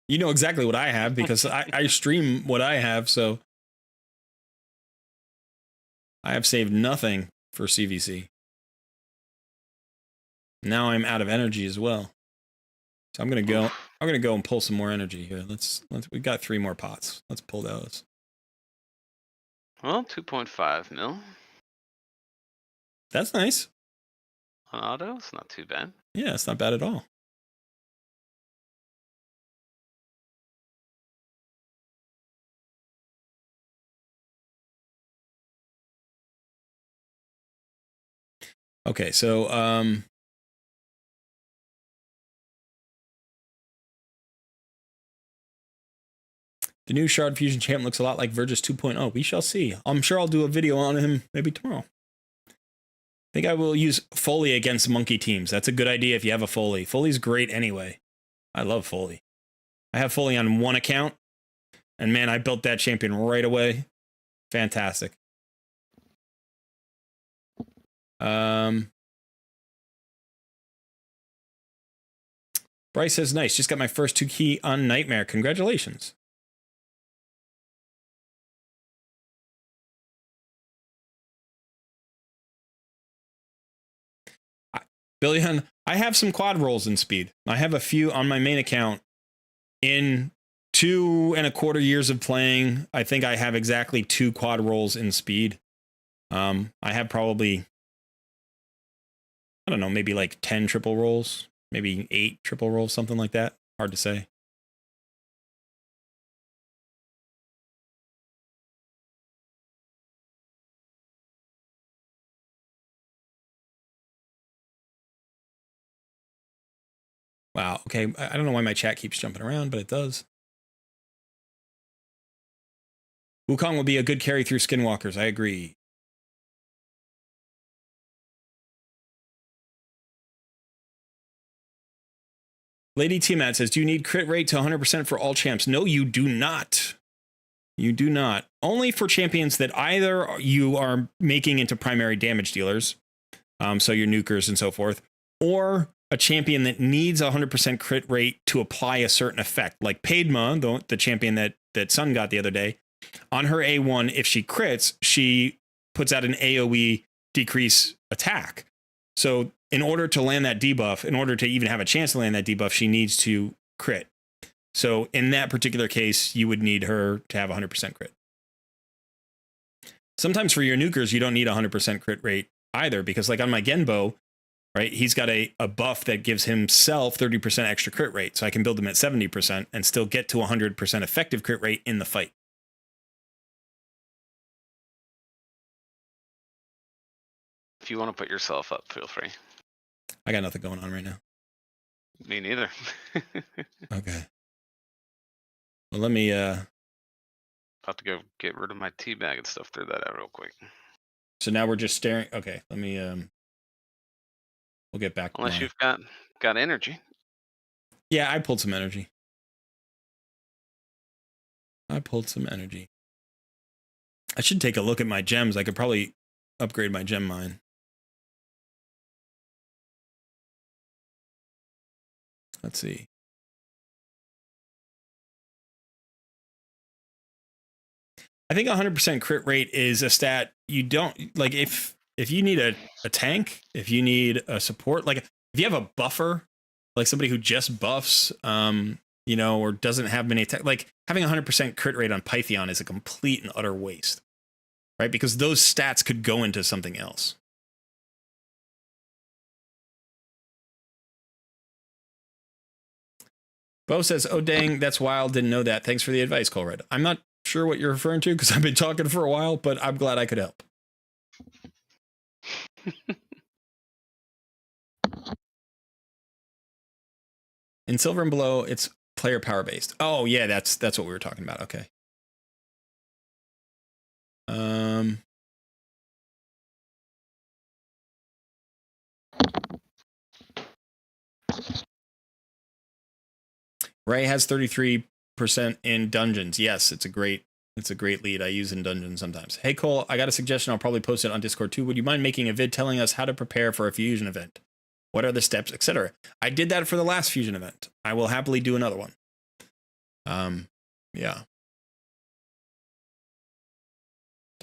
You know exactly what I have because I stream what I have, so I have saved nothing for CVC. Now I'm out of energy as well. So I'm gonna go and pull some more energy here. We got 3 more pots. Let's pull those. Well, 2.5 mil. That's nice. On auto, it's not too bad. Yeah, it's not bad at all. Okay, so the new Shard Fusion champ looks a lot like Vergis 2.0. We shall see. I'm sure I'll do a video on him maybe tomorrow. I think I will use Foley against monkey teams. That's a good idea if you have a Foley. Foley's great anyway. I love Foley. I have Foley on one account, and man, I built that champion right away. Fantastic. Bryce says, nice. Just got my first 2 key on Nightmare. Congratulations. Billion, I have some quad rolls in speed. I have a few on my main account. In 2.25 years of playing, I think I have exactly 2 quad rolls in speed. I have probably, I don't know, maybe like 10 triple rolls, maybe 8 triple rolls, something like that. Hard to say. Wow. Okay. I don't know why my chat keeps jumping around, but it does. Wukong will be a good carry through Skinwalkers. I agree. Lady Tiamat says, do you need crit rate to 100% for all champs? No, you do not. You do not. Only for champions that either you are making into primary damage dealers, so your nukers and so forth, or a champion that needs 100% crit rate to apply a certain effect. Like Padma, the champion that Sun got the other day, on her A1, if she crits, she puts out an AoE decrease attack. So in order to land that debuff, in order to even have a chance to land that debuff, she needs to crit. So in that particular case, you would need her to have 100% crit. Sometimes for your nukers, you don't need 100% crit rate either, because like on my Genbo, right, he's got a buff that gives himself 30% extra crit rate. So I can build him at 70% and still get to 100% effective crit rate in the fight. If you want to put yourself up, feel free. I got nothing going on right now. Me neither. Okay. Well, let me About to go get rid of my tea bag and stuff. Throw that out real quick. So now we're just staring. Okay, let me we'll get back. Unless you've got energy. Yeah, I pulled some energy. I should take a look at my gems. I could probably upgrade my gem mine. Let's see. I think 100% crit rate is a stat you don't like. If you need a tank, if you need a support, like if you have a buffer, like somebody who just buffs, you know, or doesn't have many attack, like having 100% crit rate on Pythion is a complete and utter waste, right? Because those stats could go into something else. Bo says, oh, dang, that's wild. Didn't know that. Thanks for the advice, Colred. I'm not sure what you're referring to because I've been talking for a while, but I'm glad I could help. In Silver and Below, it's player power based. Oh, yeah, that's what we were talking about. Okay. Ray has 33% in dungeons. Yes, it's a great lead I use in dungeons sometimes. Hey Cole, I got a suggestion. I'll probably post it on Discord too. Would you mind making a vid telling us how to prepare for a fusion event? What are the steps, etc.? I did that for the last fusion event. I will happily do another one. Yeah.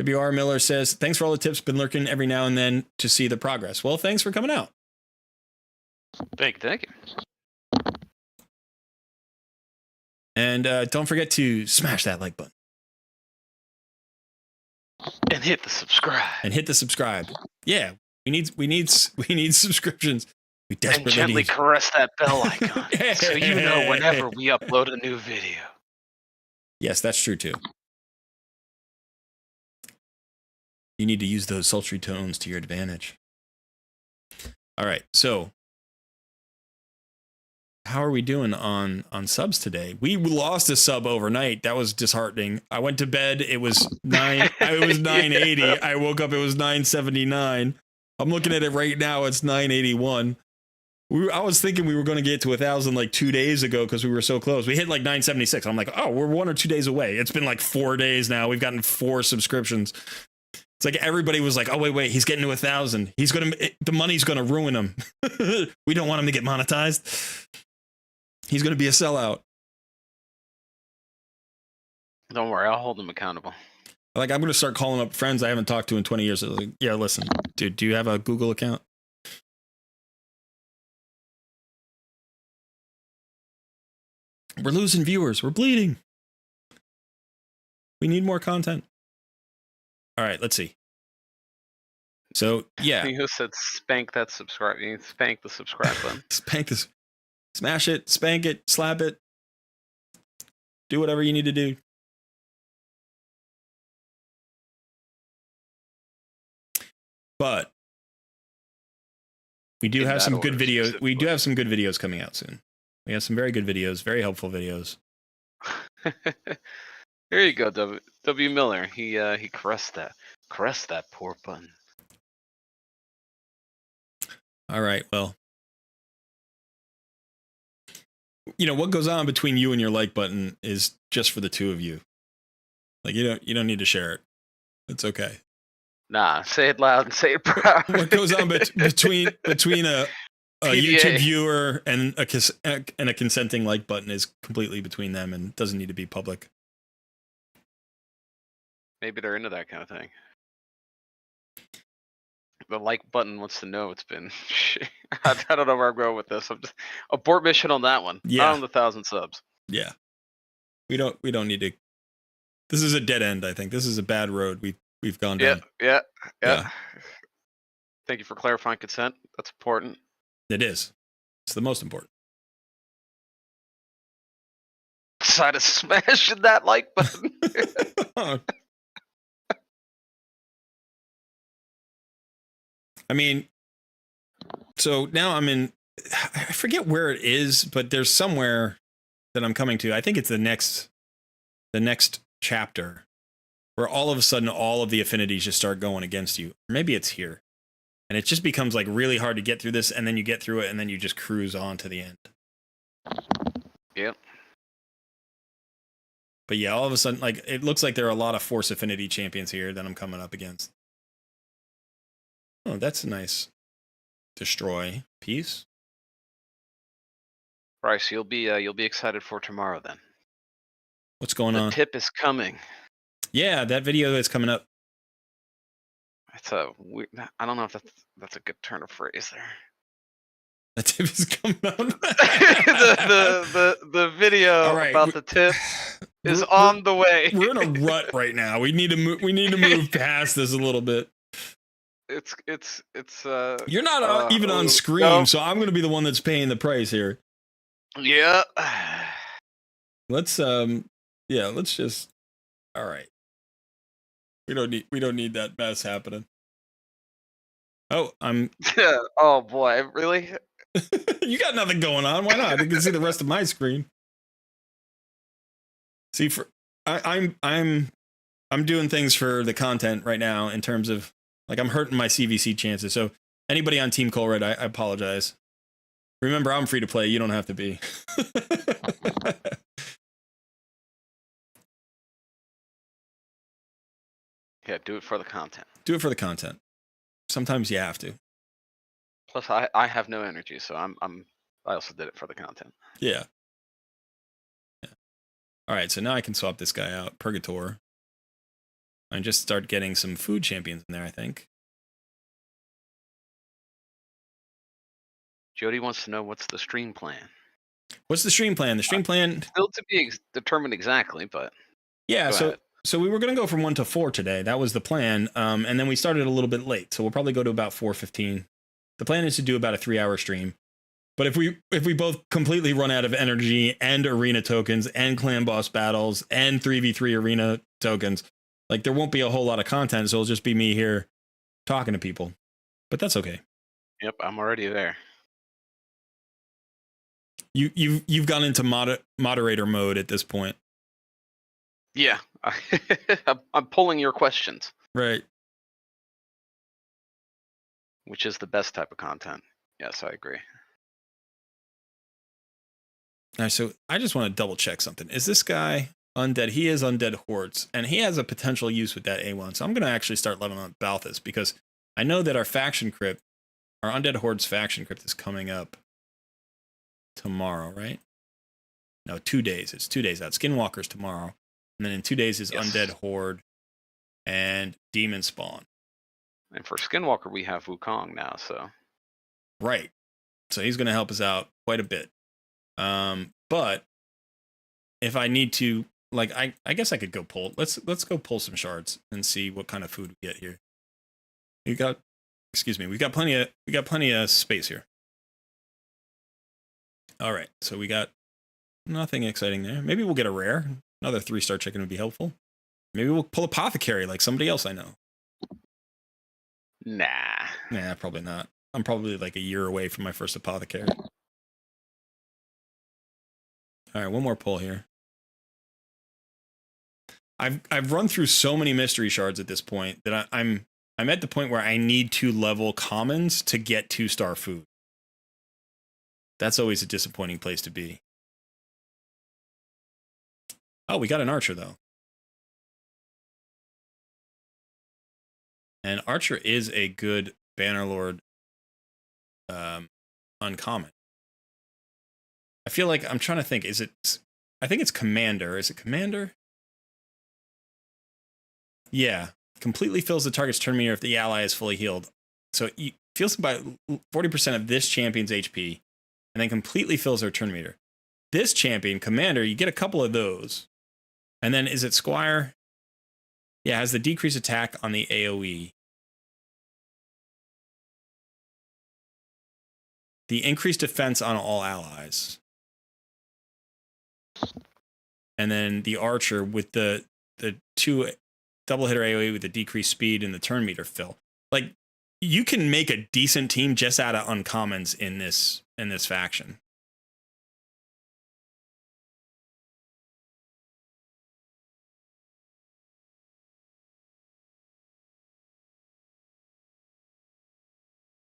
WR Miller says, thanks for all the tips. Been lurking every now and then to see the progress. Well, thanks for coming out. Thank you. And don't forget to smash that like button. And hit the subscribe. Yeah, we need subscriptions. We desperately and gently need. Caress that bell icon so you know whenever we upload a new video. Yes, that's true too. You need to use those sultry tones to your advantage. All right, so how are we doing on subs today? We lost a sub overnight. That was disheartening. I went to bed. It was 980. Yeah. I woke up. It was 979. I'm looking at it right now. It's 981. I was thinking we were going to get to 1,000 like 2 days ago because we were so close. We hit like 976. I'm like, oh, we're 1 or 2 days away. It's been like 4 days now. We've gotten 4 subscriptions. It's like everybody was like, oh, wait, he's getting to 1,000. The money's going to ruin him. We don't want him to get monetized. He's going to be a sellout. Don't worry, I'll hold him accountable. Like, I'm going to start calling up friends I haven't talked to in 20 years. Like, yeah, listen, dude, do you have a Google account? We're losing viewers. We're bleeding. We need more content. All right, let's see. So, yeah. You said spank that subscribe. You spank the subscribe button. Spank this. Smash it, spank it, slap it. Do whatever you need to do. But we do have some good videos. We do have some good videos coming out soon. We have some very good videos, very helpful videos. Here you go, W. Miller. He caressed that poor button. All right, well, you know what goes on between you and your like button is just for the two of you. Like you don't need to share it. It's okay. Nah, say it loud and say it proud. What goes on between a YouTube viewer and a consenting like button is completely between them and doesn't need to be public. Maybe they're into that kind of thing. The like button wants to know it's been. I don't know where I'm going with this. I'm just abort mission on that one. Yeah. Not on the 1,000 subs. Yeah. We don't need to. This is a dead end. I think this is a bad road we've gone down. Yeah. Thank you for clarifying consent. That's important. It is. It's the most important. Decide to smash that like button. I mean, so now I'm in. I forget where it is, but there's somewhere that I'm coming to. I think it's the next chapter, where all of a sudden all of the affinities just start going against you. Or maybe it's here. And it just becomes like really hard to get through this, and then you get through it, and then you just cruise on to the end. Yep. But yeah, all of a sudden, like it looks like there are a lot of Force Affinity champions here that I'm coming up against. Oh, that's a nice destroy piece. Bryce, you'll be excited for tomorrow then. What's going on? The tip is coming. Yeah, that video is coming up. It's a weird, I don't know if that's a good turn of phrase there. The tip is coming up. the video about the tip is on the way. We're in a rut right now. We need to move. We need to move past this a little bit. It's You're not even on screen, no. So I'm going to be the one that's paying the price here. Yeah. Let's just. All right. We don't need that mess happening. Oh, I'm. Oh boy, really? You got nothing going on. Why not? You can see the rest of my screen. See, I'm doing things for the content right now in terms of like I'm hurting my CVC chances. So anybody on Team Colred, I apologize. Remember, I'm free to play. You don't have to be. Yeah, do it for the content. Do it for the content. Sometimes you have to. Plus, I have no energy, so I also did it for the content. Yeah. All right, so now I can swap this guy out, Purgator, and just start getting some food champions in there, I think. Jody wants to know what's the stream plan. What's the stream plan? The stream plan still to be determined exactly, but yeah. So we were going to go from 1 to 4 today. That was the plan, and then we started a little bit late, so we'll probably go to about 4:15. The plan is to do about a 3-hour stream. But if we both completely run out of energy and arena tokens and clan boss battles and 3v3 arena tokens, like there won't be a whole lot of content. So it'll just be me here talking to people. But that's okay. Yep, I'm already there. You've gone into moderator mode at this point. Yeah, I'm pulling your questions. Right. Which is the best type of content. Yes, I agree. All right, so I just want to double check something. Is this guy undead? He is undead hordes, and he has a potential use with that A1. So I'm going to actually start leveling up Balthus because I know that our faction crypt, our undead hordes faction crypt is coming up tomorrow, right? No, 2 days. It's 2 days out. Skinwalker's tomorrow. And then in 2 days is Undead Horde and Demon Spawn. And for Skinwalker, we have Wukong now, so. Right. So he's going to help us out quite a bit. But if I need to, like, I guess I could go pull. Let's go pull some shards and see what kind of food we get here. We got, excuse me, we got plenty of space here. All right, so we got nothing exciting there. Maybe we'll get a rare. Another 3-star chicken would be helpful. Maybe we'll pull apothecary like somebody else I know. Nah, probably not. I'm probably like a year away from my first apothecary. All right, one more pull here. I've run through so many mystery shards at this point that I'm at the point where I need to level commons to get 2-star food. That's always a disappointing place to be. Oh, we got an archer though. And archer is a good Bannerlord uncommon. I feel like I'm trying to think, I think it's commander. Is it commander? Yeah. Completely fills the target's turn meter if the ally is fully healed. So it fills about 40% of this champion's HP and then completely fills their turn meter. This champion, commander, you get a couple of those. And then is it squire? Yeah, has the decreased attack on the AoE. The increased defense on all allies. And then the archer with the 2 double hitter AoE with the decreased speed and the turn meter fill. Like, you can make a decent team just out of uncommons in this faction.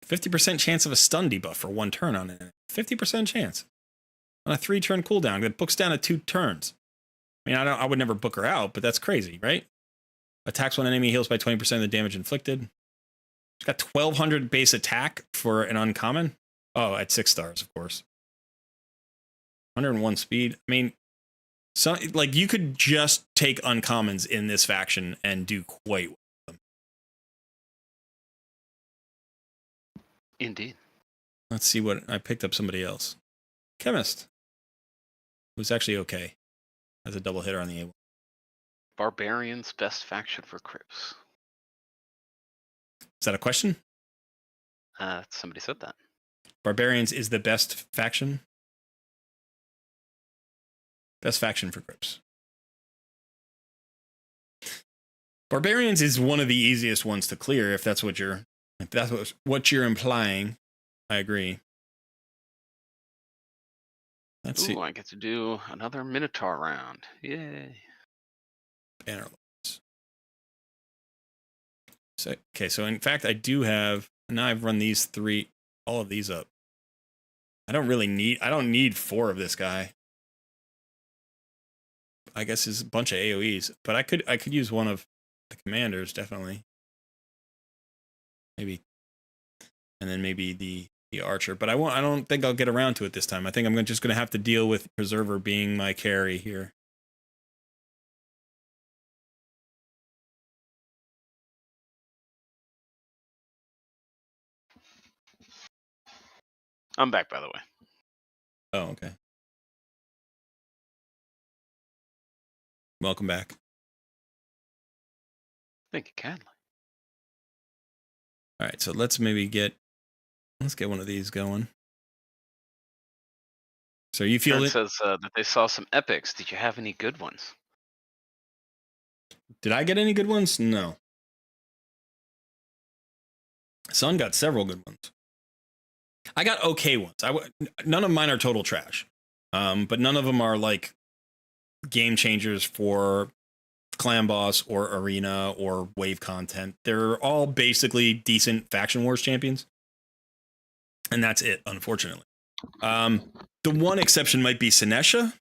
%50 chance of a stun debuff for 1 turn on it. 50% chance on a 3-turn cooldown that books down to 2 turns. I mean, I would never book her out, but that's crazy, right? Attacks one enemy, heals by 20% of the damage inflicted. She's got 1200 base attack for an uncommon. Oh, at 6 stars, of course. 101 speed. I mean, so like you could just take uncommons in this faction and do quite well with them. Indeed. Let's see what I picked up. Somebody else, chemist, who's actually okay as a double hitter on the A1. Barbarian's best faction for Crips. Is that a question? Somebody said that. Barbarians is the best faction. Best faction for Crips. Barbarians is one of the easiest ones to clear if that's what you're implying. I agree. Let's see. I get to do another Minotaur round. Yay. Bannerlords. So, okay, so in fact, I do have, now I've run these 3, all of these up. I don't need 4 of this guy. I guess it's a bunch of AoEs, but I could use one of the commanders, definitely. Maybe. And then maybe the archer, but I don't think I'll get around to it this time. I think I'm just going to have to deal with Preserver being my carry here. I'm back, by the way. Oh, okay. Welcome back. Thank you kindly. All right, so let's get one of these going. So you feel It it says that they saw some epics. Did you have any good ones? Did I get any good ones? No. Sun got several good ones. I got okay ones. None of mine are total trash. But none of them are like game changers for clan boss or arena or wave content. They're all basically decent faction wars champions. And that's it, unfortunately. The one exception might be Sinesha.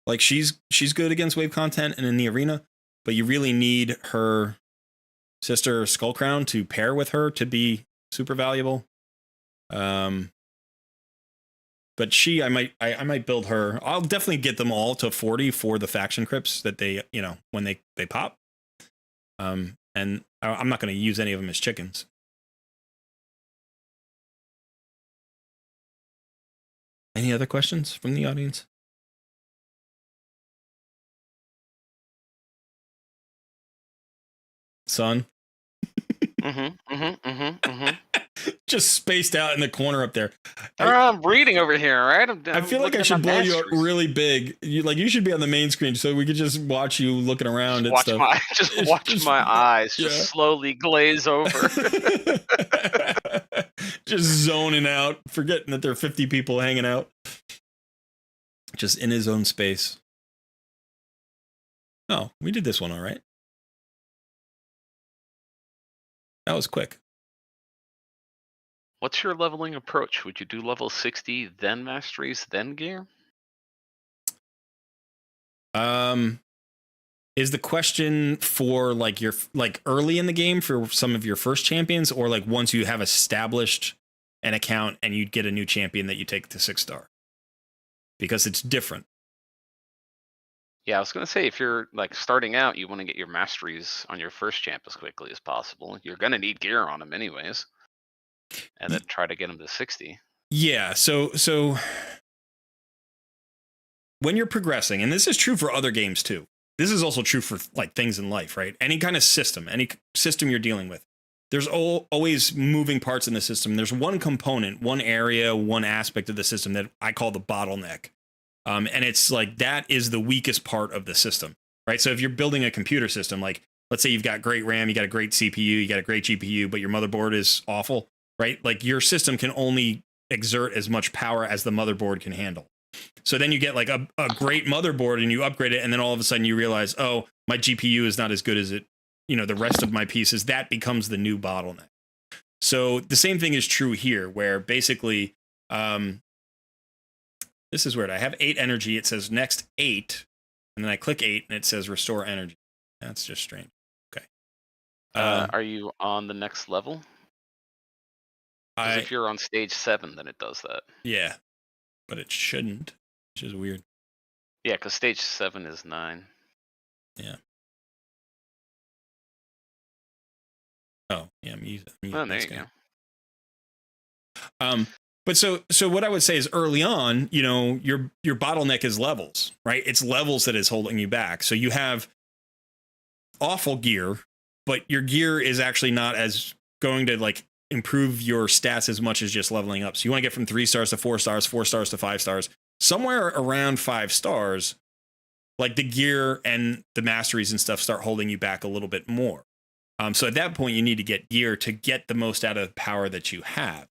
Like she's good against wave content and in the arena, but you really need her sister Skullcrown to pair with her to be super valuable. But I might build her. I'll definitely get them all to 40 for the faction crypts that they, when they pop. And I'm not going to use any of them as chickens. Any other questions from the audience? Sun. Mm-hmm. Just spaced out in the corner up there. I'm reading over here, right? I feel like I should blow you up really big. You should be on the main screen so we could just watch you looking around Just and watch stuff. watch my eyes just slowly glaze over. Just zoning out, forgetting that there are 50 people hanging out. Just in his own space. Oh, we did this one all right. That was quick. What's your leveling approach? Would you do level 60, then masteries, then gear? Is the question for like your early in the game for some of your first champions, or like once you have established an account and you get a new champion that you take to 6-star? Because it's different. Yeah, I was gonna say, if you're like starting out, you want to get your masteries on your first champ as quickly as possible. You're gonna need gear on them anyways, and then try to get them to 60. Yeah, so when you're progressing, and this is true for other games too. This is also true for like things in life, right? Any kind of system, any system you're dealing with. There's always moving parts in the system. There's one component, one area, one aspect of the system that I call the bottleneck. And it's like that is the weakest part of the system, right? So if you're building a computer system, like let's say you've got great RAM, you got a great CPU, you got a great GPU, but your motherboard is awful, right? Like your system can only exert as much power as the motherboard can handle. So then you get like a great motherboard and you upgrade it, and then all of a sudden you realize, oh, my GPU is not as good as it, the rest of my pieces. That becomes the new bottleneck. So the same thing is true here, where basically, this is weird. I have 8 energy. It says next 8, and then I click 8, and it says restore energy. That's just strange. Okay. Are you on the next level? Because if you're on stage 7, then it does that. Yeah, but it shouldn't, which is weird. Yeah, because stage 7 is 9. Yeah. Oh, yeah, I'm using Oh, there you go. But so what I would say is early on, your bottleneck is levels, right? It's levels that is holding you back. So you have awful gear, but your gear is actually not as going to like improve your stats as much as just leveling up. So you want to get from 3 stars to 4 stars, 4 stars to 5 stars, somewhere around 5 stars. Like the gear and the masteries and stuff start holding you back a little bit more. So at that point, you need to get gear to get the most out of the power that you have.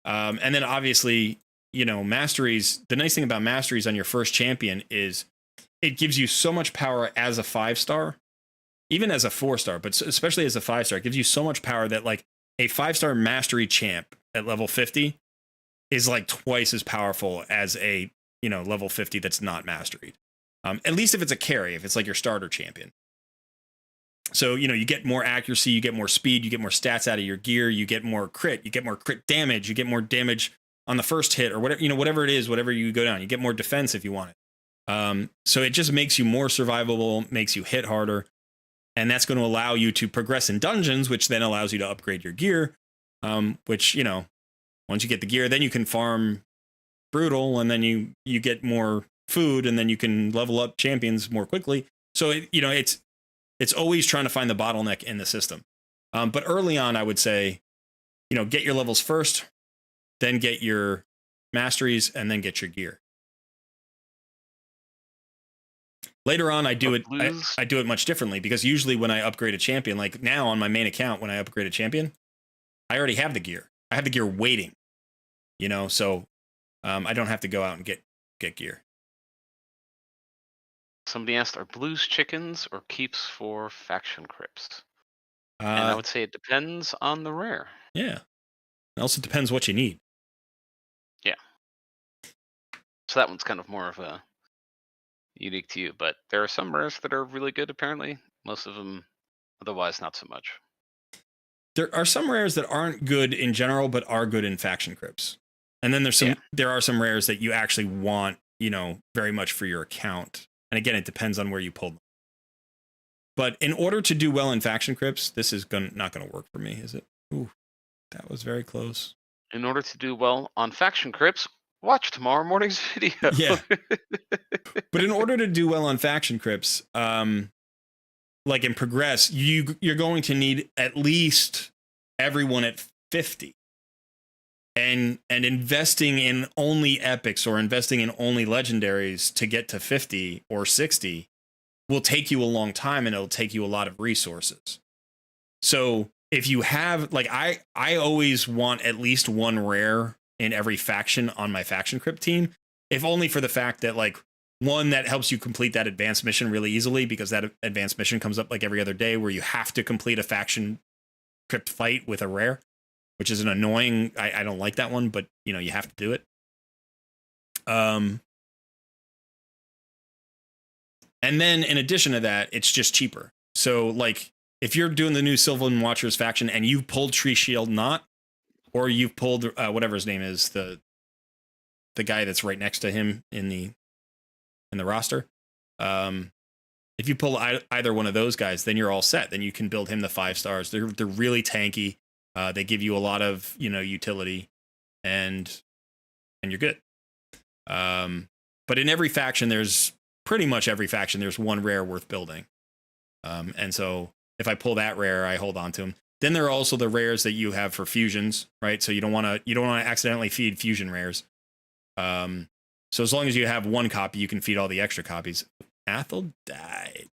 And then obviously, masteries, the nice thing about masteries on your first champion is it gives you so much power as a 5-star, even as a 4-star, but especially as a 5-star, it gives you so much power that like a 5-star mastery champ at level 50 is like twice as powerful as a, level 50 that's not masteried. At least if it's a carry, if it's like your starter champion. So, you get more accuracy, you get more speed, you get more stats out of your gear, you get more crit, you get more crit damage, you get more damage on the first hit or whatever, whatever it is, whatever you go down, you get more defense if you want it. So it just makes you more survivable, makes you hit harder. And that's going to allow you to progress in dungeons, which then allows you to upgrade your gear, which, once you get the gear, then you can farm brutal and then you get more food and then you can level up champions more quickly. So, it's always trying to find the bottleneck in the system. But early on, I would say, get your levels first, then get your masteries, and then get your gear. Later on, I do it much differently because usually when I upgrade a champion, like now on my main account, when I upgrade a champion, I already have the gear. I have the gear waiting, so I don't have to go out and get gear. Somebody asked, are blues chickens or keeps for faction crypts? And I would say it depends on the rare. Yeah. It also depends what you need. Yeah. So that one's kind of more of a unique to you, but there are some rares that are really good apparently. Most of them otherwise not so much. There are some rares that aren't good in general, but are good in faction crypts. And then there are some rares that you actually want, very much for your account. And again, it depends on where you pulled them. But in order to do well in faction crypts, this is not going to work for me, is it? Ooh, that was very close. In order to do well on faction crypts, watch tomorrow morning's video. Yeah. But in order to do well on faction crypts, like in progress, you're going to need at least everyone at 50. And investing in only epics or investing in only legendaries to get to 50 or 60 will take you a long time, and it'll take you a lot of resources. So if you have, like, I always want at least one rare in every faction on my faction crypt team, if only for the fact that, like, one, that helps you complete that advanced mission really easily, because that advanced mission comes up like every other day where you have to complete a faction crypt fight with a rare, which is an annoying. I don't like that one, but you know, you have to do it. And then in addition to that, it's just cheaper. So like if you're doing the new Sylvan Watchers faction and you've pulled Tree Shield Knot, or you've pulled whatever his name is, the guy that's right next to him in the roster, if you pull either one of those guys, then you're all set. Then you can build him the 5 stars. They're really tanky. They give you a lot of, you know, utility, and you're good. But in every faction, pretty much every faction, there's one rare worth building. And so if I pull that rare, I hold on to him. Then there are also the rares that you have for fusions, right? So you don't want to accidentally feed fusion rares. So as long as you have one copy, you can feed all the extra copies. Athel died.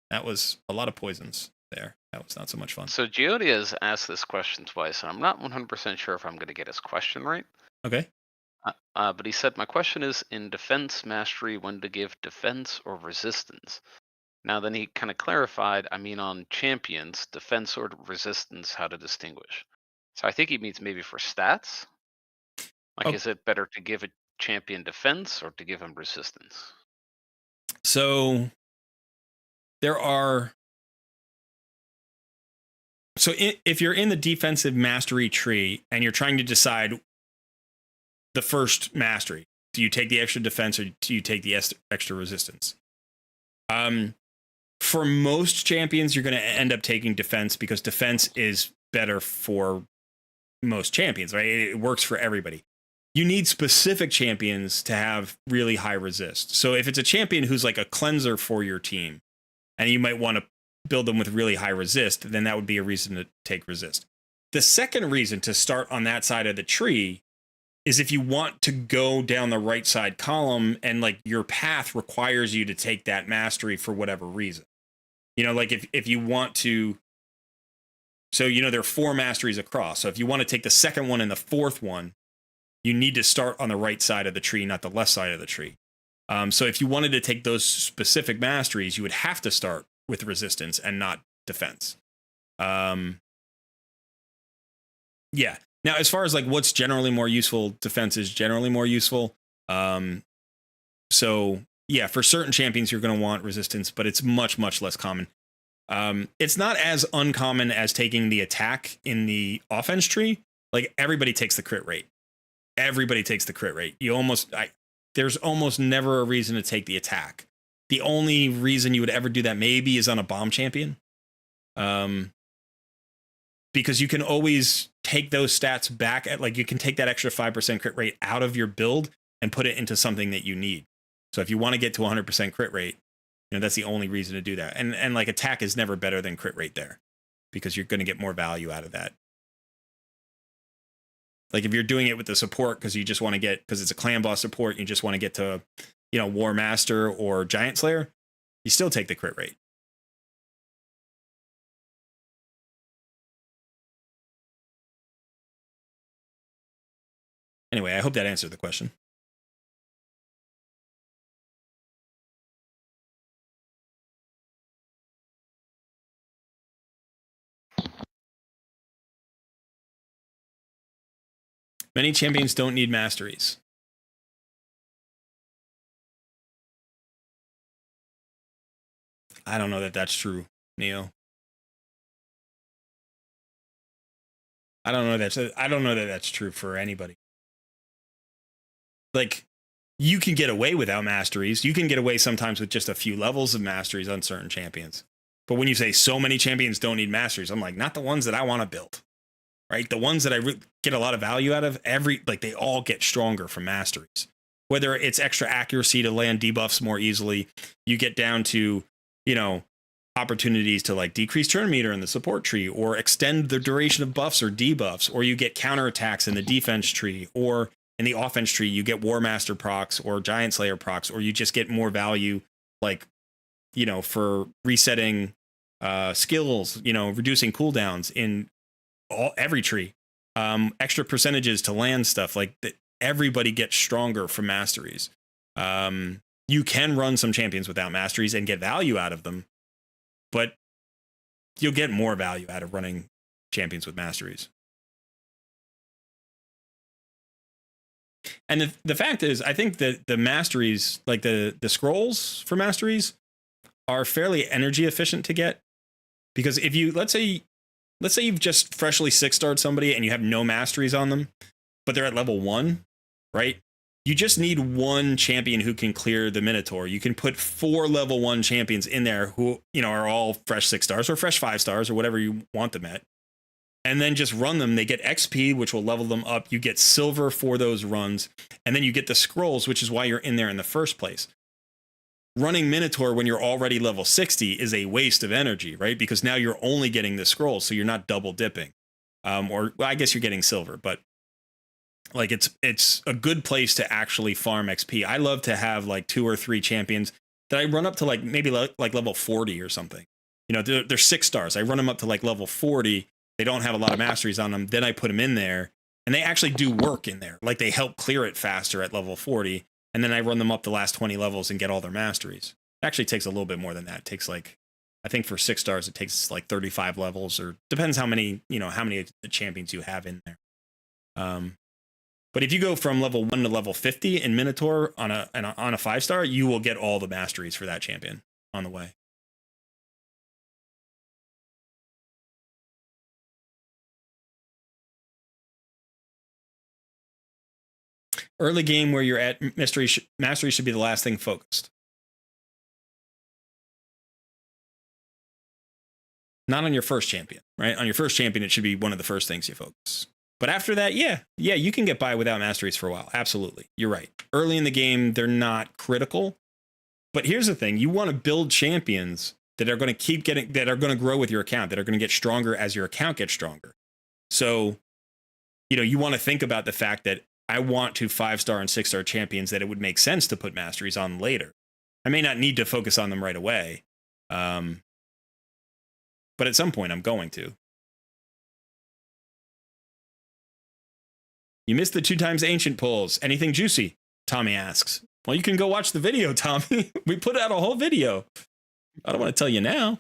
That was a lot of poisons there. That was not so much fun. So Geodia has asked this question twice, and I'm not 100% sure if I'm going to get his question right. Okay. But he said, my question is, in defense mastery, when to give defense or resistance? Now then he kind of clarified, I mean on champions, defense or resistance, how to distinguish. So I think he means maybe for stats. Like, is it better to give a champion defense or to give him resistance? So there are... So if you're in the defensive mastery tree and you're trying to decide the first mastery, do you take the extra defense or do you take the extra resistance? For most champions, you're going to end up taking defense, because defense is better for most champions, right? It works for everybody. You need specific champions to have really high resist. So if it's a champion who's like a cleanser for your team, and you might want to build them with really high resist, then that would be a reason to take resist. The second reason to start on that side of the tree is if you want to go down the right side column and like your path requires you to take that mastery for whatever reason. You know, like if you want to, so, you know, there are 4 masteries across. So if you want to take the second one and the fourth one, you need to start on the right side of the tree, not the left side of the tree. So if you wanted to take those specific masteries, you would have to start with resistance and not defense. Yeah. Now, as far as like what's generally more useful, defense is generally more useful. So yeah, for certain champions, you're going to want resistance, but it's much, much less common. It's not as uncommon as taking the attack in the offense tree. Like everybody takes the crit rate. Everybody takes the crit rate. There's almost never a reason to take the attack. The only reason you would ever do that maybe is on a bomb champion. Because you can always take those stats back at, like, you can take that extra 5% crit rate out of your build and put it into something that you need. So if you want to get to 100% crit rate, you know, that's the only reason to do that. And like attack is never better than crit rate there, because you're going to get more value out of that. Like if you're doing it with the support because you just want to get, because it's a clan boss support, you just want to get to, you know, War Master or Giant Slayer, you still take the crit rate. Anyway, I hope that answered the question. Many champions don't need masteries. I don't know that that's true, Neo. I don't know that that's true for anybody. Like, you can get away without masteries. You can get away sometimes with just a few levels of masteries on certain champions. But when you say so many champions don't need masteries, I'm like, not the ones that I want to build, right? The ones that I get a lot of value out of, they all get stronger from masteries. Whether it's extra accuracy to land debuffs more easily, you get down to, you know, opportunities to like decrease turn meter in the support tree, or extend the duration of buffs or debuffs, or you get counterattacks in the defense tree, or in the offense tree you get War Master procs or Giant Slayer procs, or you just get more value, like, you know, for resetting skills, you know, reducing cooldowns in every tree, extra percentages to land stuff, like that. Everybody gets stronger from masteries. You can run some champions without masteries and get value out of them, but you'll get more value out of running champions with masteries. And the fact is, I think that the masteries, like the scrolls for masteries, are fairly energy efficient to get. Because if you, let's say you've just freshly 6-starred somebody and you have no masteries on them, but they're at level 1, right? You just need one champion who can clear the Minotaur. You can put 4 level 1 champions in there who, you know, are all fresh 6 stars or fresh 5 stars or whatever you want them at. And then just run them. They get XP, which will level them up. You get silver for those runs. And then you get the scrolls, which is why you're in there in the first place. Running Minotaur when you're already level 60 is a waste of energy, right? Because now you're only getting the scrolls, so you're not double dipping. Or well, I guess you're getting silver, but like it's a good place to actually farm XP. I love to have like 2 or 3 champions that I run up to like maybe like level 40 or something. You know, they're 6 stars. I run them up to like level 40. They don't have a lot of masteries on them. Then I put them in there and they actually do work in there. Like they help clear it faster at level 40. And then I run them up the last 20 levels and get all their masteries. It actually takes a little bit more than that. It takes like, I think for 6 stars, it takes like 35 levels, or depends how many, you know, how many champions you have in there. But if you go from level 1 to level 50 in Minotaur on a 5-star, you will get all the masteries for that champion on the way. Early game where you're at mastery should be the last thing focused. Not on your first champion, right? On your first champion, it should be one of the first things you focus. But after that, yeah, you can get by without masteries for a while. Absolutely. You're right. Early in the game, they're not critical. But here's the thing. You want to build champions that are going to that are going to grow with your account, that are going to get stronger as your account gets stronger. So, you know, you want to think about the fact that I want to 5-star and 6-star champions that it would make sense to put masteries on later. I may not need to focus on them right away. But at some point, I'm going to. You missed the 2x ancient pulls. Anything juicy? Tommy asks. Well, you can go watch the video, Tommy. We put out a whole video. I don't want to tell you now.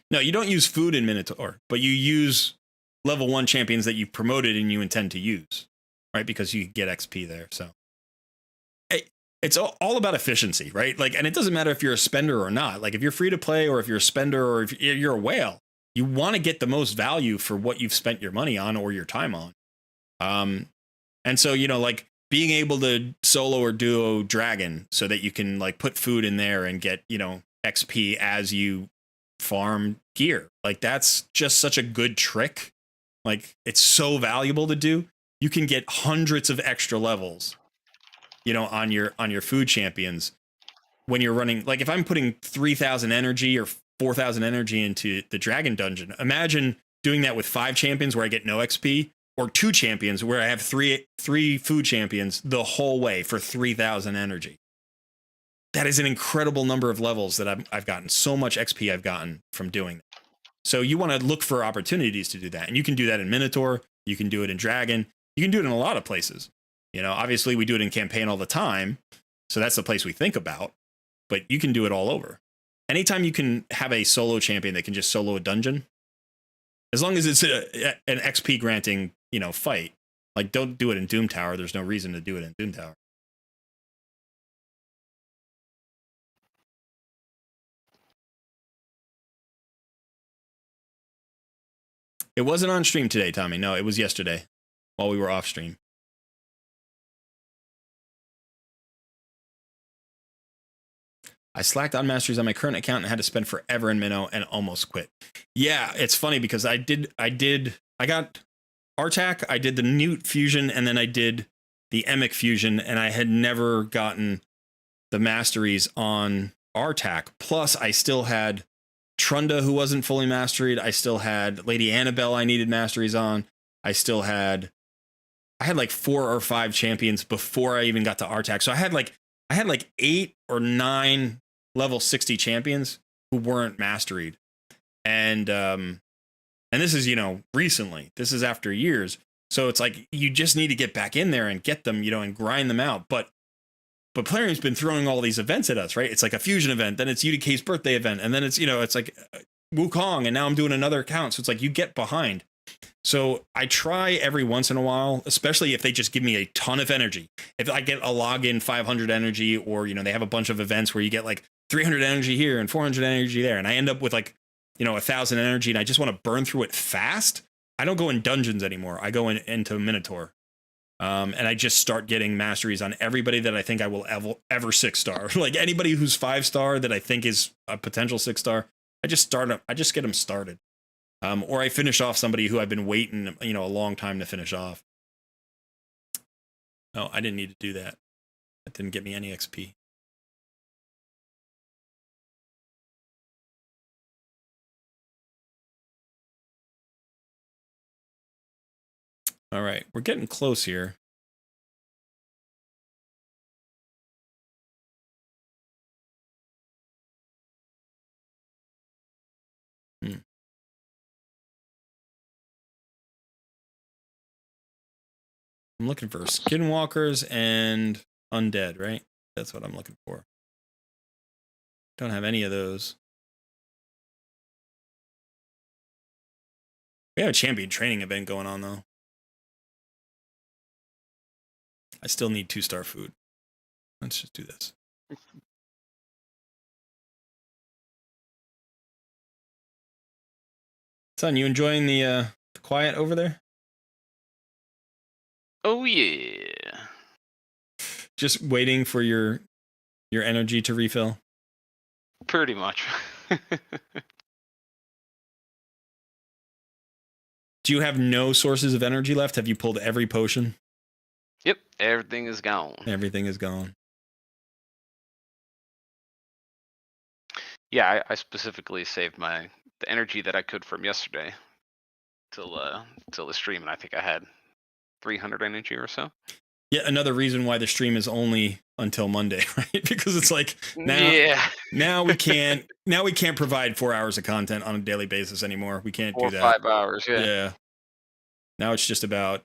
No, you don't use food in Minotaur, but you use level 1 champions that you've promoted and you intend to use, right? Because you get XP there. So it's all about efficiency, right? Like, and it doesn't matter if you're a spender or not. Like if you're free to play, or if you're a spender, or if you're a whale, you want to get the most value for what you've spent your money on or your time on. And so, you know, like being able to solo or duo dragon so that you can like put food in there and get, you know, XP as you farm gear. Like that's just such a good trick. Like it's so valuable to do. You can get hundreds of extra levels, you know, on your food champions when you're running. Like if I'm putting 3,000 energy or 4,000 energy into the dragon dungeon, imagine doing that with 5 champions where I get no XP, or 2 champions where I have three food champions the whole way for 3,000 energy. That is an incredible number of levels that I've gotten. So much XP I've gotten from doing that. So you want to look for opportunities to do that. And you can do that in Minotaur. You can do it in Dragon. You can do it in a lot of places. You know, obviously we do it in campaign all the time. So that's the place we think about. But you can do it all over. Anytime you can have a solo champion that can just solo a dungeon, as long as it's an XP granting, you know, fight. Like don't do it in Doom Tower. There's no reason to do it in Doom Tower. It wasn't on stream today, Tommy. No, it was yesterday while we were off stream. I slacked on masteries on my current account and had to spend forever in Minnow and almost quit. Yeah, it's funny because I got Artak, I did the Newt fusion, and then I did the Emic fusion, and I had never gotten the masteries on Artak. Plus, I still had Trunda, who wasn't fully masteried. I still had Lady Annabelle I needed masteries on. I had like 4 or 5 champions before I even got to Artak. So I had like 8 or 9 level 60 champions who weren't masteried. And this is, recently. This is after years. So it's like you just need to get back in there and get them, and grind them out. But Plarium's been throwing all these events at us, right? It's like a fusion event, then it's UDK's birthday event, and then it's, it's like Wukong, and now I'm doing another account. So it's like you get behind. So I try every once in a while, especially if they just give me a ton of energy. If I get a login 500 energy, or, they have a bunch of events where you get like 300 energy here and 400 energy there, and I end up with like, 1,000 energy, and I just want to burn through it fast. I don't go in dungeons anymore. I go into Minotaur. And I just start getting masteries on everybody that I think I will ever 6-star. Like anybody who's 5-star that I think is a potential 6-star, I just get them started. Or I finish off somebody who I've been waiting, a long time to finish off. Oh, I didn't need to do that. That didn't get me any XP. All right, we're getting close here. I'm looking for skinwalkers and undead, right? That's what I'm looking for. Don't have any of those. We have a champion training event going on, though. I still need 2-star food. Let's just do this. Son, you enjoying the quiet over there? Oh yeah. Just waiting for your energy to refill? Pretty much. Do you have no sources of energy left? Have you pulled every potion? Yep, everything is gone. Everything is gone. Yeah, I specifically saved the energy that I could from yesterday till the stream, and I think I had 300 energy or so. Yeah, another reason why the stream is only until Monday, right? Because it's like now we can't provide 4 hours of content on a daily basis anymore. We can't do that. 5 hours, yeah. Yeah. Now it's just about,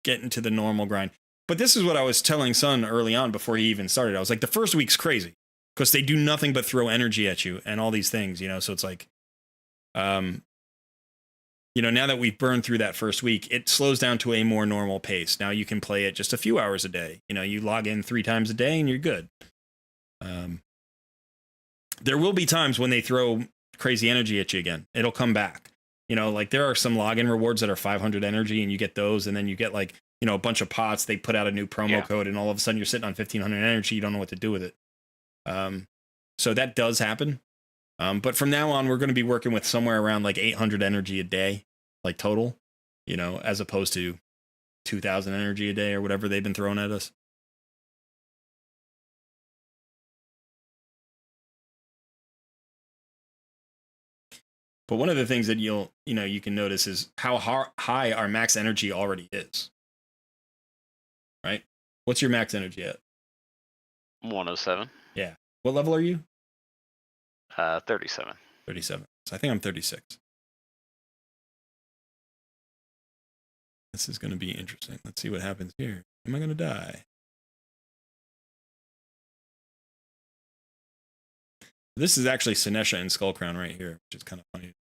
getting to the normal grind. But this is what I was telling Sun early on before he even started. I was like, the first week's crazy because they do nothing but throw energy at you and all these things, so it's like, now that we've burned through that first week, it slows down to a more normal pace. Now you can play it just a few hours a day. You log in 3 times a day and you're good. There will be times when they throw crazy energy at you again. It'll come back. Like there are some login rewards that are 500 energy and you get those, and then you get like, a bunch of pots. They put out a new promo code and all of a sudden you're sitting on 1500 energy. You don't know what to do with it. So that does happen. But from now on, we're going to be working with somewhere around like 800 energy a day, like total, as opposed to 2000 energy a day or whatever they've been throwing at us. But one of the things that you can notice is how high our max energy already is. Right? What's your max energy at? 107. Yeah. What level are you? 37. 37. So I think I'm 36. This is going to be interesting. Let's see what happens here. Am I going to die? This is actually Sinesha and Skullcrown right here, which is kind of funny.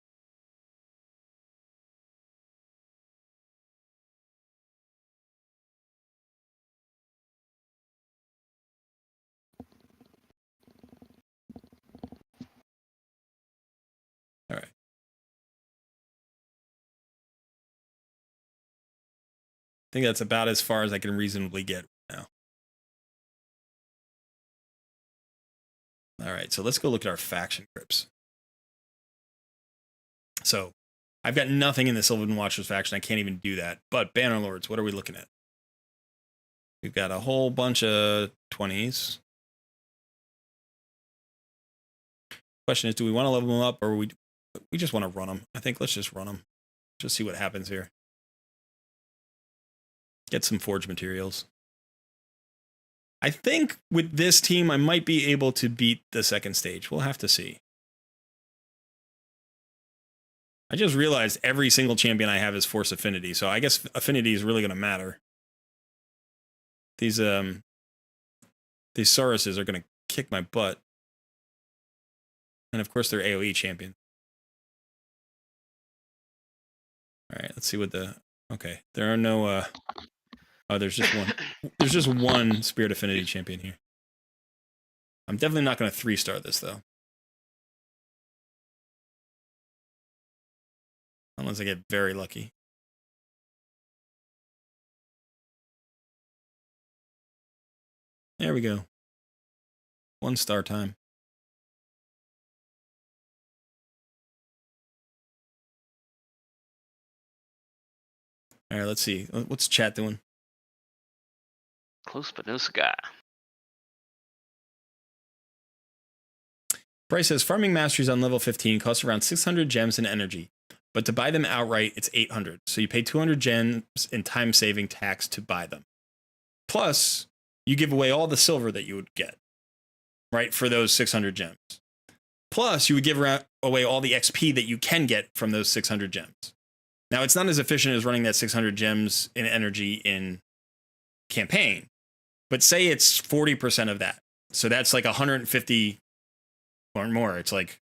All right. I think that's about as far as I can reasonably get now. All right, so let's go look at our faction grips. So I've got nothing in the Sylvan Watchers faction. I can't even do that. But Bannerlords, what are we looking at? We've got a whole bunch of 20s. Question is, do we want to level them up or we just want to run them? I think let's just run them. Just see what happens here. Get some forge materials. I think with this team, I might be able to beat the second stage. We'll have to see. I just realized every single champion I have is force affinity, so I guess affinity is really going to matter. These Sauruses are going to kick my butt. And of course, they're AoE champions. All right, let's see what the... Okay, there are no... Oh, there's just one. There's just one Spirit Affinity champion here. I'm definitely not going to 3-star this, though. Unless I get very lucky. There we go. 1-star time. All right, let's see. What's chat doing? Close but no cigar. Bryce says, farming masteries on level 15 costs around 600 gems and energy. But to buy them outright, it's 800. So you pay 200 gems in time-saving tax to buy them. Plus, you give away all the silver that you would get, right, for those 600 gems. Plus, you would give away all the XP that you can get from those 600 gems. Now, it's not as efficient as running that 600 gems in energy in campaign, but say it's 40% of that. So that's like 150 or more. It's like,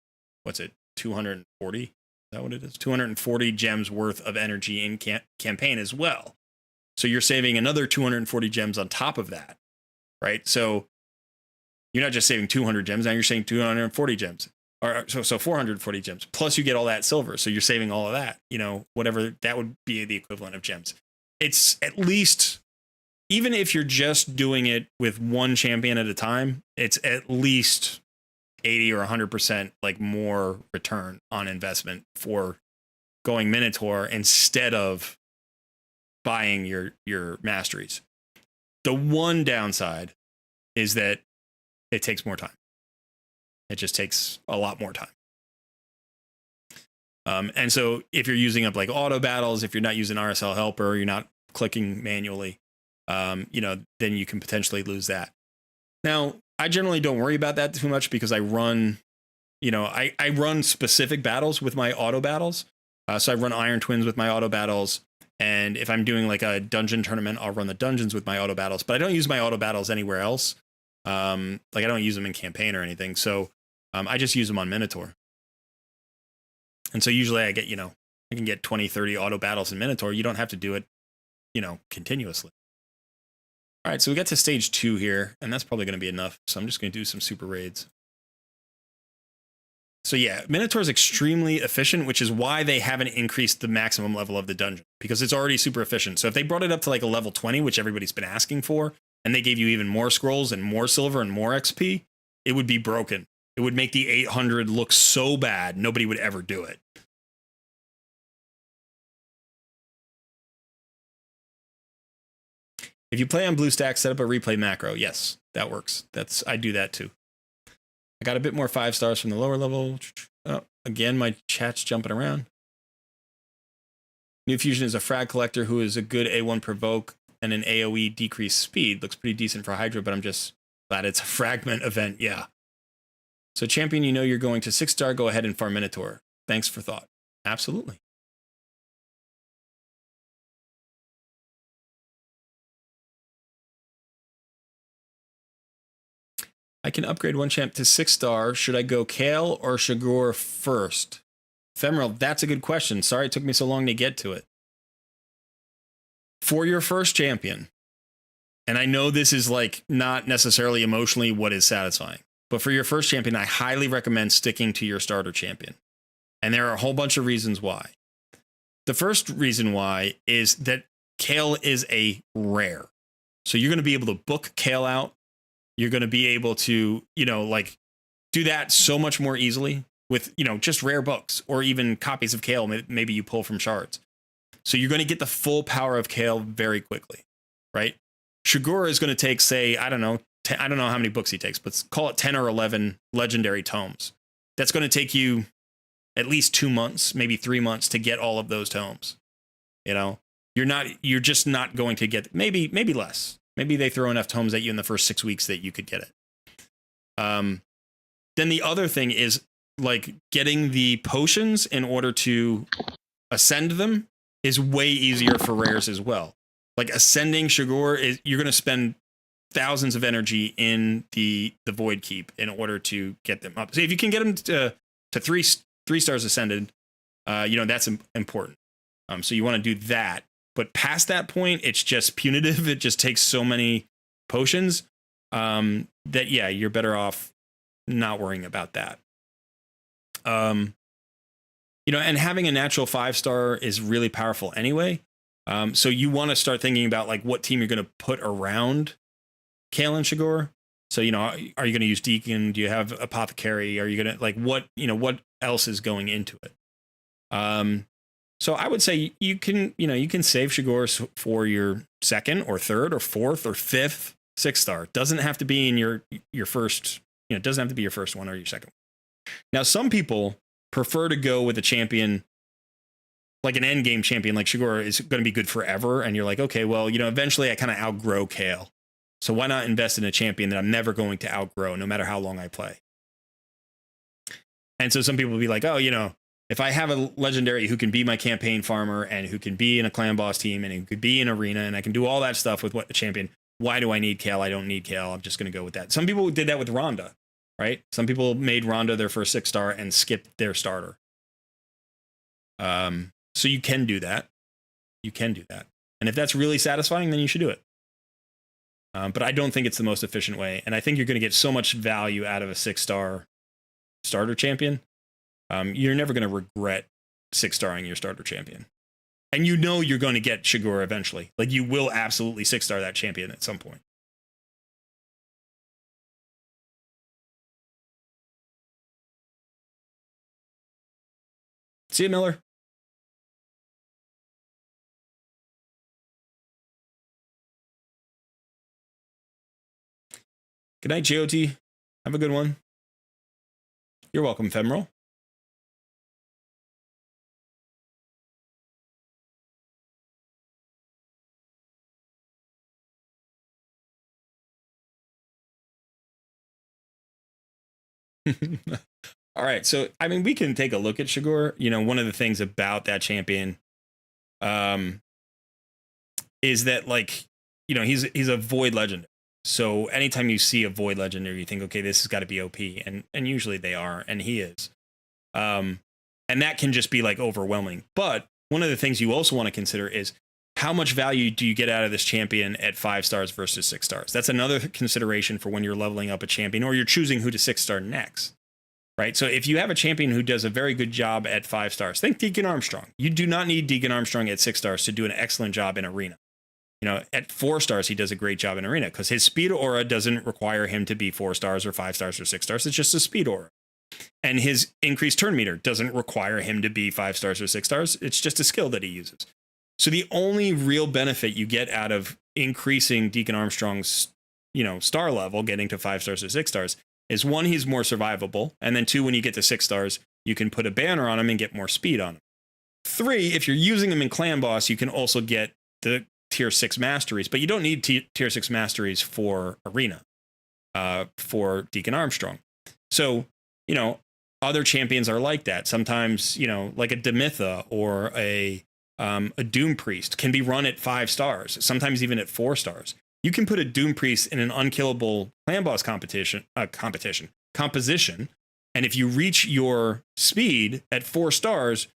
what's it, 240? Is that what it is? 240 gems worth of energy in campaign as well. So you're saving another 240 gems on top of that, right? So you're not just saving 200 gems, now you're saving 240 gems. Or so 440 gems. Plus you get all that silver. So you're saving all of that, you know, whatever that would be the equivalent of gems. It's at least, even if you're just doing it with one champion at a time, it's at least 80 or 100% like more return on investment for going Minotaur instead of buying your masteries. The one downside is that it takes more time. It just takes a lot more time. And so if you're using up like auto battles, if you're not using RSL helper, you're not clicking manually, you know, then you can potentially lose that. Now, I generally don't worry about that too much because I run, you know, I run specific battles with my auto battles. So I run Iron Twins with my auto battles. And if I'm doing like a dungeon tournament, I'll run the dungeons with my auto battles. But I don't use my auto battles anywhere else. Like I don't use them in campaign or anything. So I just use them on Minotaur. And so usually I get, you know, I can get 20, 30 auto battles in Minotaur. You don't have to do it, you know, continuously. All right, so we get to stage 2 here, and that's probably going to be enough. So I'm just going to do some super raids. So yeah, Minotaur is extremely efficient, which is why they haven't increased the maximum level of the dungeon, because it's already super efficient. So if they brought it up to like a level 20, which everybody's been asking for, and they gave you even more scrolls and more silver and more XP, it would be broken. It would make the 800 look so bad, nobody would ever do it. If you play on BlueStack, set up a replay macro. Yes, that works. I do that too. I got a bit more 5 stars from the lower level. Oh, again, my chat's jumping around. New Fusion is a frag collector who is a good A1 provoke and an AoE decreased speed. Looks pretty decent for Hydra, but I'm just glad it's a fragment event. Yeah. So champion, you know you're going to 6-star, go ahead and farm Minotaur. Thanks for thought. Absolutely. I can upgrade one champ to 6-star. Should I go Kale or Shagor first? Ephemeral, that's a good question. Sorry it took me so long to get to it. For your first champion, and I know this is like not necessarily emotionally what is satisfying, but for your first champion, I highly recommend sticking to your starter champion. And there are a whole bunch of reasons why. The first reason why is that Kale is a rare. So you're going to be able to book Kale out. You're going to be able to, you know, like do that so much more easily with, you know, just rare books or even copies of Kale maybe you pull from shards. So you're going to get the full power of Kale very quickly, right? Shigura is going to take, say, I don't know how many books he takes, but call it 10 or 11 legendary tomes. that's going to take you at least 2 months, maybe 3 months to get all of those tomes. You know, you're just not going to get, maybe less. Maybe they throw enough tomes at you in the first 6 weeks that you could get it. Then the other thing is like getting the potions in order to ascend them is way easier for rares as well. Like ascending Shigor is, you're going to spend thousands of energy in the Void Keep in order to get them up. So if you can get them to three stars ascended, you know, that's important. So you want to do that. But past that point, it's just punitive. It just takes so many potions that, yeah, you're better off not worrying about that. You know, and having a natural 5-star is really powerful anyway. So you want to start thinking about like what team you're going to put around Kael and Shigor. So, you know, are you going to use Deacon? Do you have Apothecary? Are you going to like what else is going into it? So I would say you can save Shigor for your second or third or fourth or fifth 6-star. Doesn't have to be in your first, you know, it doesn't have to be your first one or your second one. Now, some people prefer to go with a champion, like an end game champion, like Shigor is going to be good forever. And you're like, okay, well, you know, eventually I kind of outgrow Kael. So why not invest in a champion that I'm never going to outgrow, no matter how long I play? And so some people will be like, oh, you know, if I have a legendary who can be my campaign farmer and who can be in a clan boss team and who could be in arena and I can do all that stuff with what a champion, why do I need Kael? I don't need Kael. I'm just going to go with that. Some people did that with Rhonda, right? Some people made Rhonda their first 6-star and skipped their starter. So you can do that. You can do that. And if that's really satisfying, then you should do it. But I don't think it's the most efficient way. And I think you're going to get so much value out of a 6-star starter champion. You're never going to regret 6-starring your starter champion. And you know you're going to get Shigor eventually. Like you will absolutely 6-star that champion at some point. See you, Miller. Good night, GOT. Have a good one. You're welcome, Ephemeral. All right, so I mean, we can take a look at Shigor. You know, one of the things about that champion is that, like, you know, he's a void legendary. So anytime you see a void legendary, you think, okay, this has got to be OP, and usually they are, and he is. And that can just be like overwhelming. But one of the things you also want to consider is how much value do you get out of this champion at 5 stars versus 6 stars? That's another consideration for when you're leveling up a champion or you're choosing who to 6-star next. Right. So if you have a champion who does a very good job at 5 stars, think Deacon Armstrong. You do not need Deacon Armstrong at 6 stars to do an excellent job in arena. You know, at 4 stars, he does a great job in arena because his speed aura doesn't require him to be 4 stars or 5 stars or 6 stars. It's just a speed aura. And his increased turn meter doesn't require him to be 5 stars or 6 stars. It's just a skill that he uses. So the only real benefit you get out of increasing Deacon Armstrong's, you know, star level, getting to 5 stars or 6 stars, is 1, he's more survivable. And then 2, when you get to 6 stars, you can put a banner on him and get more speed on him. 3, if you're using him in Clan Boss, you can also get the tier 6 masteries, but you don't need tier 6 masteries for arena, for Deacon Armstrong. So, you know, other champions are like that. Sometimes, you know, like a Demitha or a Doom Priest can be run at 5 stars, sometimes even at 4 stars. You can put a Doom Priest in an unkillable clan boss composition, and if you reach your speed at 4 stars,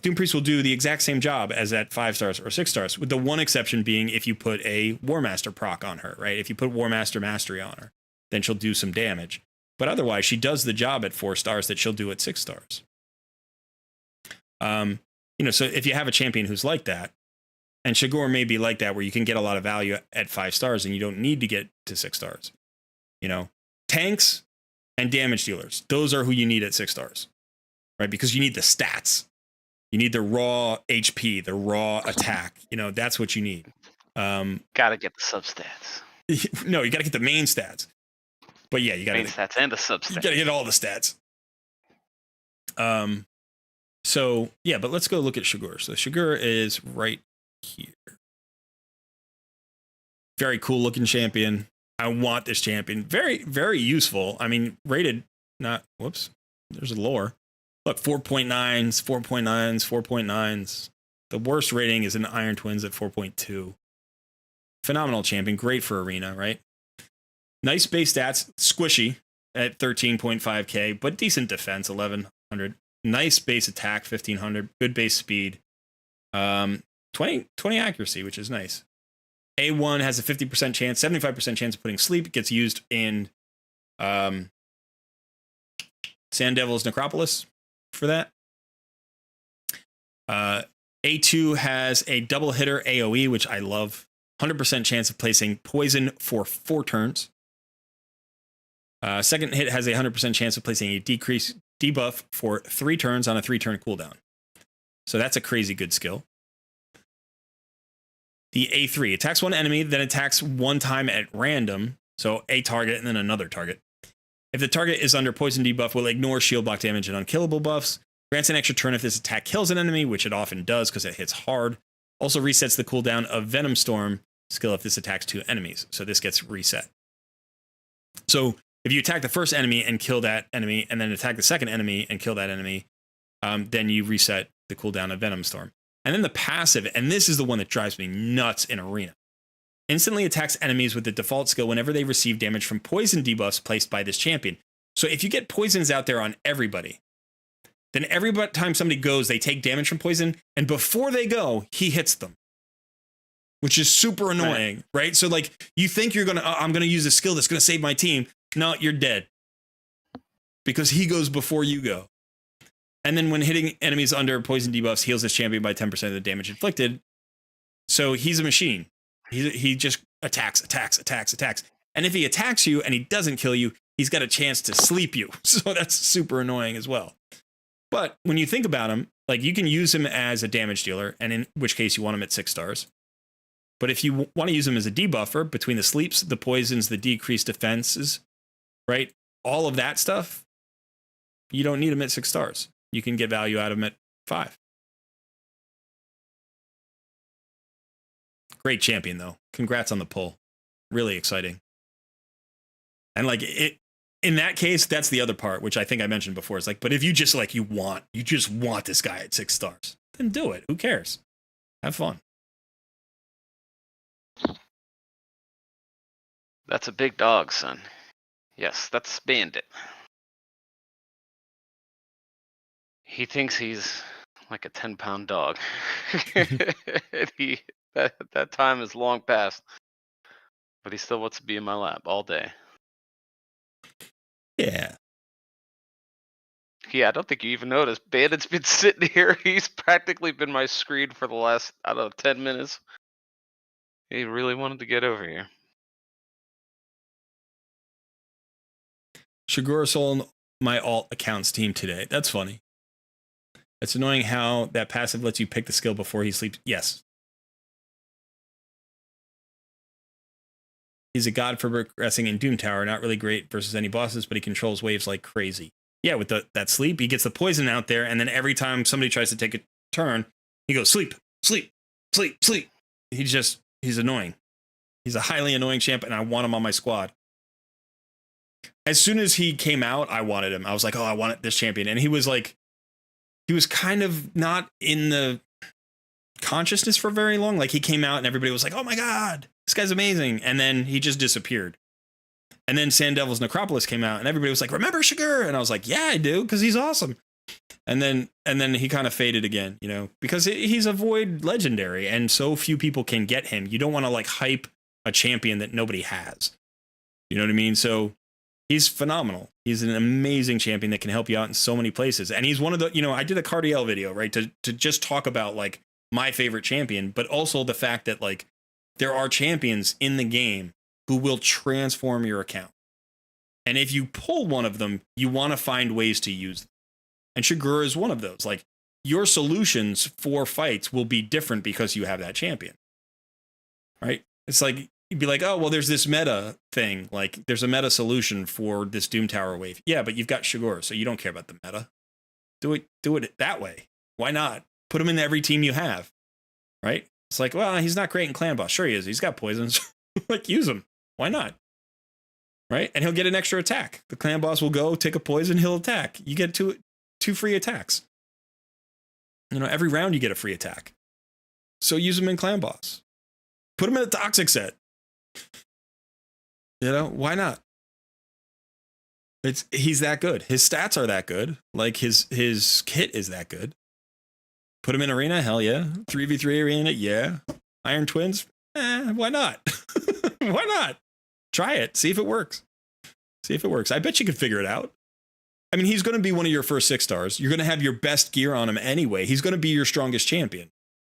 Doom Priest will do the exact same job as at 5 stars or 6 stars, with the one exception being if you put a War Master proc on her, right? If you put War Master Mastery on her, then she'll do some damage. But otherwise, she does the job at 4 stars that she'll do at 6 stars. You know, so if you have a champion who's like that, and Shigor may be like that, where you can get a lot of value at 5 stars and you don't need to get to 6 stars. You know, tanks and damage dealers, those are who you need at 6 stars, right? Because you need the stats. You need the raw HP, the raw attack. You know, that's what you need. Gotta get the substats. No, you gotta get the main stats. But yeah, you gotta main stats and the substats. You gotta get all the stats. So yeah, but let's go look at Shigur. So Shigur is right here. Very cool looking champion. I want this champion. Very, very useful. I mean, rated not, whoops, there's a lore. Look, 4.9s, 4.9s, 4.9s. The worst rating is in Iron Twins at 4.2. Phenomenal champion. Great for arena, right? Nice base stats. Squishy at 13.5k, but decent defense, 1100. Nice base attack, 1500. Good base speed. 20 accuracy, which is nice. A1 has a 50% chance, 75% chance of putting sleep. It gets used in Sand Devil's Necropolis for that. A2 has a double hitter AoE, which I love. 100% chance of placing poison for 4 turns. Second hit has a 100% chance of placing a decrease debuff for 3 turns on a 3-turn cooldown. So that's a crazy good skill. The A3 attacks one enemy, then attacks one time at random. So a target and then another target. If the target is under poison debuff, will ignore shield block damage and unkillable buffs. Grants an extra turn if this attack kills an enemy, which it often does because it hits hard. Also resets the cooldown of Venom Storm skill if this attacks 2 enemies. So this gets reset. So if you attack the first enemy and kill that enemy, and then attack the second enemy and kill that enemy, then you reset the cooldown of Venom Storm. And then the passive, and this is the one that drives me nuts in Arena. Instantly attacks enemies with the default skill whenever they receive damage from poison debuffs placed by this champion. So if you get poisons out there on everybody, then every time somebody goes, they take damage from poison, and before they go, he hits them. Which is super annoying, right? So like, you think you're gonna, I'm gonna use a skill that's gonna save my team. No, you're dead. Because he goes before you go. And then when hitting enemies under poison debuffs, heals this champion by 10% of the damage inflicted. So he's a machine. He just attacks. And if he attacks you and he doesn't kill you, he's got a chance to sleep you. So that's super annoying as well. But when you think about him, like you can use him as a damage dealer, and in which case you want him at 6 stars. But if you want to use him as a debuffer between the sleeps, the poisons, the decreased defenses, right? All of that stuff, you don't need him at 6 stars. You can get value out of him at 5. Great champion, though. Congrats on the pull. Really exciting. And like it, in that case, that's the other part, which I think I mentioned before. It's like, but if you just like, you just want this guy at 6 stars, then do it. Who cares? Have fun. That's a big dog, son. Yes, that's Bandit. He thinks he's like a 10-pound dog. That time is long past. But he still wants to be in my lap all day. Yeah. Yeah, I don't think you even noticed. Bandit's been sitting here. He's practically been my screen for the last, I don't know, 10 minutes. He really wanted to get over here. Shigura sold my alt accounts team today. That's funny. It's annoying how that passive lets you pick the skill before he sleeps. Yes. He's a god for progressing in Doom Tower. Not really great versus any bosses, but he controls waves like crazy. Yeah, with that sleep, he gets the poison out there, and then every time somebody tries to take a turn, he goes, sleep, sleep, sleep, sleep. He's annoying. He's a highly annoying champ, and I want him on my squad. As soon as he came out, I wanted him. I was like, oh, I want this champion. And he was kind of not in the consciousness for very long. Like he came out and everybody was like, oh my God, this guy's amazing. And then he just disappeared. And then Sand Devil's Necropolis came out and everybody was like, remember Shigur? And I was like, yeah, I do, because he's awesome. And then he kind of faded again, you know, because he's a void legendary and so few people can get him. You don't want to like hype a champion that nobody has. You know what I mean? So he's phenomenal. He's an amazing champion that can help you out in so many places. And he's one of the, you know, I did a Cardiel video, right, to just talk about like my favorite champion, but also the fact that like there are champions in the game who will transform your account. And if you pull one of them, you want to find ways to use them. And Shigur is one of those. Like your solutions for fights will be different because you have that champion. Right? It's like you'd be like, oh, well, there's this meta thing. Like there's a meta solution for this Doom Tower wave. Yeah, but you've got Shigur, so you don't care about the meta. Do it that way. Why not? Put him in every team you have, right? It's like, well, he's not great in clan boss. Sure he is. He's got poisons. Like, use him. Why not? Right? And he'll get an extra attack. The clan boss will go take a poison, he'll attack. You get two free attacks. You know, every round you get a free attack. So use him in clan boss. Put him in a toxic set. You know, why not? He's that good. His stats are that good. Like his kit is that good. Put him in arena, hell yeah. 3v3 arena, yeah. Iron Twins, why not? Why not? Try it. See if it works. See if it works. I bet you could figure it out. I mean, he's going to be one of your first 6 stars. You're going to have your best gear on him anyway. He's going to be your strongest champion.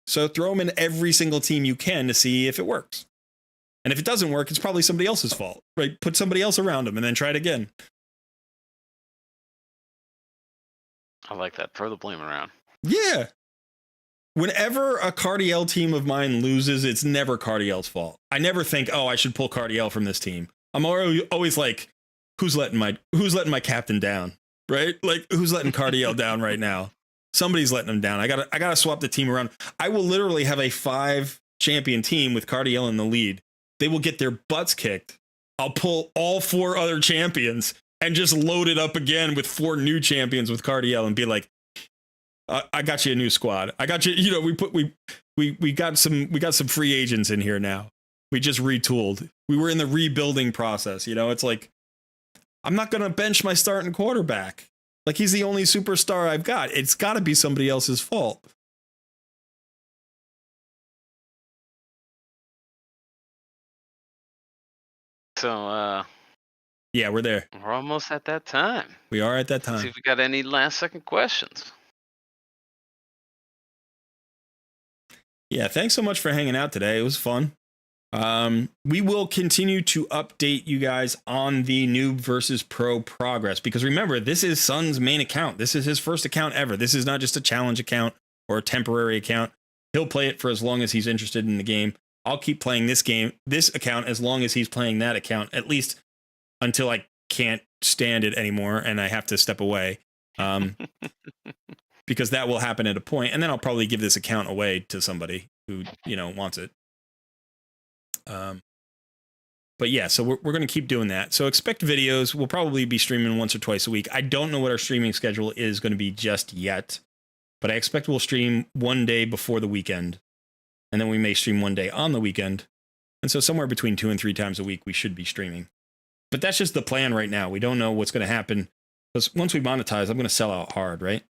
So throw him in every single team you can to see if it works. And if it doesn't work, it's probably somebody else's fault, right? Put somebody else around him and then try it again. I like that. Throw the blame around. Yeah. Whenever a Cardiel team of mine loses, it's never Cardiel's fault. I never think, oh, I should pull Cardiel from this team. I'm always like, who's letting my captain down, right? Like, who's letting Cardiel down right now? Somebody's letting him down. I gotta swap the team around. I will literally have a 5 champion team with Cardiel in the lead. They will get their butts kicked. I'll pull all 4 other champions and just load it up again with 4 new champions with Cardiel and be like, I got you a new squad. I got you. You know, we got some free agents in here now. We just retooled. We were in the rebuilding process. You know, it's like, I'm not going to bench my starting quarterback. Like, he's the only superstar I've got. It's got to be somebody else's fault. So, yeah, we're there. we're almost at that time. We are at that Let's see time. if we got any last second questions. Yeah, thanks so much for hanging out today. It was fun. We will continue to update you guys on the Noob versus Pro progress, because remember, this is Sun's main account. This is his first account ever. This is not just a challenge account or a temporary account. He'll play it for as long as he's interested in the game. I'll keep playing this account as long as he's playing that account, at least until I can't stand it anymore and I have to step away. Because that will happen at a point, and then I'll probably give this account away to somebody who, you know, wants it. But yeah, so we're going to keep doing that. So expect videos. We'll probably be streaming once or twice a week. I don't know what our streaming schedule is going to be just yet, but I expect we'll stream one day before the weekend, and then we may stream one day on the weekend. And so somewhere between 2 and 3 times a week, we should be streaming. But that's just the plan right now. We don't know what's going to happen, because once we monetize, I'm going to sell out hard, right?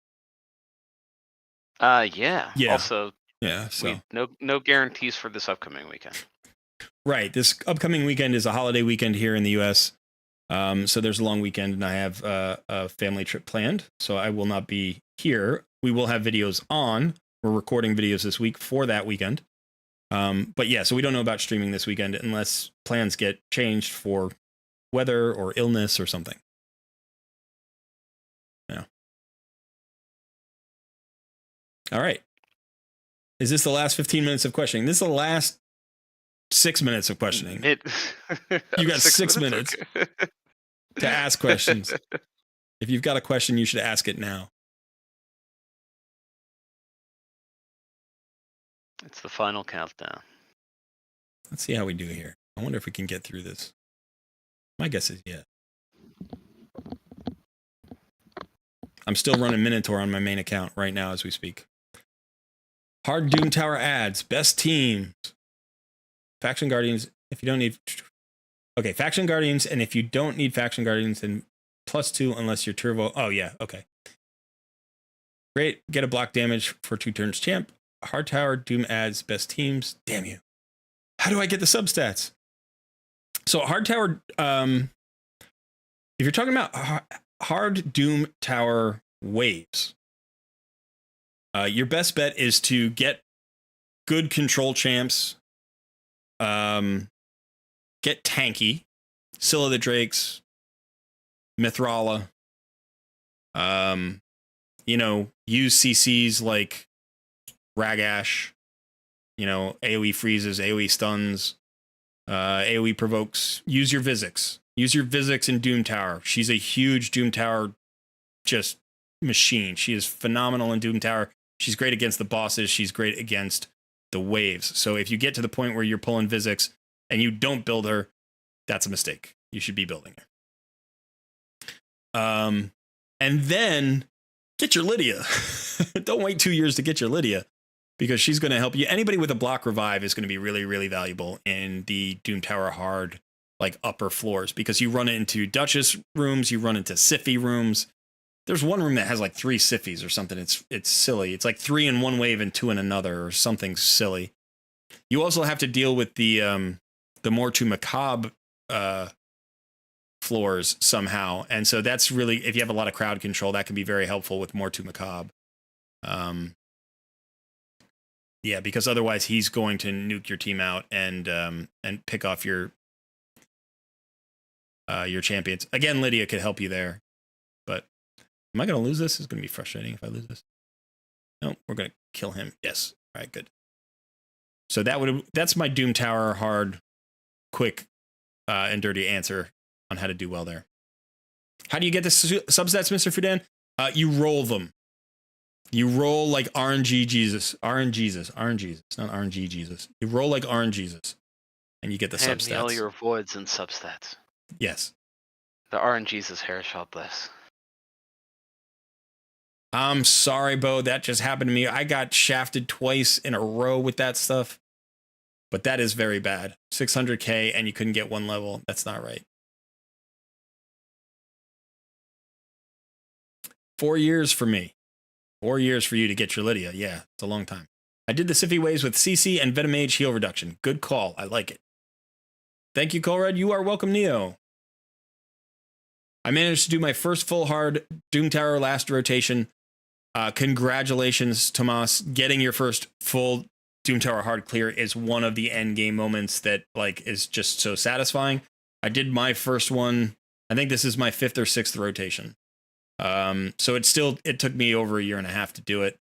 Yeah. Yeah. Also, Yeah. So no guarantees for this upcoming weekend. right, this upcoming weekend is a holiday weekend here in the U.S. So there's a long weekend, and I have a family trip planned, so I will not be here. We will have videos on. We're recording videos this week for that weekend. But yeah, so we don't know about streaming this weekend unless plans get changed for weather or illness or something. Yeah. All right. Is this the last 15 minutes of questioning? This is the last 6 minutes of questioning. You got 6 minutes Okay. to ask questions. If you've got a question, you should ask it now. It's the final countdown. Let's see how we do here. I wonder if we can get through this. My guess is yeah. I'm still running Minotaur on my main account right now as we speak. Hard Doom Tower ads. Best teams. Faction Guardians. If you don't need... Okay, Faction Guardians. And if you don't need Faction Guardians, then +2 unless you're Turbo. Oh, yeah. Okay. Great. Get a block damage for 2 turns champ. Hard Tower, Doom ads, best teams. Damn you. How do I get the substats? So Hard Tower... if you're talking about Hard Doom Tower waves, your best bet is to get good control champs, get tanky, Scylla the Drakes, Mithrala, you know, use CCs like Ragash, you know, AoE freezes, AoE stuns, AoE provokes. Use your Vizix. Use your Vizix in Doom Tower. She's a huge Doom Tower just machine. She is phenomenal in Doom Tower. She's great against the bosses. She's great against the waves. So if you get to the point where you're pulling Vizix and you don't build her, that's a mistake. You should be building her. And then get your Lydia. Don't wait 2 years to get your Lydia, because she's going to help you. Anybody with a block revive is going to be really, really valuable in the Doom Tower hard, like upper floors, because you run into Duchess rooms, you run into Siffy rooms. There's one room that has like 3 Siffys or something. It's silly. It's like 3 in one wave and 2 in another, or something silly. You also have to deal with the more to macabre floors somehow, and so that's really, if you have a lot of crowd control, that can be very helpful with more to macabre. Yeah, because otherwise he's going to nuke your team out and pick off your champions. Again, Lydia could help you there, but am I going to lose this? It's going to be frustrating if I lose this. No, we're going to kill him. Yes. All right, good. So that's my Doom Tower hard, quick, and dirty answer on how to do well there. How do you get the substats, Mr. Fudan? You roll them. You roll like RNG Jesus. RNG Jesus. Not RNG Jesus. You roll like RNG Jesus. And you get the Hand substats. me all your voids and substats. Yes. The RNG's hair shot bliss. I'm sorry, Bo. That just happened to me. I got shafted twice in a row with that stuff. But that is very bad. 600k and you couldn't get 1 level. That's not right. 4 years for me. 4 years for you to get your Lydia. Yeah, it's a long time. I did the Siffy waves with CC and Venomage heal reduction. Good call. I like it. Thank you, Colred. You are welcome, Neo. I managed to do my first full hard Doom Tower last rotation. Congratulations, Tomas. Getting your first full Doom Tower hard clear is one of the end game moments that like is just so satisfying. I did my first one. I think this is my 5th or 6th rotation. So it took me over 1.5 years to do it.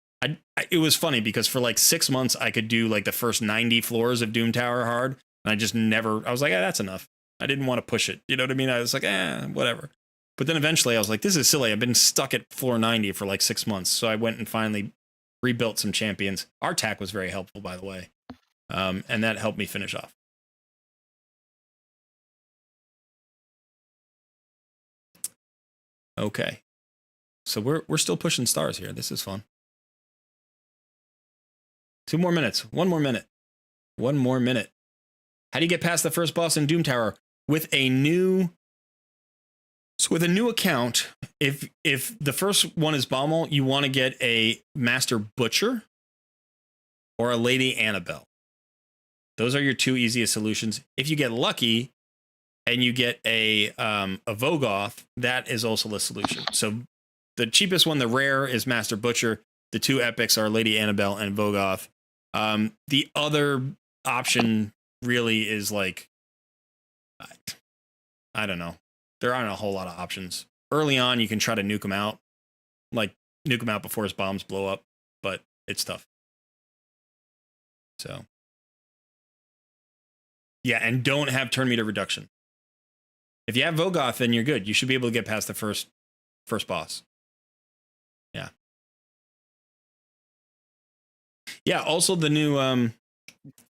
It was funny because for like 6 months I could do like the first 90 floors of Doom Tower hard, and I was like, that's enough. I didn't want to push it. You know what I mean? I was like, whatever. But then eventually I was like, this is silly. I've been stuck at floor 90 for like 6 months. So I went and finally rebuilt some champions. Artak was very helpful, by the way. And that helped me finish off. Okay. So we're still pushing stars here. This is fun. 2 more minutes. 1 more minute. 1 more minute. How do you get past the first boss in Doom Tower? With a new account, if the first one is Baumel, you want to get a Master Butcher or a Lady Annabelle. Those are your 2 easiest solutions. If you get lucky and you get a Vogoth, that is also a solution. So the cheapest one, the rare, is Master Butcher. The 2 epics are Lady Annabelle and Vogoth. The other option really is like, I don't know. There aren't a whole lot of options. Early on, you can try to nuke him out. Like, nuke him out before his bombs blow up. But it's tough. So. Yeah, and don't have turn meter reduction. If you have Vogoth, then you're good. You should be able to get past the first boss. Yeah. Yeah, also the new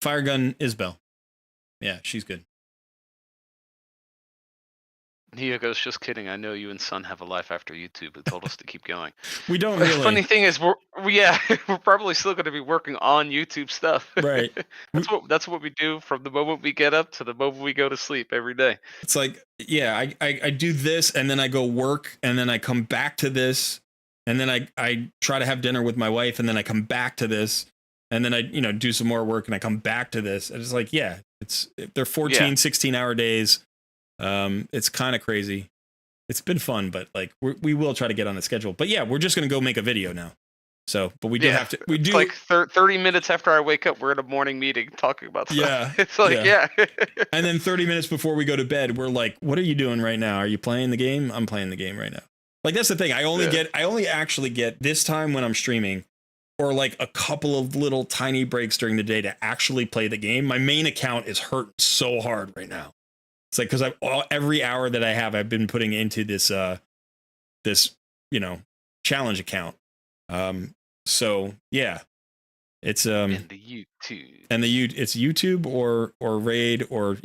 Fire Gun Isbel. Yeah, she's good. Neo goes, just kidding. I know you and Sun have a life after YouTube who told us to keep going. We don't The really. funny thing is, we're probably still going to be working on YouTube stuff. Right. That's what we do from the moment we get up to the moment we go to sleep every day. It's like, yeah, I do this and then I go work and then I come back to this and then I try to have dinner with my wife and then I come back to this and then I, do some more work and I come back to this. And it's like, yeah, they're 14, 16-hour days. It's kind of crazy. It's been fun, but like we will try to get on the schedule. But yeah, we're just gonna go make a video now. So, but we do have to. We do like 30 minutes after I wake up. We're in a morning meeting talking about stuff. Yeah, it's like And then 30 minutes before we go to bed, we're like, "What are you doing right now? Are you playing the game? I'm playing the game right now." Like that's the thing. I only actually get this time when I'm streaming, or like a couple of little tiny breaks during the day to actually play the game. My main account is hurting so hard right now. It's like, because every hour that I have, I've been putting into this, challenge account. So yeah, it's In the YouTube. and it's YouTube or raid, or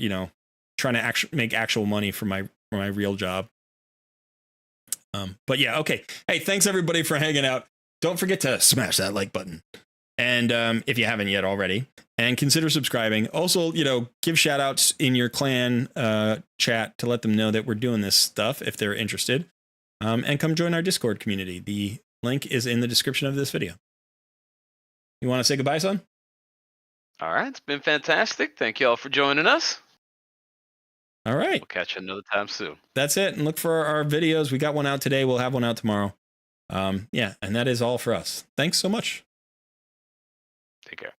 trying to make actual money for my real job. But yeah, okay. Hey, thanks everybody for hanging out. Don't forget to smash that like button, and if you haven't yet already, and consider subscribing. Also, give shout outs in your clan chat to let them know that we're doing this stuff if they're interested. And come join our Discord community. The link is in the description of this video. You want to say goodbye, son? All right, it's been fantastic. Thank you all for joining us. All right. We'll catch you another time soon. That's it. And look for our videos. We got one out today. We'll have one out tomorrow. Yeah, and that is all for us. Thanks so much. Take care.